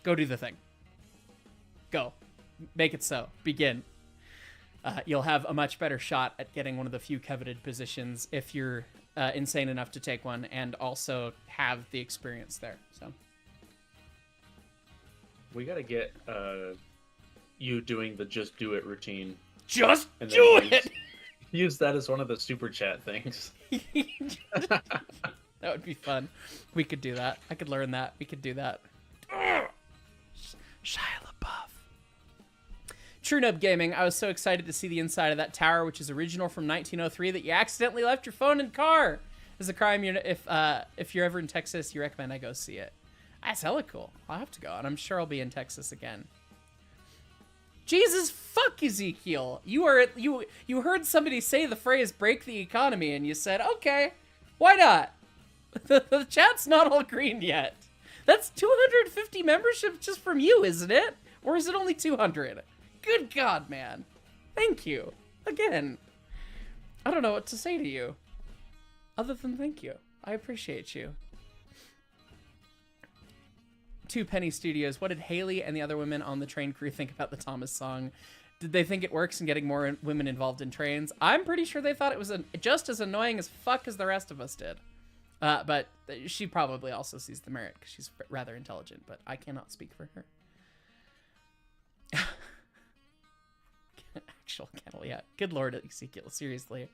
Go do the thing. Go. Make it so. Begin. You'll have a much better shot at getting one of the few coveted positions if you're insane enough to take one and also have the experience there. So we gotta get you doing the just do it routine. Just and do it! Use that as one of the super chat things. That would be fun. We could do that. I could learn that. We could do that. Shia LaBeouf. True Nub Gaming, I was so excited to see the inside of that tower, which is original from 1903, that you accidentally left your phone in the car. As a crime unit, if you're ever in Texas, you recommend I go see it. That's hella cool. I'll have to go, and I'm sure I'll be in Texas again. Jesus fuck, Ezekiel. You heard somebody say the phrase break the economy, and you said, okay, why not? The chat's not all green yet. That's 250 memberships just from you, isn't it? Or is it only 200? Good God, man. Thank you. Again. I don't know what to say to you. Other than thank you. I appreciate you. 2 Penny Studios. What did Haley and the other women on the train crew think about the Thomas song? Did they think it works in getting more women involved in trains? I'm pretty sure they thought it was just as annoying as fuck as the rest of us did. But she probably also sees the merit because she's rather intelligent, but I cannot speak for her. Actual kennel, yeah. Good lord, Ezekiel, seriously.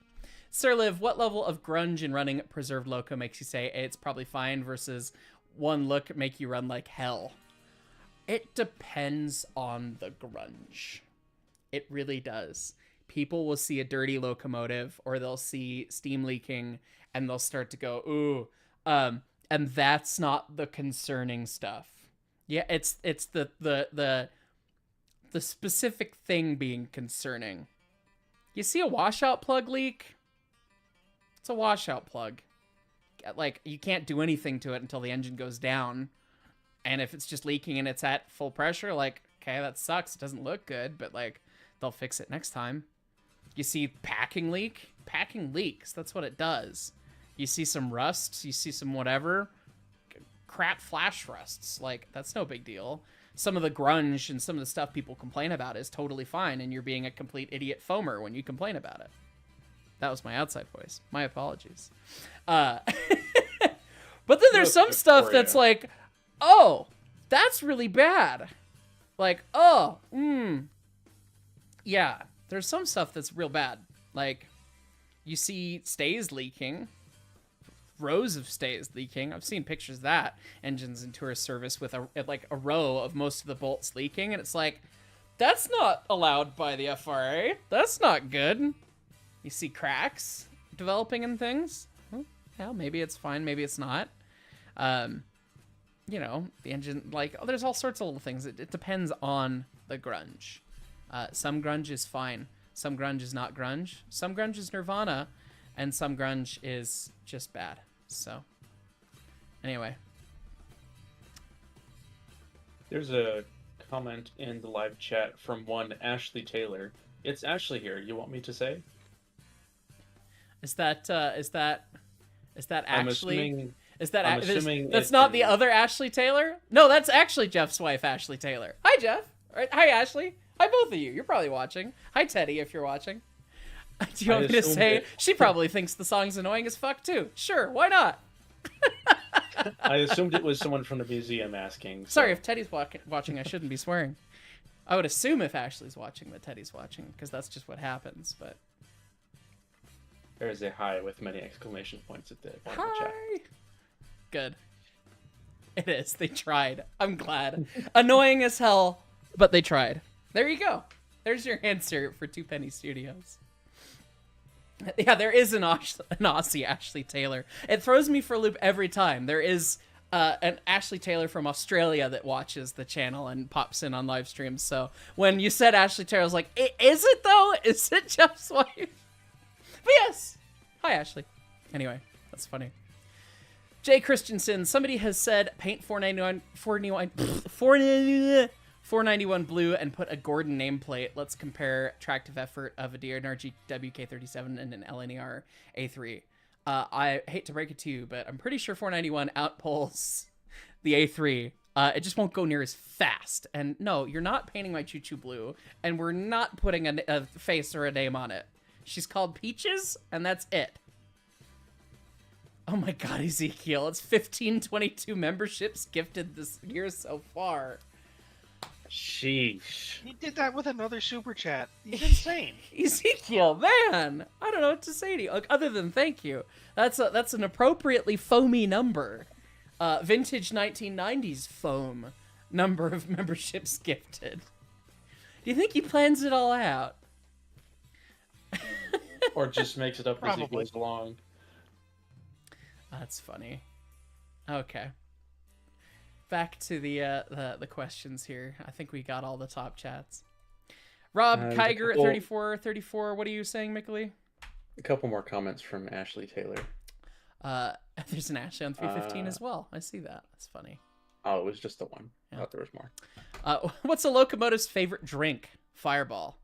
Sir Liv, what level of grunge in running Preserved Loco makes you say, hey, it's probably fine versus one look make you run like hell? It depends on the grunge. It really does. People will see a dirty locomotive or they'll see steam leaking and they'll start to go, ooh. And that's not the concerning stuff. Yeah, it's the specific thing being concerning. You see a washout plug leak? It's a washout plug. Like, you can't do anything to it until the engine goes down. And if it's just leaking and it's at full pressure, like, okay, that sucks. It doesn't look good, but, like, they'll fix it next time. You see packing leak? Packing leaks. That's what it does. You see some rusts. You see some whatever. Crap flash rusts. Like, that's no big deal. Some of the grunge and some of the stuff people complain about is totally fine, and you're being a complete idiot foamer when you complain about it. That was my outside voice. My apologies. But then there's some stuff that's like, oh, that's really bad. Like, oh, yeah. There's some stuff that's real bad. Like, you see stays leaking. rows of stays leaking. I've seen pictures of that engines in tourist service with a row of most of the bolts leaking, and it's like, that's not allowed by the FRA. That's not good. You see cracks developing in things. Well, yeah, maybe it's fine, maybe it's not. You know, the engine, like, there's all sorts of little things. It depends on the grunge. Some grunge is fine. Some grunge is not grunge. Some grunge is Nirvana, and some grunge is just bad. So, anyway. There's a comment in the live chat from one Ashley Taylor. It's Ashley here. You want me to say? Is that I'm actually? I'm assuming That's it's not in- the other Ashley Taylor? No, that's actually Jeff's wife, Ashley Taylor. Hi, Jeff. All right. Hi, Ashley. Hi, both of you. You're probably watching. Hi, Teddy, if you're watching. Do you want me to say? She probably thinks the song's annoying as fuck, too. Sure, why not? I assumed it was someone from the museum asking. So. Sorry, if Teddy's watching, I shouldn't be swearing. I would assume if Ashley's watching that Teddy's watching, because that's just what happens, but... There's a hi with many exclamation points at the bottom of the chat. Hi! Good. It is. They tried. I'm glad. Annoying as hell, but they tried. There you go. There's your answer for Two Penny Studios. Yeah, there is an Aussie Ashley Taylor. It throws me for a loop every time. There is an Ashley Taylor from Australia that watches the channel and pops in on live streams. So when you said Ashley Taylor, I was like, is it though? Is it Jeff's wife? But yes. Hi, Ashley. Anyway, that's funny. Jay Christensen, somebody has said paint 491 blue and put a Gordon nameplate. Let's compare tractive effort of a DNRG WK37 and an LNER A3. I hate to break it to you, but I'm pretty sure 491 outpulls the A3. It just won't go near as fast. And no, you're not painting my choo-choo blue, and we're not putting a face or a name on it. She's called Peaches, and that's it. Oh my god, Ezekiel, it's 1522 memberships gifted this year so far. Sheesh. He did that with another super chat. He's insane. Ezekiel, man, I don't know what to say to you other than thank you. That's an appropriately foamy number. Vintage 1990s foam number of memberships gifted. Do you think he plans it all out? Or just makes it up as he Probably. goes along. That's funny. Okay. Back to the questions here. I think we got all the top chats. Rob Kiger at 34. What are you saying, Mickley? A couple more comments from Ashley Taylor. There's an Ashley on 315 as well. I see that. That's funny. Oh, it was just the one. Yeah. I thought there was more. What's a locomotive's favorite drink? Fireball.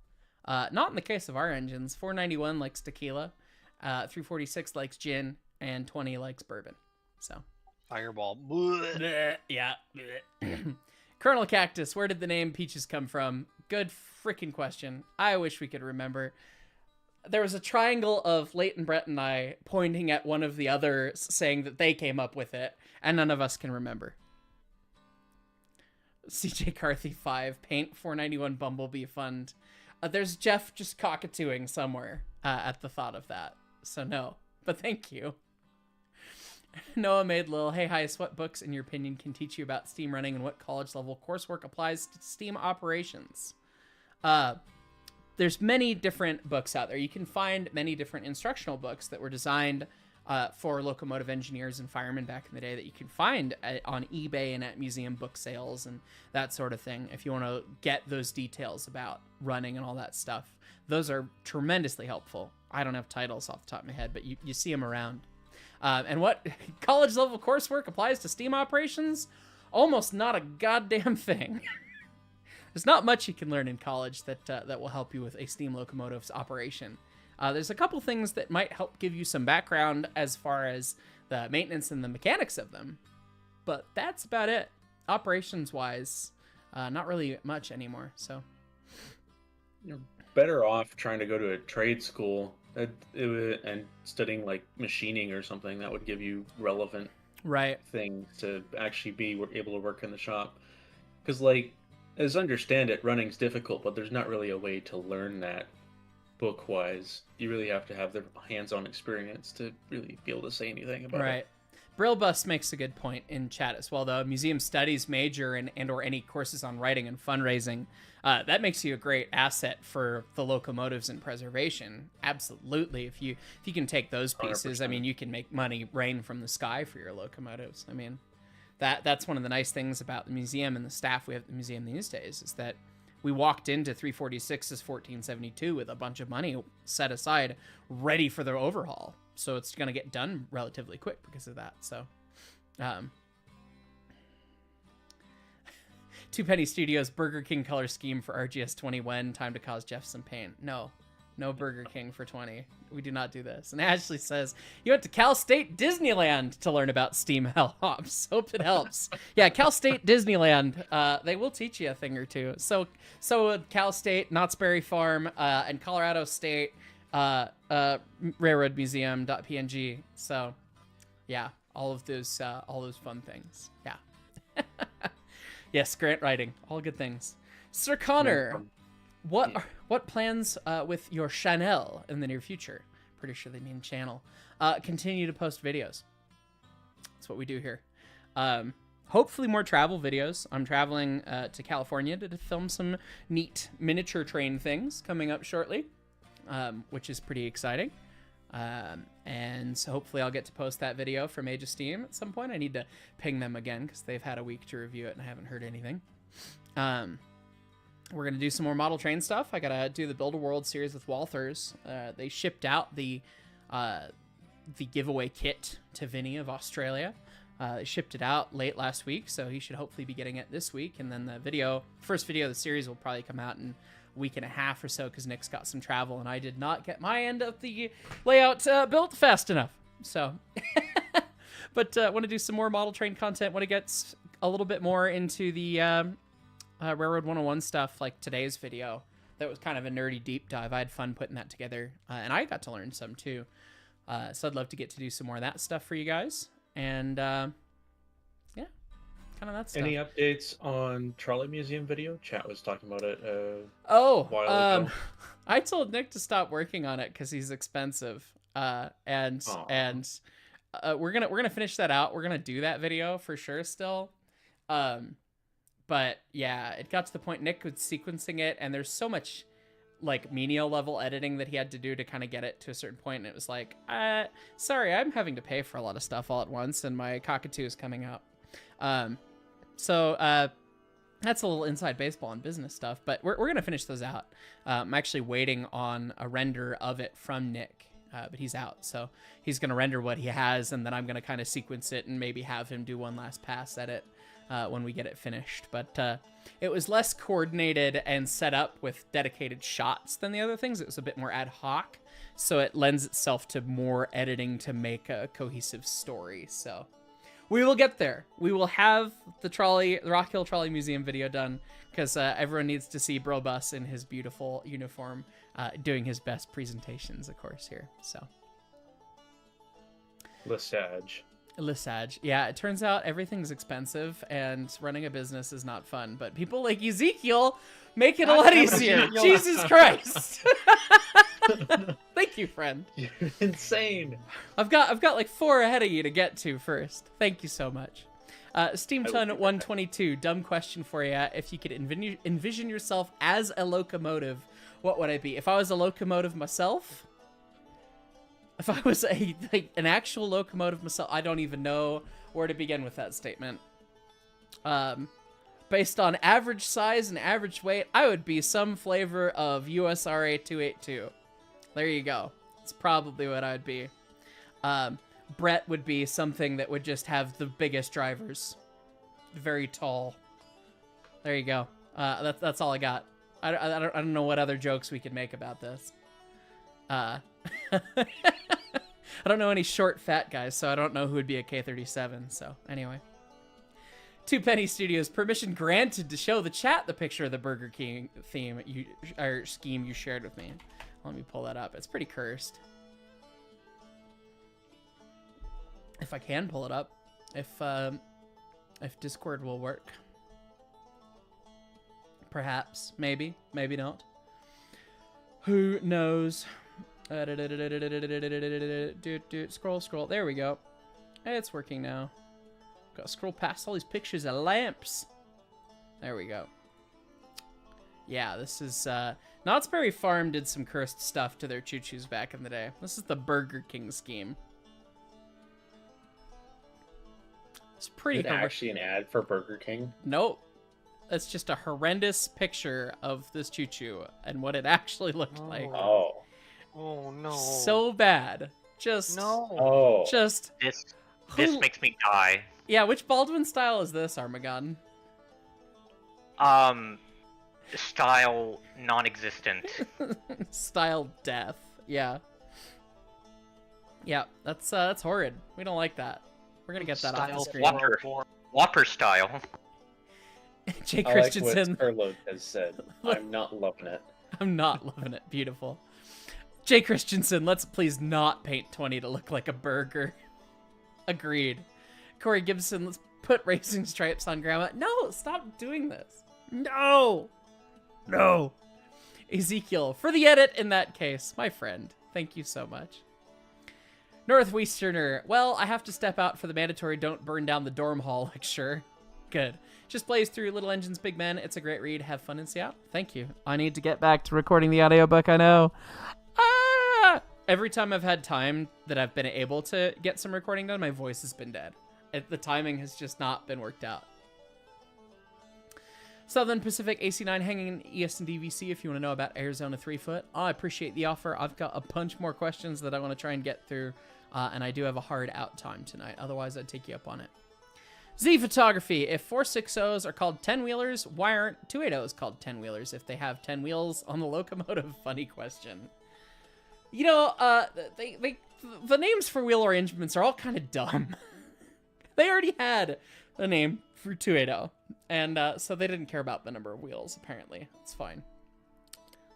Not in the case of our engines. 491 likes tequila. 346 likes gin. And 20 likes bourbon. So. Fireball. Blech, yeah. Blech. Colonel Cactus, where did the name Peaches come from? Good freaking question. I wish we could remember. There was a triangle of Leighton, Brett, and I pointing at one of the others saying that they came up with it, and none of us can remember. CJ Carthy 5, Paint 491 Bumblebee Fund. There's Jeff just cockatooing somewhere at the thought of that. So no, but thank you. Noah made Lil, hey Hyce, what books in your opinion can teach you about Steam running and what college level coursework applies to Steam operations? There's many different books out there. You can find many different instructional books that were designed for locomotive engineers and firemen back in the day that you can find on eBay and at museum book sales and that sort of thing. If you want to get those details about running and all that stuff, those are tremendously helpful. I don't have titles off the top of my head, but you see them around. And what college level coursework applies to Steam operations? Almost not a goddamn thing. There's not much you can learn in college that will help you with a steam locomotive's operation. There's a couple things that might help give you some background as far as the maintenance and the mechanics of them, but that's about it. Operations-wise, not really much anymore. So You're better off trying to go to a trade school and studying like machining or something that would give you relevant things to actually be able to work in the shop. Because, like, as I understand it, running's difficult, but there's not really a way to learn that book-wise. You really have to have the hands-on experience to really be able to say anything about Right. it. Brillbus makes a good point in chat as well, though. Museum studies major and or any courses on writing and fundraising, that makes you a great asset for the locomotives and preservation. Absolutely. If you can take those pieces, 100%. I mean, you can make money rain from the sky for your locomotives. I mean, that's one of the nice things about the museum and the staff we have at the museum these days is that we walked into 346's 1472 with a bunch of money set aside, ready for their overhaul. So it's going to get done relatively quick because of that. So, Two Penny Studios Burger King color scheme for RGS 20 when? Time to cause Jeff some pain. No Burger King for 20. We do not do this. And Ashley says, you went to Cal State Disneyland to learn about steam hell hops. Hope it helps. Yeah, Cal State Disneyland. They will teach you a thing or two. So would Cal State, Knott's Berry Farm, and Colorado State Railroad Museum.png. So yeah, all those fun things. Yeah. Yes, grant writing, all good things. Sir Connor, what plans with your Chanel in the near future? Pretty sure they mean channel. Continue to post videos. That's what we do here. Hopefully more travel videos. I'm traveling to California to film some neat miniature train things coming up shortly, which is pretty exciting. And so hopefully I'll get to post that video from Age of Steam at some point. I need to ping them again because they've had a week to review it and I haven't heard anything. We're going to do some more model train stuff. I got to do the Build a World series with Walthers. They shipped out the giveaway kit to Vinny of Australia. They shipped it out late last week, so he should hopefully be getting it this week. And then the first video of the series will probably come out in a week and a half or so because Nick's got some travel and I did not get my end of the layout built fast enough. So, but want to do some more model train content when it gets a little bit more into the Railroad 101 stuff, like today's video. That was kind of a nerdy deep dive. I had fun putting that together, and I got to learn some too. So I'd love to get to do some more of that stuff for you guys. And yeah, kind of that stuff. Any updates on Trolley Museum video? Chat was talking about it a while ago. I told Nick to stop working on it because he's expensive. And we're gonna finish that out. We're gonna do that video for sure still. But yeah, it got to the point Nick was sequencing it, and there's so much like menial level editing that he had to do to kind of get it to a certain point, and it was like, sorry, I'm having to pay for a lot of stuff all at once, and my cockatoo is coming out. So that's a little inside baseball and business stuff, but we're gonna finish those out. I'm actually waiting on a render of it from Nick, but he's out, so he's gonna render what he has, and then I'm gonna kind of sequence it and maybe have him do one last pass at it when we get it finished. But it was less coordinated and set up with dedicated shots than the other things. It was a bit more ad hoc, so it lends itself to more editing to make a cohesive story. So we will get there. We will have the Rock Hill Trolley Museum video done because everyone needs to see Brobus in his beautiful uniform doing his best presentations, of course, here. So Lesage. Yeah, it turns out everything's expensive and running a business is not fun, but people like Ezekiel make it a lot easier. Jesus Christ. Thank you, friend. You're insane. I've got like 4 ahead of you to get to first. Thank you so much. Steamton 122, dumb question for you. If you could envision yourself as a locomotive, what would I be? If I was a locomotive myself, if I was an actual locomotive myself, I don't even know where to begin with that statement. Based on average size and average weight, I would be some flavor of USRA 282. There you go. That's probably what I'd be. Brett would be something that would just have the biggest drivers. Very tall. There you go. That's all I got. I don't know what other jokes we could make about this. I don't know any short, fat guys, so I don't know who would be a K-37. So anyway. Two Penny Studios, permission granted to show the chat the picture of the Burger King theme scheme you shared with me. Let me pull that up. It's pretty cursed. If I can pull it up, if Discord will work, perhaps, maybe not. Who knows? Scroll. There we go. It's working now. Gotta scroll past all these pictures of lamps. There we go. Yeah, this is, Knott's Berry Farm did some cursed stuff to their choo-choos back in the day. This is the Burger King scheme. It's pretty... Is it actually an ad for Burger King? Nope. It's just a horrendous picture of this choo-choo and what it actually looked like. Oh. Oh no. So bad. Just... No. Oh. Just... This makes me die. Yeah, which Baldwin style is this, Armageddon? Style non-existent. Style death. Yeah. Yeah, that's horrid. We don't like that. We're gonna get that off the screen. Whopper style. Jay I like Christensen. what Scarlett has said. I'm not loving it. I'm not loving it. Beautiful. Jay Christensen, let's please not paint 20 to look like a burger. Agreed. Corey Gibson, let's put racing stripes on Grandma. No, stop doing this. No. No. Ezekiel, for the edit in that case, my friend. Thank you so much. Northwesterner, well, I have to step out for the mandatory don't burn down the dorm hall lecture. Good. Just plays through Little Engines, Big Men. It's a great read. Have fun in Seattle. Thank you. I need to get back to recording the audiobook, I know. Every time I've had time that I've been able to get some recording done, my voice has been dead. The timing has just not been worked out. Southern Pacific AC9 hanging in ES and DVC if you want to know about Arizona 3-foot. I appreciate the offer. I've got a bunch more questions that I want to try and get through, and I do have a hard out time tonight. Otherwise, I'd take you up on it. Z Photography. If 460s are called 10-wheelers, why aren't 280s called 10-wheelers if they have 10 wheels on the locomotive? Funny question. You know, the names for wheel arrangements are all kind of dumb. They already had a name for 280, and so they didn't care about the number of wheels, apparently. It's fine.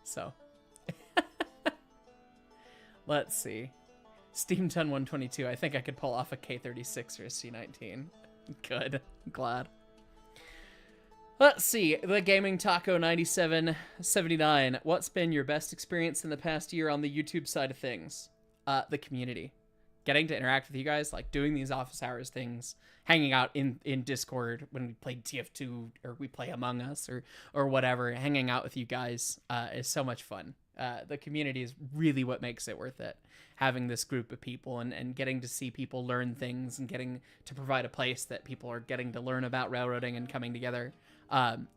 So. Let's see. Steam Ton 122. I think I could pull off a K36 or a C19. Good. I'm glad. Let's see. The Gaming Taco 9779. What's been your best experience in the past year on the YouTube side of things? The community. Getting to interact with you guys, like doing these office hours things, hanging out in Discord when we played TF2 or we play Among Us or whatever, hanging out with you guys is so much fun. The community is really what makes it worth it. Having this group of people and getting to see people learn things and getting to provide a place that people are getting to learn about railroading and coming together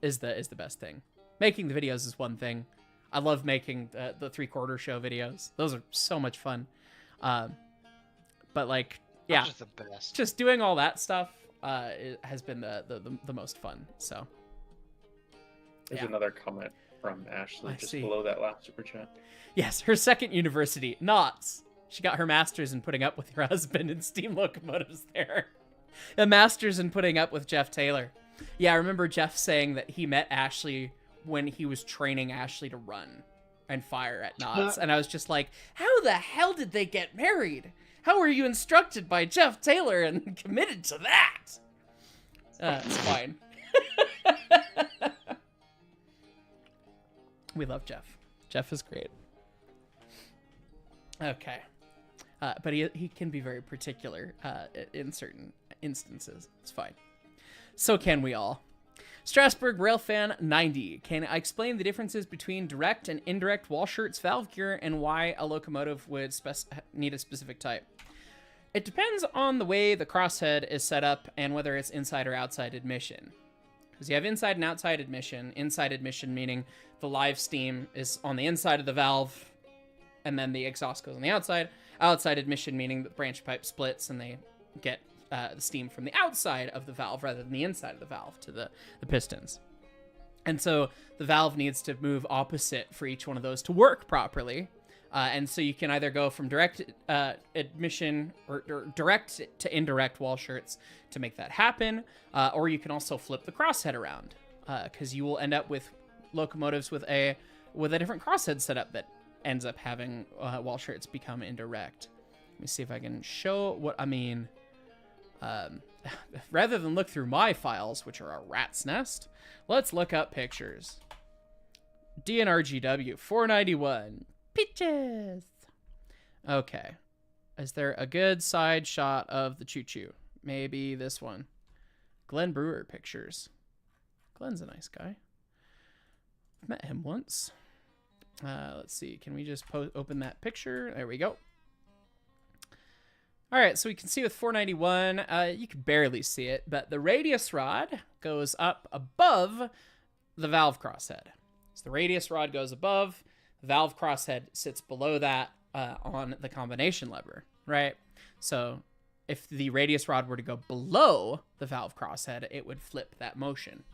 is the best thing. Making the videos is one thing. I love making the 3/4 show videos. Those are so much fun. But like, yeah, just the best. Just doing all that stuff has been the most fun. So There's yeah. another comment from Ashley just see. below that last super chat. Yes, her second university, Knott's. She got her master's in putting up with her husband in steam locomotives there. A master's in putting up with Jeff Taylor. Yeah, I remember Jeff saying that he met Ashley when he was training Ashley to run and fire at Knott's. And I was just like, how the hell did they get married? How were you instructed by Jeff Taylor and committed to that? It's fine. We love Jeff. Jeff is great. Okay. But he can be very particular in certain instances. It's fine. So can we all. Strasbourg Railfan 90. Can I explain the differences between direct and indirect wall shirts, valve gear, and why a locomotive would need a specific type? It depends on the way the crosshead is set up and whether it's inside or outside admission. Because you have inside and outside admission. Inside admission meaning the live steam is on the inside of the valve and then the exhaust goes on the outside. Outside admission meaning the branch pipe splits and they get the steam from the outside of the valve rather than the inside of the valve to the pistons. And so the valve needs to move opposite for each one of those to work properly. And so you can either go from direct admission or direct to indirect wall shirts to make that happen, or you can also flip the crosshead around because you will end up with locomotives with a different crosshead setup that ends up having wall shirts become indirect. Let me see if I can show what I mean. Rather than look through my files, which are a rat's nest, let's look up pictures. DNRGW 491. Peaches. Okay. Is there a good side shot of the choo-choo? Maybe this one. Glenn Brewer pictures. Glenn's a nice guy. I've met him once. Let's see. Can we just open that picture? There we go. All right, so we can see with 491, you can barely see it, but the radius rod goes up above the valve crosshead. So the radius rod goes above, the valve crosshead sits below that on the combination lever, right? So if the radius rod were to go below the valve crosshead, it would flip that motion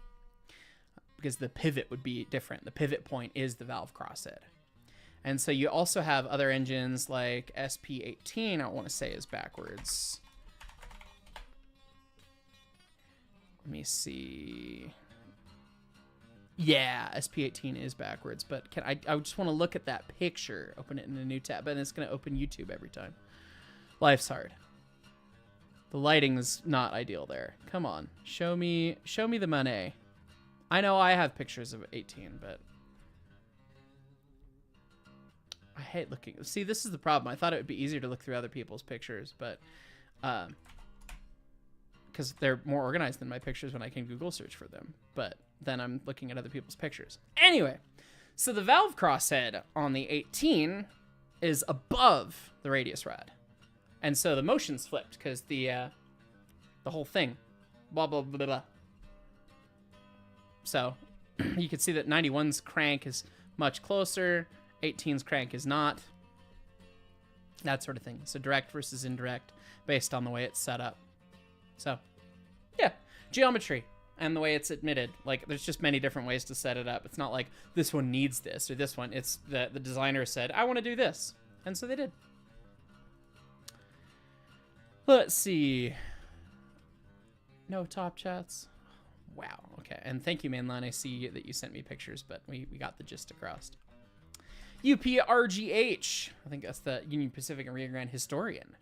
because the pivot would be different. The pivot point is the valve crosshead. And so you also have other engines like SP18, I want to say is backwards. Let me see. Yeah, SP18 is backwards, but I just want to look at that picture, open it in a new tab, and it's going to open YouTube every time. Life's hard. The lighting is not ideal there. Come on, show me the money. I know I have pictures of 18, but I hate looking. See, this is the problem. I thought it would be easier to look through other people's pictures, but because they're more organized than my pictures when I can Google search for them. But then I'm looking at other people's pictures. Anyway, so the valve crosshead on the 18 is above the radius rod. And so the motion's flipped because the whole thing, blah, blah, blah, blah. So you can see that 91's crank is much closer. 18's crank is not. That sort of thing. So direct versus indirect based on the way it's set up. So, yeah. Geometry and the way it's admitted. Like, there's just many different ways to set it up. It's not like this one needs this or this one. It's the designer said, I want to do this. And so they did. Let's see. No top chats. Wow. Okay. And thank you, Mainline. I see that you sent me pictures, but we got the gist across. UPRGH. I think that's the Union Pacific and Rio Grande historian.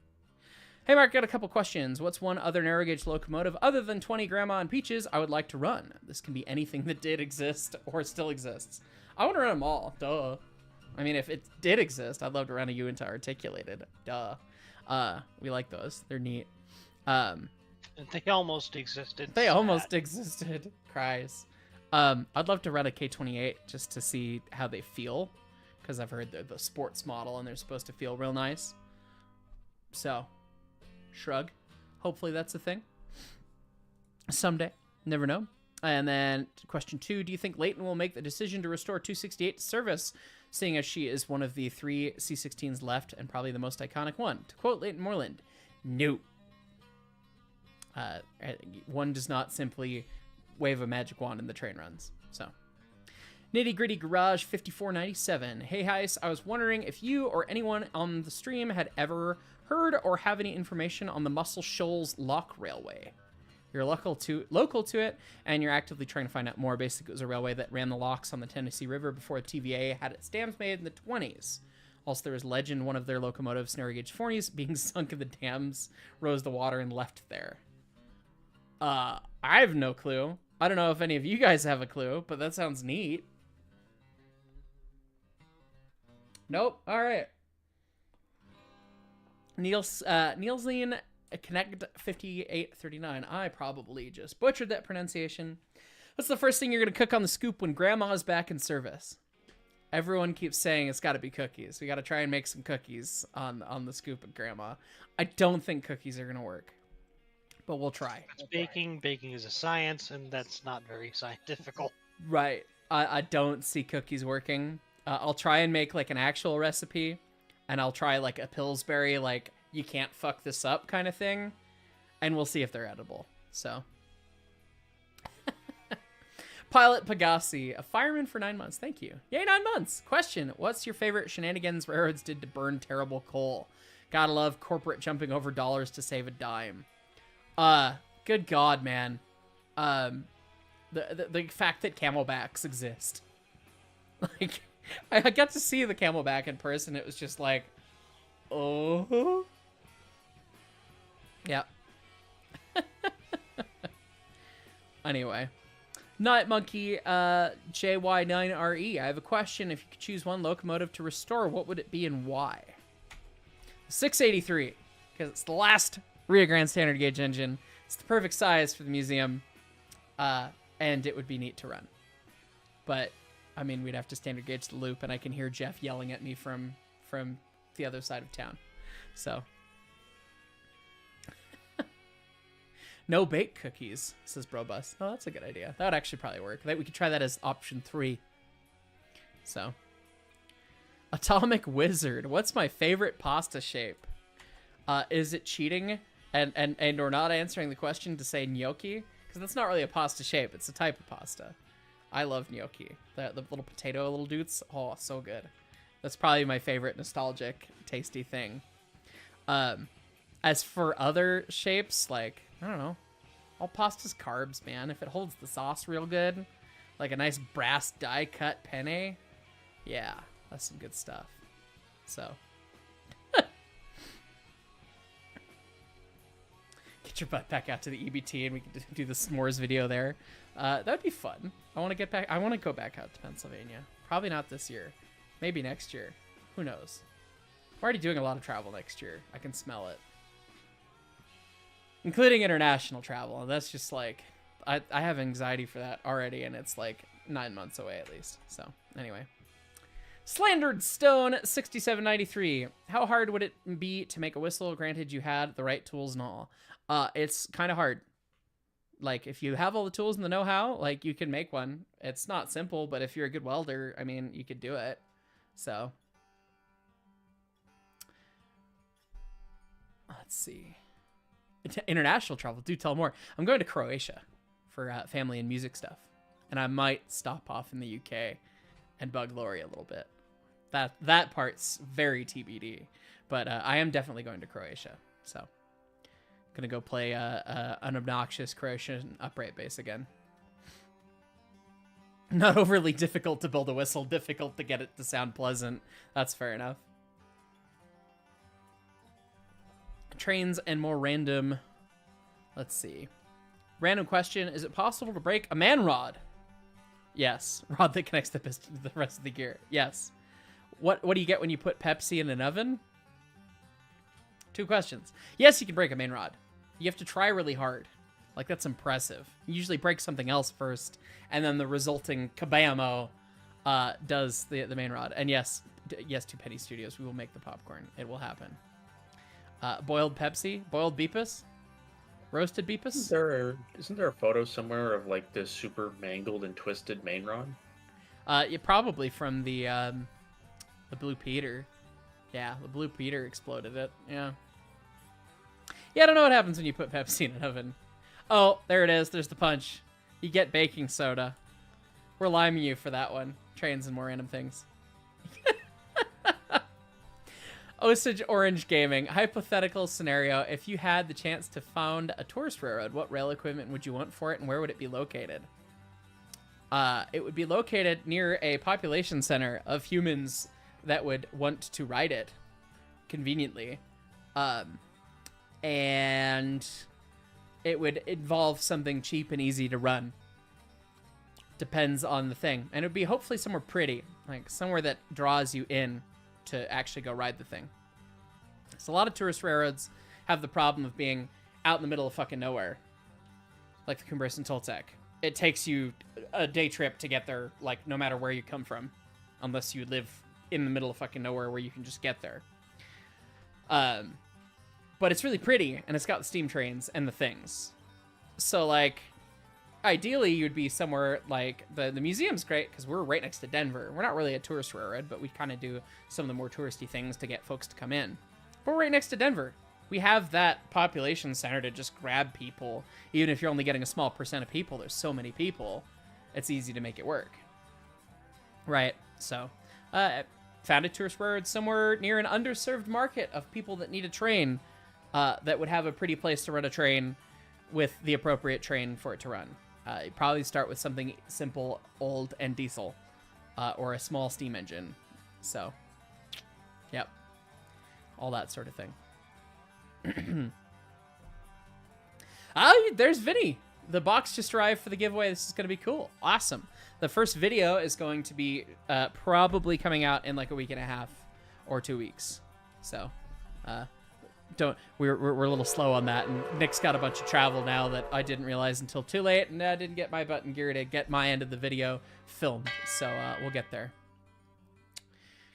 Hey, Mark, got a couple questions. What's one other narrow gauge locomotive other than 20 Grandma and Peaches I would like to run? This can be anything that did exist or still exists. I want to run them all. Duh. I mean, if it did exist, I'd love to run a Uinta Articulated. Duh. We like those. They're neat. They almost existed. They almost existed. Cries. I'd love to run a K28 just to see how they feel. Because I've heard they're the sports model and they're supposed to feel real nice. So, shrug. Hopefully that's a thing. Someday. Never know. And then question 2, do you think Leighton will make the decision to restore 268 to service, seeing as she is one of the 3 C-16s left and probably the most iconic one? To quote Leighton Moreland, no. One does not simply wave a magic wand and the train runs. So. Nitty Gritty Garage 5497. Hey, Hyce, I was wondering if you or anyone on the stream had ever heard or have any information on the Muscle Shoals Lock Railway. You're local to it, and you're actively trying to find out more. Basically, it was a railway that ran the locks on the Tennessee River before the TVA had its dams made in the 20s. Also, there was legend one of their locomotives, narrow gauge 40s, being sunk in the dams, rose the water, and left there. I have no clue. I don't know if any of you guys have a clue, but that sounds neat. Nope. All right. Nielsen Connect 5839. I probably just butchered that pronunciation. What's the first thing you're going to cook on the scoop when Grandma's back in service? Everyone keeps saying it's got to be cookies. We got to try and make some cookies on the scoop at Grandma. I don't think cookies are going to work, but we'll try. It's baking. Baking is a science, and that's not very scientific. Right. I don't see cookies working. I'll try and make like an actual recipe, and I'll try like a Pillsbury, like you can't fuck this up kind of thing, and we'll see if they're edible. So, Pilot Pagasi, a fireman for 9 months. Thank you. Yay, 9 months. Question: what's your favorite shenanigans railroads did to burn terrible coal? Gotta love corporate jumping over dollars to save a dime. Good God, man. The fact that camelbacks exist, like. I got to see the camelback in person. It was just like, oh. Yep. Anyway. Night Monkey, JY9RE. I have a question. If you could choose one locomotive to restore, what would it be and why? 683, because it's the last Rio Grande standard gauge engine. It's the perfect size for the museum, and it would be neat to run. But, I mean, we'd have to standard gauge the loop, and I can hear Jeff yelling at me from the other side of town. So... No bake cookies, says Brobus. Oh, that's a good idea. That would actually probably work. We could try that as option 3. So. Atomic Wizard. What's my favorite pasta shape? Is it cheating and or not answering the question to say gnocchi? Because that's not really a pasta shape. It's a type of pasta. I love gnocchi. The little potato little dudes. Oh, so good. That's probably my favorite nostalgic, tasty thing. As for other shapes, like... I don't know. All pasta's carbs, man. If it holds the sauce real good, like a nice brass die-cut penne, yeah, that's some good stuff. So. Get your butt back out to the EBT and we can do the s'mores video there. That would be fun. I want to get back. I want to go back out to Pennsylvania. Probably not this year. Maybe next year. Who knows? I'm already doing a lot of travel next year. I can smell it. Including international travel. That's just like, I have anxiety for that already, and it's like 9 months away at least. So, anyway. Slandered Stone 6793. How hard would it be to make a whistle, granted you had the right tools and all? It's kind of hard. Like, if you have all the tools and the know-how, like, you can make one. It's not simple, but if you're a good welder, I mean, you could do it. So. Let's see. International travel, do tell more. I'm going to Croatia for family and music stuff, and I might stop off in the UK and bug Lori a little bit. That part's very TBD, but I am definitely going to Croatia, so gonna go play an obnoxious Croatian upright bass again. Not overly difficult to build a whistle, difficult to get it to sound pleasant. That's fair enough. Trains and more random. Let's see. Random question. Is it possible to break a man rod? Yes. Rod that connects the piston to the rest of the gear. Yes. What do you get when you put Pepsi in an oven? 2 questions. Yes, you can break a main rod. You have to try really hard. Like, that's impressive. You usually break something else first, and then the resulting kabamo does the main rod. And yes, 2 Penny Studios, we will make the popcorn. It will happen. Boiled Pepsi? Boiled Beepus? Roasted Beepus? Isn't there a photo somewhere of, like, this super mangled and twisted main rod? Yeah, probably from the Blue Peter. Yeah, the Blue Peter exploded it. Yeah. Yeah, I don't know what happens when you put Pepsi in an oven. Oh, there it is. There's the punch. You get baking soda. We're liming you for that one. Trains and more random things. Osage Orange Gaming. Hypothetical scenario. If you had the chance to found a tourist railroad, what rail equipment would you want for it, and where would it be located? It would be located near a population center of humans that would want to ride it conveniently. And it would involve something cheap and easy to run. Depends on the thing. And it would be hopefully somewhere pretty, like somewhere that draws you in to actually go ride the thing. So a lot of tourist railroads have the problem of being out in the middle of fucking nowhere. Like the Cumbres and Toltec. It takes you a day trip to get there, like, no matter where you come from. Unless you live in the middle of fucking nowhere where you can just get there. But it's really pretty, and it's got the steam trains and the things. So, like, ideally, you'd be somewhere, like, the museum's great, because we're right next to Denver. We're not really a tourist railroad, but we kind of do some of the more touristy things to get folks to come in. But we're right next to Denver. We have that population center to just grab people. Even if you're only getting a small percent of people, there's so many people, it's easy to make it work. Right, so, found a tourist railroad somewhere near an underserved market of people that need a train, that would have a pretty place to run a train with the appropriate train for it to run. You probably start with something simple, old, and diesel, or a small steam engine. So, yep. All that sort of thing. There's Vinny. the box just arrived for the giveaway. This is going to be cool. Awesome. The first video is going to be probably coming out in like a week and a half or 2 weeks. So we're a little slow on that. And Nick's got a bunch of travel now that I didn't realize until too late. And I didn't get my button gear to get my end of the video filmed. So we'll get there.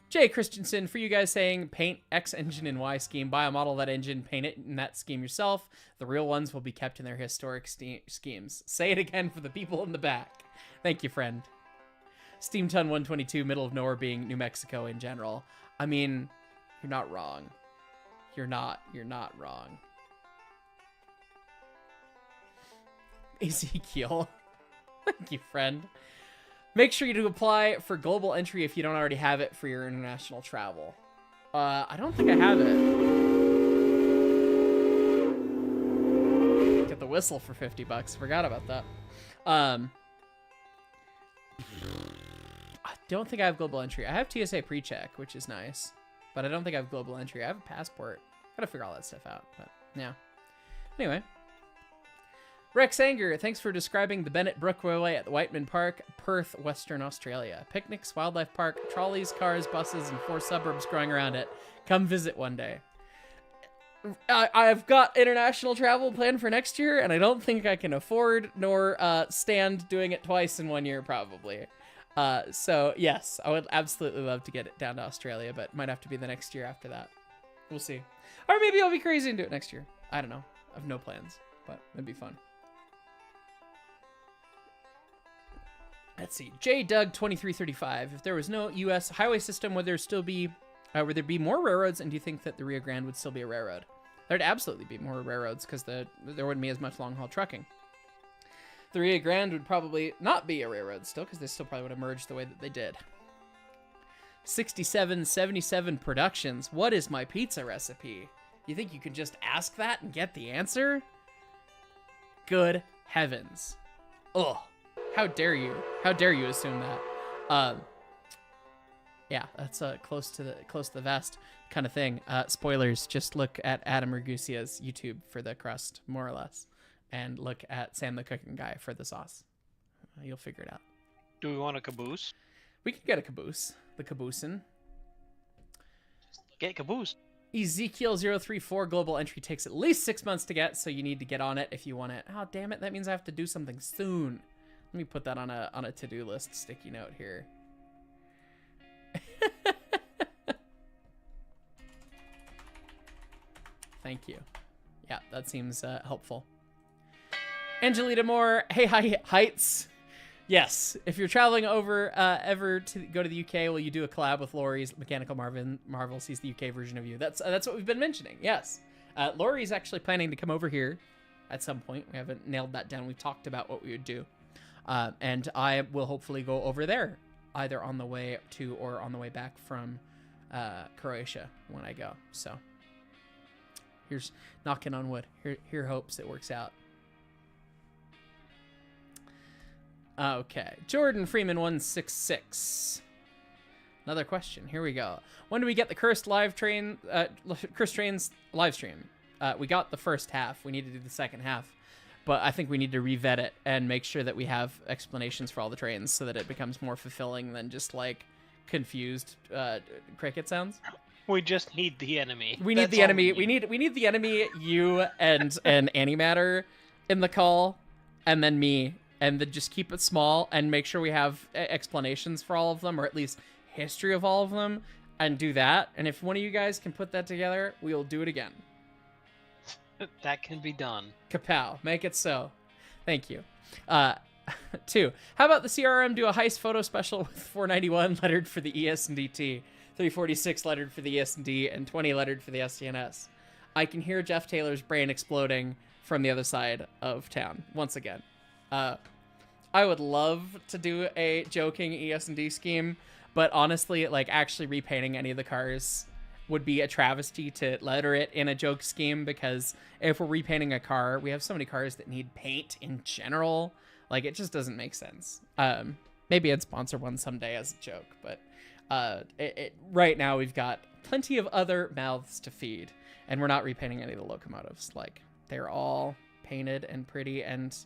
Jay Christensen, for you guys saying paint X engine in Y scheme, buy a model of that engine, paint it in that scheme yourself. The real ones will be kept in their historic schemes. Say it again for the people in the back. Thank you, friend. Steam Ton 122, middle of nowhere being New Mexico in general. I mean, you're not wrong. You're not wrong. Ezekiel. Thank you, friend. Make sure you do apply for global entry if you don't already have it for your international travel. I don't think I have it. Get the whistle for $50. Forgot about that. I don't think I have global entry. I have TSA pre-check, which is nice, but I don't think I have global entry. I have a passport. Gotta figure all that stuff out, but yeah. Anyway. Rex Anger, thanks for describing the Bennett Brookway at the Whiteman Park, Perth, Western Australia. Picnics, wildlife park, trolleys, cars, buses, and 4 suburbs growing around it. Come visit one day. I've got international travel planned for next year, and I don't think I can afford nor stand doing it twice in 1 year, probably. So, yes, I would absolutely love to get it down to Australia, but might have to be the next year after that. We'll see. Or maybe I'll be crazy and do it next year. I don't know. I have no plans, but it'd be fun. Let's see. J Doug 2335. If there was no U.S. highway system, would there be more railroads? And do you think that the Rio Grande would still be a railroad? There'd absolutely be more railroads because there wouldn't be as much long haul trucking. The Rio Grande would probably not be a railroad still because they still probably would have merged the way that they did. 6777 Productions. What is my pizza recipe? You think you can just ask that and get the answer? Good heavens. Ugh. How dare you? How dare you assume that? Yeah, that's close to the vest kind of thing. Spoilers, just look at Adam Ragusia's YouTube for the crust, more or less. And look at Sam the Cooking Guy for the sauce. You'll figure it out. Do we want a caboose? We can get a caboose. The caboosin. Get caboose. Ezekiel 034 global entry takes at least 6 months to get, so you need to get on it if you want it. Oh, damn it. That means I have to do something soon. Let me put that on a to-do list sticky note here. Thank you. Yeah, that seems helpful. Angelita Moore, hey, Hyce. Yes, if you're traveling over ever to go to the UK, will you do a collab with Laurie's Mechanical Marvels? He's the UK version of you. That's what we've been mentioning. Yes, Laurie's actually planning to come over here at some point. We haven't nailed that down. We've talked about what we would do. And I will hopefully go over there, either on the way to or on the way back from Croatia when I go. So here's knocking on wood. Here hopes it works out. Okay, Jordan Freeman 166. Another question. Here we go. When do we get the Cursed Trains live stream? We got the first half. We need to do the second half. But I think we need to revet it and make sure that we have explanations for all the trains so that it becomes more fulfilling than just like confused cricket sounds. We just need the enemy. We need the enemy. We need the enemy, you and Antimatter in the call, and then me, and then just keep it small and make sure we have explanations for all of them, or at least history of all of them, and do that. And if one of you guys can put that together, we'll do it again. That can be done. Kapow. Make it so. Thank you. 2. How about the CRM do a Hyce photo special with 491 lettered for the ES&DT, 346 lettered for the ES&D, and 20 lettered for the STNS? I can hear Jeff Taylor's brain exploding from the other side of town once again. I would love to do a joking ES&D scheme, but honestly, like actually repainting any of the cars would be a travesty to letter it in a joke scheme, because if we're repainting a car, we have so many cars that need paint in general. Like, it just doesn't make sense. Maybe I'd sponsor one someday as a joke, but right now we've got plenty of other mouths to feed, and we're not repainting any of the locomotives. Like, they're all painted and pretty, and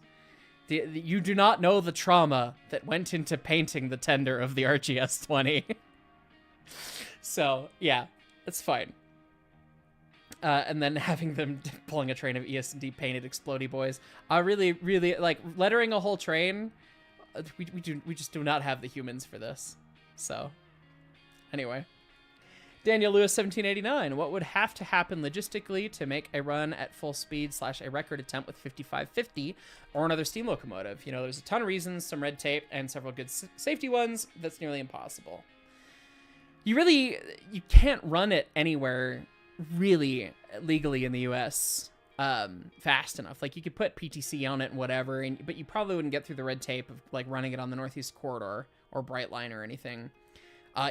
You do not know the trauma that went into painting the tender of the RGS-20. So, yeah, it's fine. And then having them pulling a train of ES&D painted explodey boys. Really, really, like, lettering a whole train, we just do not have the humans for this. So, anyway. Daniel Lewis, 1789. What would have to happen logistically to make a run at full speed / a record attempt with 5550 or another steam locomotive? You know, there's a ton of reasons, some red tape, and several good safety ones. That's nearly impossible. You can't run it anywhere really legally in the U.S. Fast enough. Like, you could put PTC on it and whatever, but you probably wouldn't get through the red tape of, like, running it on the Northeast Corridor or Brightline or anything.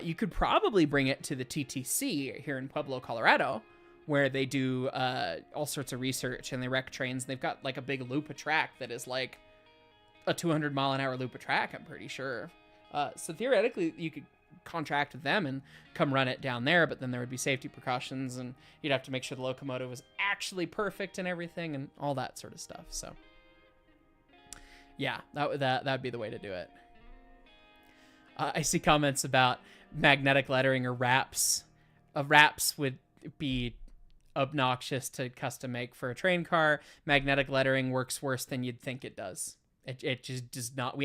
You could probably bring it to the TTC here in Pueblo, Colorado, where they do all sorts of research and they wreck trains. They've got like a big loop of track that is like a 200-mile-an-hour loop of track, I'm pretty sure. So theoretically, you could contract with them and come run it down there, but then there would be safety precautions and you'd have to make sure the locomotive was actually perfect and everything and all that sort of stuff. So yeah, that would be the way to do it. I see comments about magnetic lettering or wraps. Wraps would be obnoxious to custom make for a train car. Magnetic lettering works worse than you'd think it does. It just does not.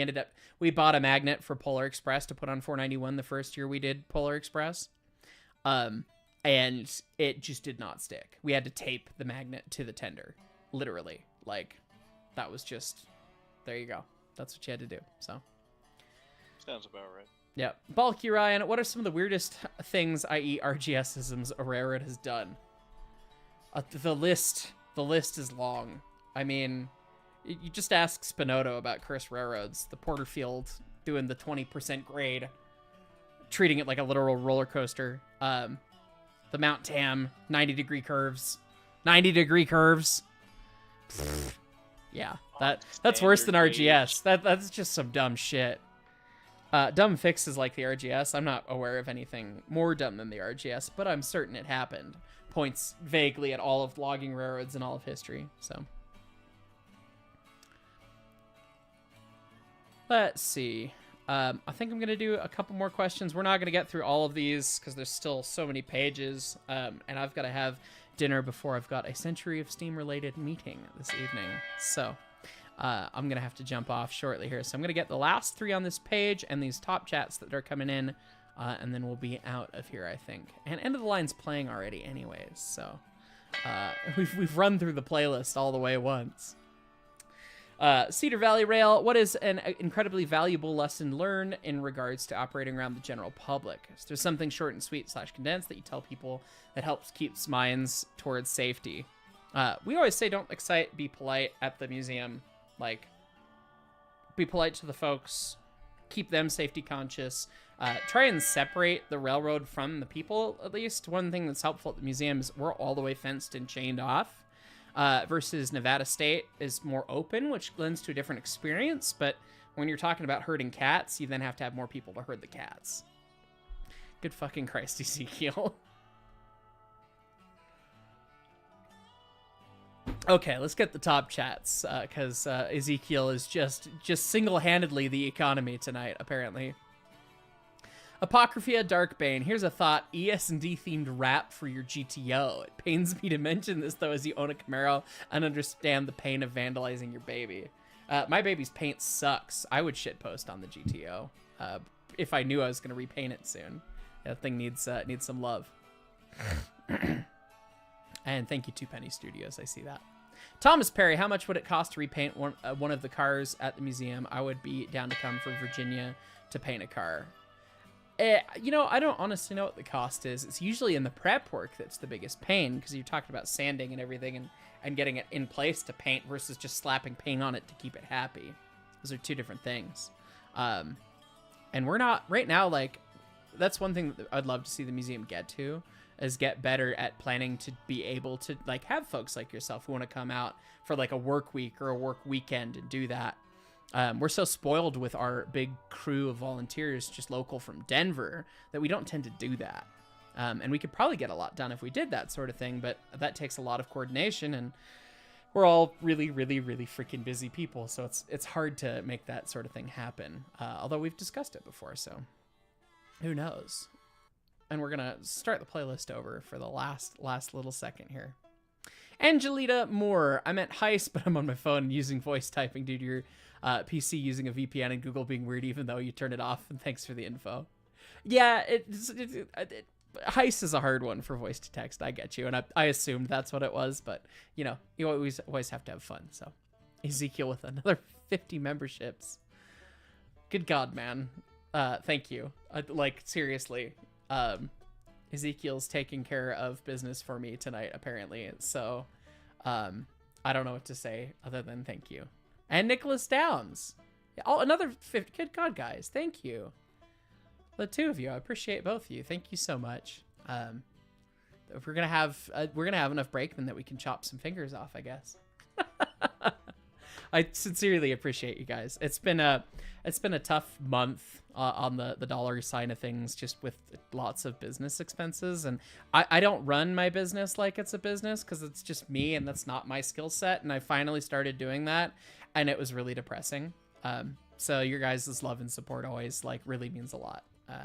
We bought a magnet for Polar Express to put on 491 the first year we did Polar Express. And it just did not stick. We had to tape the magnet to the tender. Literally. Like, that was just, there you go. That's what you had to do. So. Sounds about right. Yeah. Bulky Ryan, what are some of the weirdest things, i.e. RGS-isms, a railroad has done? The list is long. I mean, you just ask Spinoto about cursed railroads. The Porterfield doing the 20% grade, treating it like a literal roller coaster. The Mount Tam, 90-degree curves. 90-degree curves. Yeah, that's worse than RGS. That's just some dumb shit. Dumb fixes like the RGS. I'm not aware of anything more dumb than the RGS, but I'm certain it happened. Points vaguely at all of logging railroads in all of history. So, let's see. I think I'm gonna do a couple more questions. We're not gonna get through all of these because there's still so many pages, and I've got to have dinner before I've got a Century of Steam related meeting this evening. So. I'm going to have to jump off shortly here. So I'm going to get the last 3 on this page and these top chats that are coming in, and then we'll be out of here, I think. And End of the Line's playing already anyways, so we've run through the playlist all the way once. Cedar Valley Rail, what is an incredibly valuable lesson learned in regards to operating around the general public? Is there something short and sweet / condensed that you tell people that helps keeps minds towards safety? We always say don't excite, be polite at the museum. Like, be polite to the folks, keep them safety conscious, try and separate the railroad from the people, at least. One thing that's helpful at the museum is we're all the way fenced and chained off, versus Nevada State is more open, which lends to a different experience, but when you're talking about herding cats, you then have to have more people to herd the cats. Good fucking Christ, Ezekiel. Okay, let's get the top chats, because Ezekiel is just single-handedly the economy tonight, apparently. Apocrypha Darkbane, here's a thought, ES&D themed rap for your GTO. It pains me to mention this, though, as you own a Camaro and understand the pain of vandalizing your baby. My baby's paint sucks. I would shitpost on the GTO if I knew I was going to repaint it soon. That thing needs some love. And thank you to Penny Studios, I see that. Thomas Perry, how much would it cost to repaint one of the cars at the museum? I would be down to come from Virginia to paint a car. You know, I don't honestly know what the cost is. It's usually in the prep work that's the biggest pain, because you're talking about sanding and everything and getting it in place to paint versus just slapping paint on it to keep it happy. Those are two different things. And we're not, right now, like, that's one thing that I'd love to see the museum get to, is get better at planning to be able to, like, have folks like yourself who want to come out for, like, a work week or a work weekend and do that. We're so spoiled with our big crew of volunteers just local from Denver that we don't tend to do that. And we could probably get a lot done if we did that sort of thing, but that takes a lot of coordination, and we're all really, really, really freaking busy people, so it's hard to make that sort of thing happen. Although we've discussed it before, so who knows? And we're gonna start the playlist over for the last little second here. Angelita Moore, I meant Hyce, but I'm on my phone using voice typing due to your PC using a VPN and Google being weird even though you turn it off, and thanks for the info. Yeah, Hyce is a hard one for voice to text, I get you, and I assumed that's what it was, but, you know, you always have to have fun, so. Ezekiel with another 50 memberships. Good God, man. Thank you. Like, seriously. Ezekiel's taking care of business for me tonight, apparently, so I don't know what to say other than thank you. And Nicholas Downs. Oh, another 50. Good God, guys. Thank you. The two of you. I appreciate both of you. Thank you so much. If we're gonna have enough brakemen that we can chop some fingers off, I guess. I sincerely appreciate you guys. It's been a tough month on the dollar side of things, just with lots of business expenses, and I don't run my business like it's a business because it's just me and that's not my skill set, and I finally started doing that, and it was really depressing. So your guys' love and support always like really means a lot,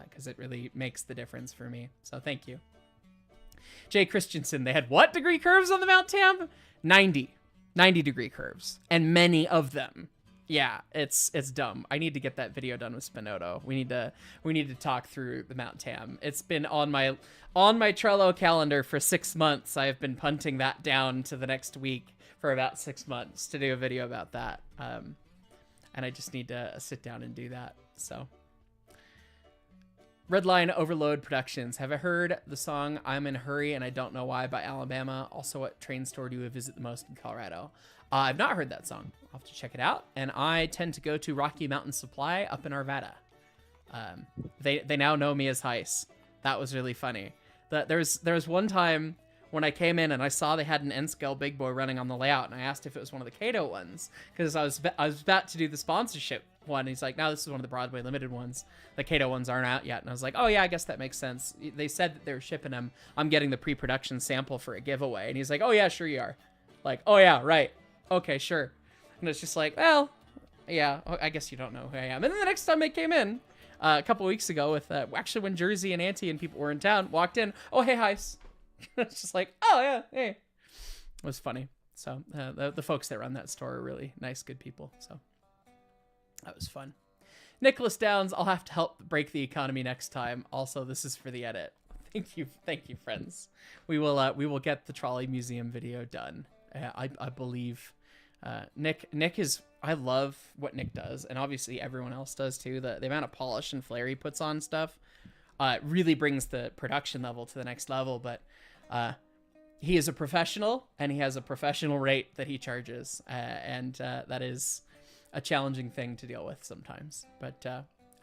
because it really makes the difference for me. So thank you. Jay Christensen, they had what degree curves on the Mount Tam? 90 degree curves, and many of them. Yeah, it's dumb. I need to get that video done with Spinoto. We need to talk through the Mount Tam. It's been on my Trello calendar for 6 months. I have been punting that down to the next week for about 6 months to do a video about that. And I just need to sit down and do that. So, Redline Overload Productions. Have I heard the song "I'm in a Hurry and I Don't Know Why" by Alabama? Also, what train store do you visit the most in Colorado? I've not heard that song. I'll have to check it out. And I tend to go to Rocky Mountain Supply up in Arvada. They now know me as Hyce. That was really funny. There was one time when I came in and I saw they had an N-Scale Big Boy running on the layout, and I asked if it was one of the Cato ones, because I was about to do the sponsorship one. He's like, no, this is one of the Broadway limited ones. The Cato ones aren't out yet. And I was like, oh yeah, I guess that makes sense. They said that they were shipping them. I'm getting the pre-production sample for a giveaway. And he's like, oh yeah, sure you are. Like, oh yeah, right. Okay, sure. And it's just like, well, yeah, I guess you don't know who I am. And then the next time I came in, a couple weeks ago with, actually when Jersey and Auntie and people were in town, walked in, oh, hey, Hyce. It's just like, oh yeah, hey. It was funny. So the folks that run that store are really nice, good people. So that was fun. Nicholas Downs, I'll have to help break the economy next time. Also, this is for the edit. Thank you, friends. We will get the trolley museum video done. I believe Nick is. I love what Nick does, and obviously everyone else does too. The amount of polish and flair he puts on stuff really brings the production level to the next level. But he is a professional, and he has a professional rate that he charges, and that is a challenging thing to deal with sometimes. But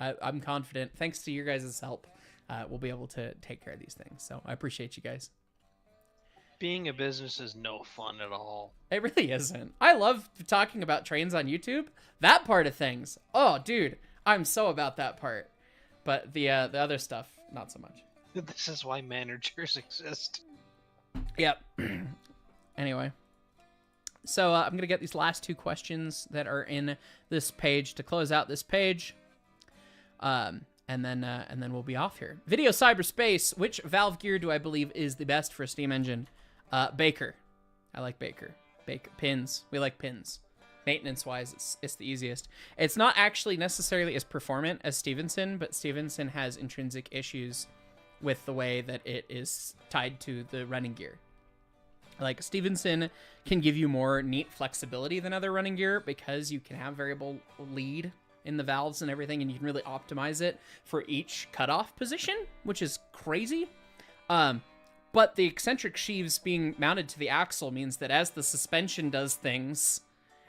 I'm confident, thanks to your guys' help, we'll be able to take care of these things. So I appreciate you guys. Being a business is no fun at all. It really isn't. I love talking about trains on YouTube. That part of things. Oh, dude, I'm so about that part. But the other stuff, not so much. This is why managers exist. Yep. Anyway. So I'm going to get these last two questions that are in this page to close out this page. And then we'll be off here. Video cyberspace. Which valve gear do I believe is the best for a steam engine? Baker. I like Baker. Pins. We like pins. Maintenance-wise, it's the easiest. It's not actually necessarily as performant as Stevenson, but Stevenson has intrinsic issues with the way that it is tied to the running gear. Like, Stevenson can give you more neat flexibility than other running gear because you can have variable lead in the valves and everything, and you can really optimize it for each cutoff position, which is crazy. But the eccentric sheaves being mounted to the axle means that as the suspension does things,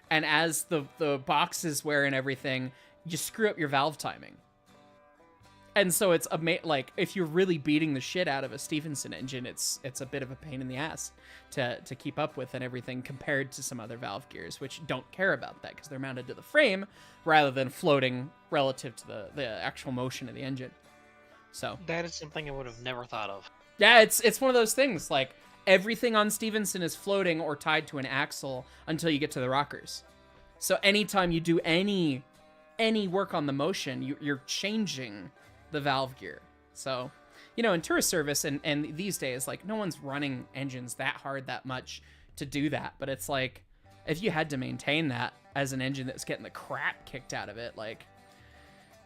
and as the boxes wear and everything, you screw up your valve timing. And so it's like, if you're really beating the shit out of a Stevenson engine, it's a bit of a pain in the ass to keep up with and everything, compared to some other valve gears, which don't care about that because they're mounted to the frame rather than floating relative to the actual motion of the engine. So that is something I would have never thought of. Yeah, it's one of those things. Like, everything on Stevenson is floating or tied to an axle until you get to the rockers. So anytime you do any work on the motion, you're changing the valve gear. So, you know, in tourist service and these days, like, no one's running engines that hard that much to do that. But it's like, if you had to maintain that as an engine that's getting the crap kicked out of it, like,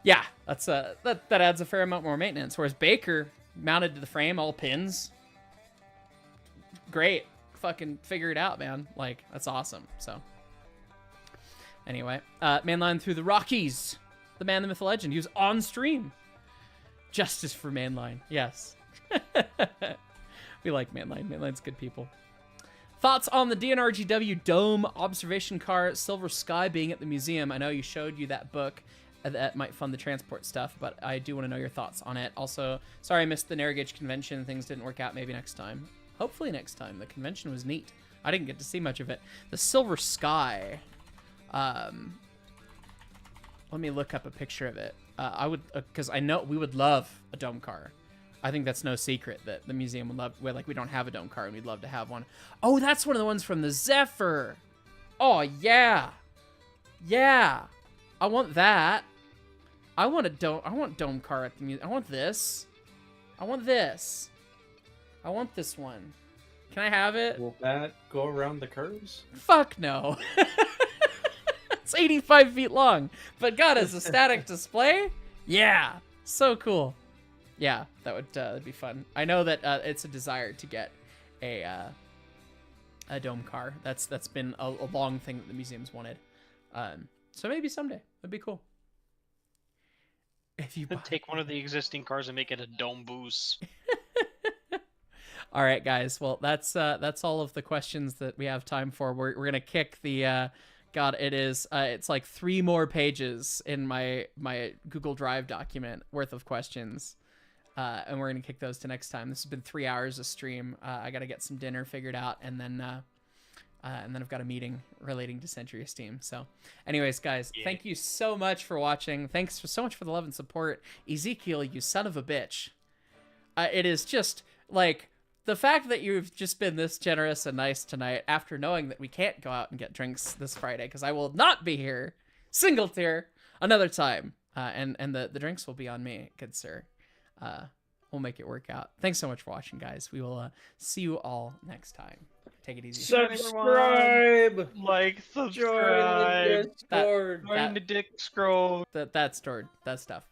yeah, that adds a fair amount more maintenance. Whereas Baker, mounted to the frame, all pins, great, fucking figure it out, man. Like, that's awesome. So anyway, Mainline through the Rockies, the man, the myth, the legend. He was on stream. Justice for Mainline, yes. We like Mainline. Mainline's good people. Thoughts on the DNRGW Dome observation car Silver Sky being at the museum? I know you showed you that book that might fund the transport stuff, but I do want to know your thoughts on it. Also, sorry I missed the Narragage convention. Things didn't work out. Maybe next time. Hopefully next time. The convention was neat. I didn't get to see much of it. The Silver Sky. Let me look up a picture of it. I would, because I know we would love a dome car. I think that's no secret that the museum would love. Well, like, we don't have a dome car, and we'd love to have one. Oh, that's one of the ones from the Zephyr. Oh yeah, yeah. I want that. I want a dome. I want dome car at the museum. I want this. I want this. I want this one. Can I have it? Will that go around the curves? Fuck no. It's 85 feet long, but God, as a static display, yeah, so cool. Yeah, that would that'd be fun. I know that it's a desire to get a dome car. That's been a long thing that the museum's wanted. So maybe someday that'd be cool. If you take one of the existing cars and make it a dome boost. All right, guys. Well, that's all of the questions that we have time for. We're gonna kick the. God, it is. It's like 3 more pages in my Google Drive document worth of questions, and we're gonna kick those to next time. This has been 3 hours of stream. I gotta get some dinner figured out, and then I've got a meeting relating to Century Steam. So, anyways, guys, Thank you so much for watching. Thanks so much for the love and support, Ezekiel. You son of a bitch. It is just like. The fact that you've just been this generous and nice tonight after knowing that we can't go out and get drinks this Friday because I will not be here, single tier, another time. And the drinks will be on me, good sir. We'll make it work out. Thanks so much for watching, guys. We will see you all next time. Take it easy. Subscribe! Like, subscribe! Join the Discord! Join the Dick Scroll! That's stored. That stuff.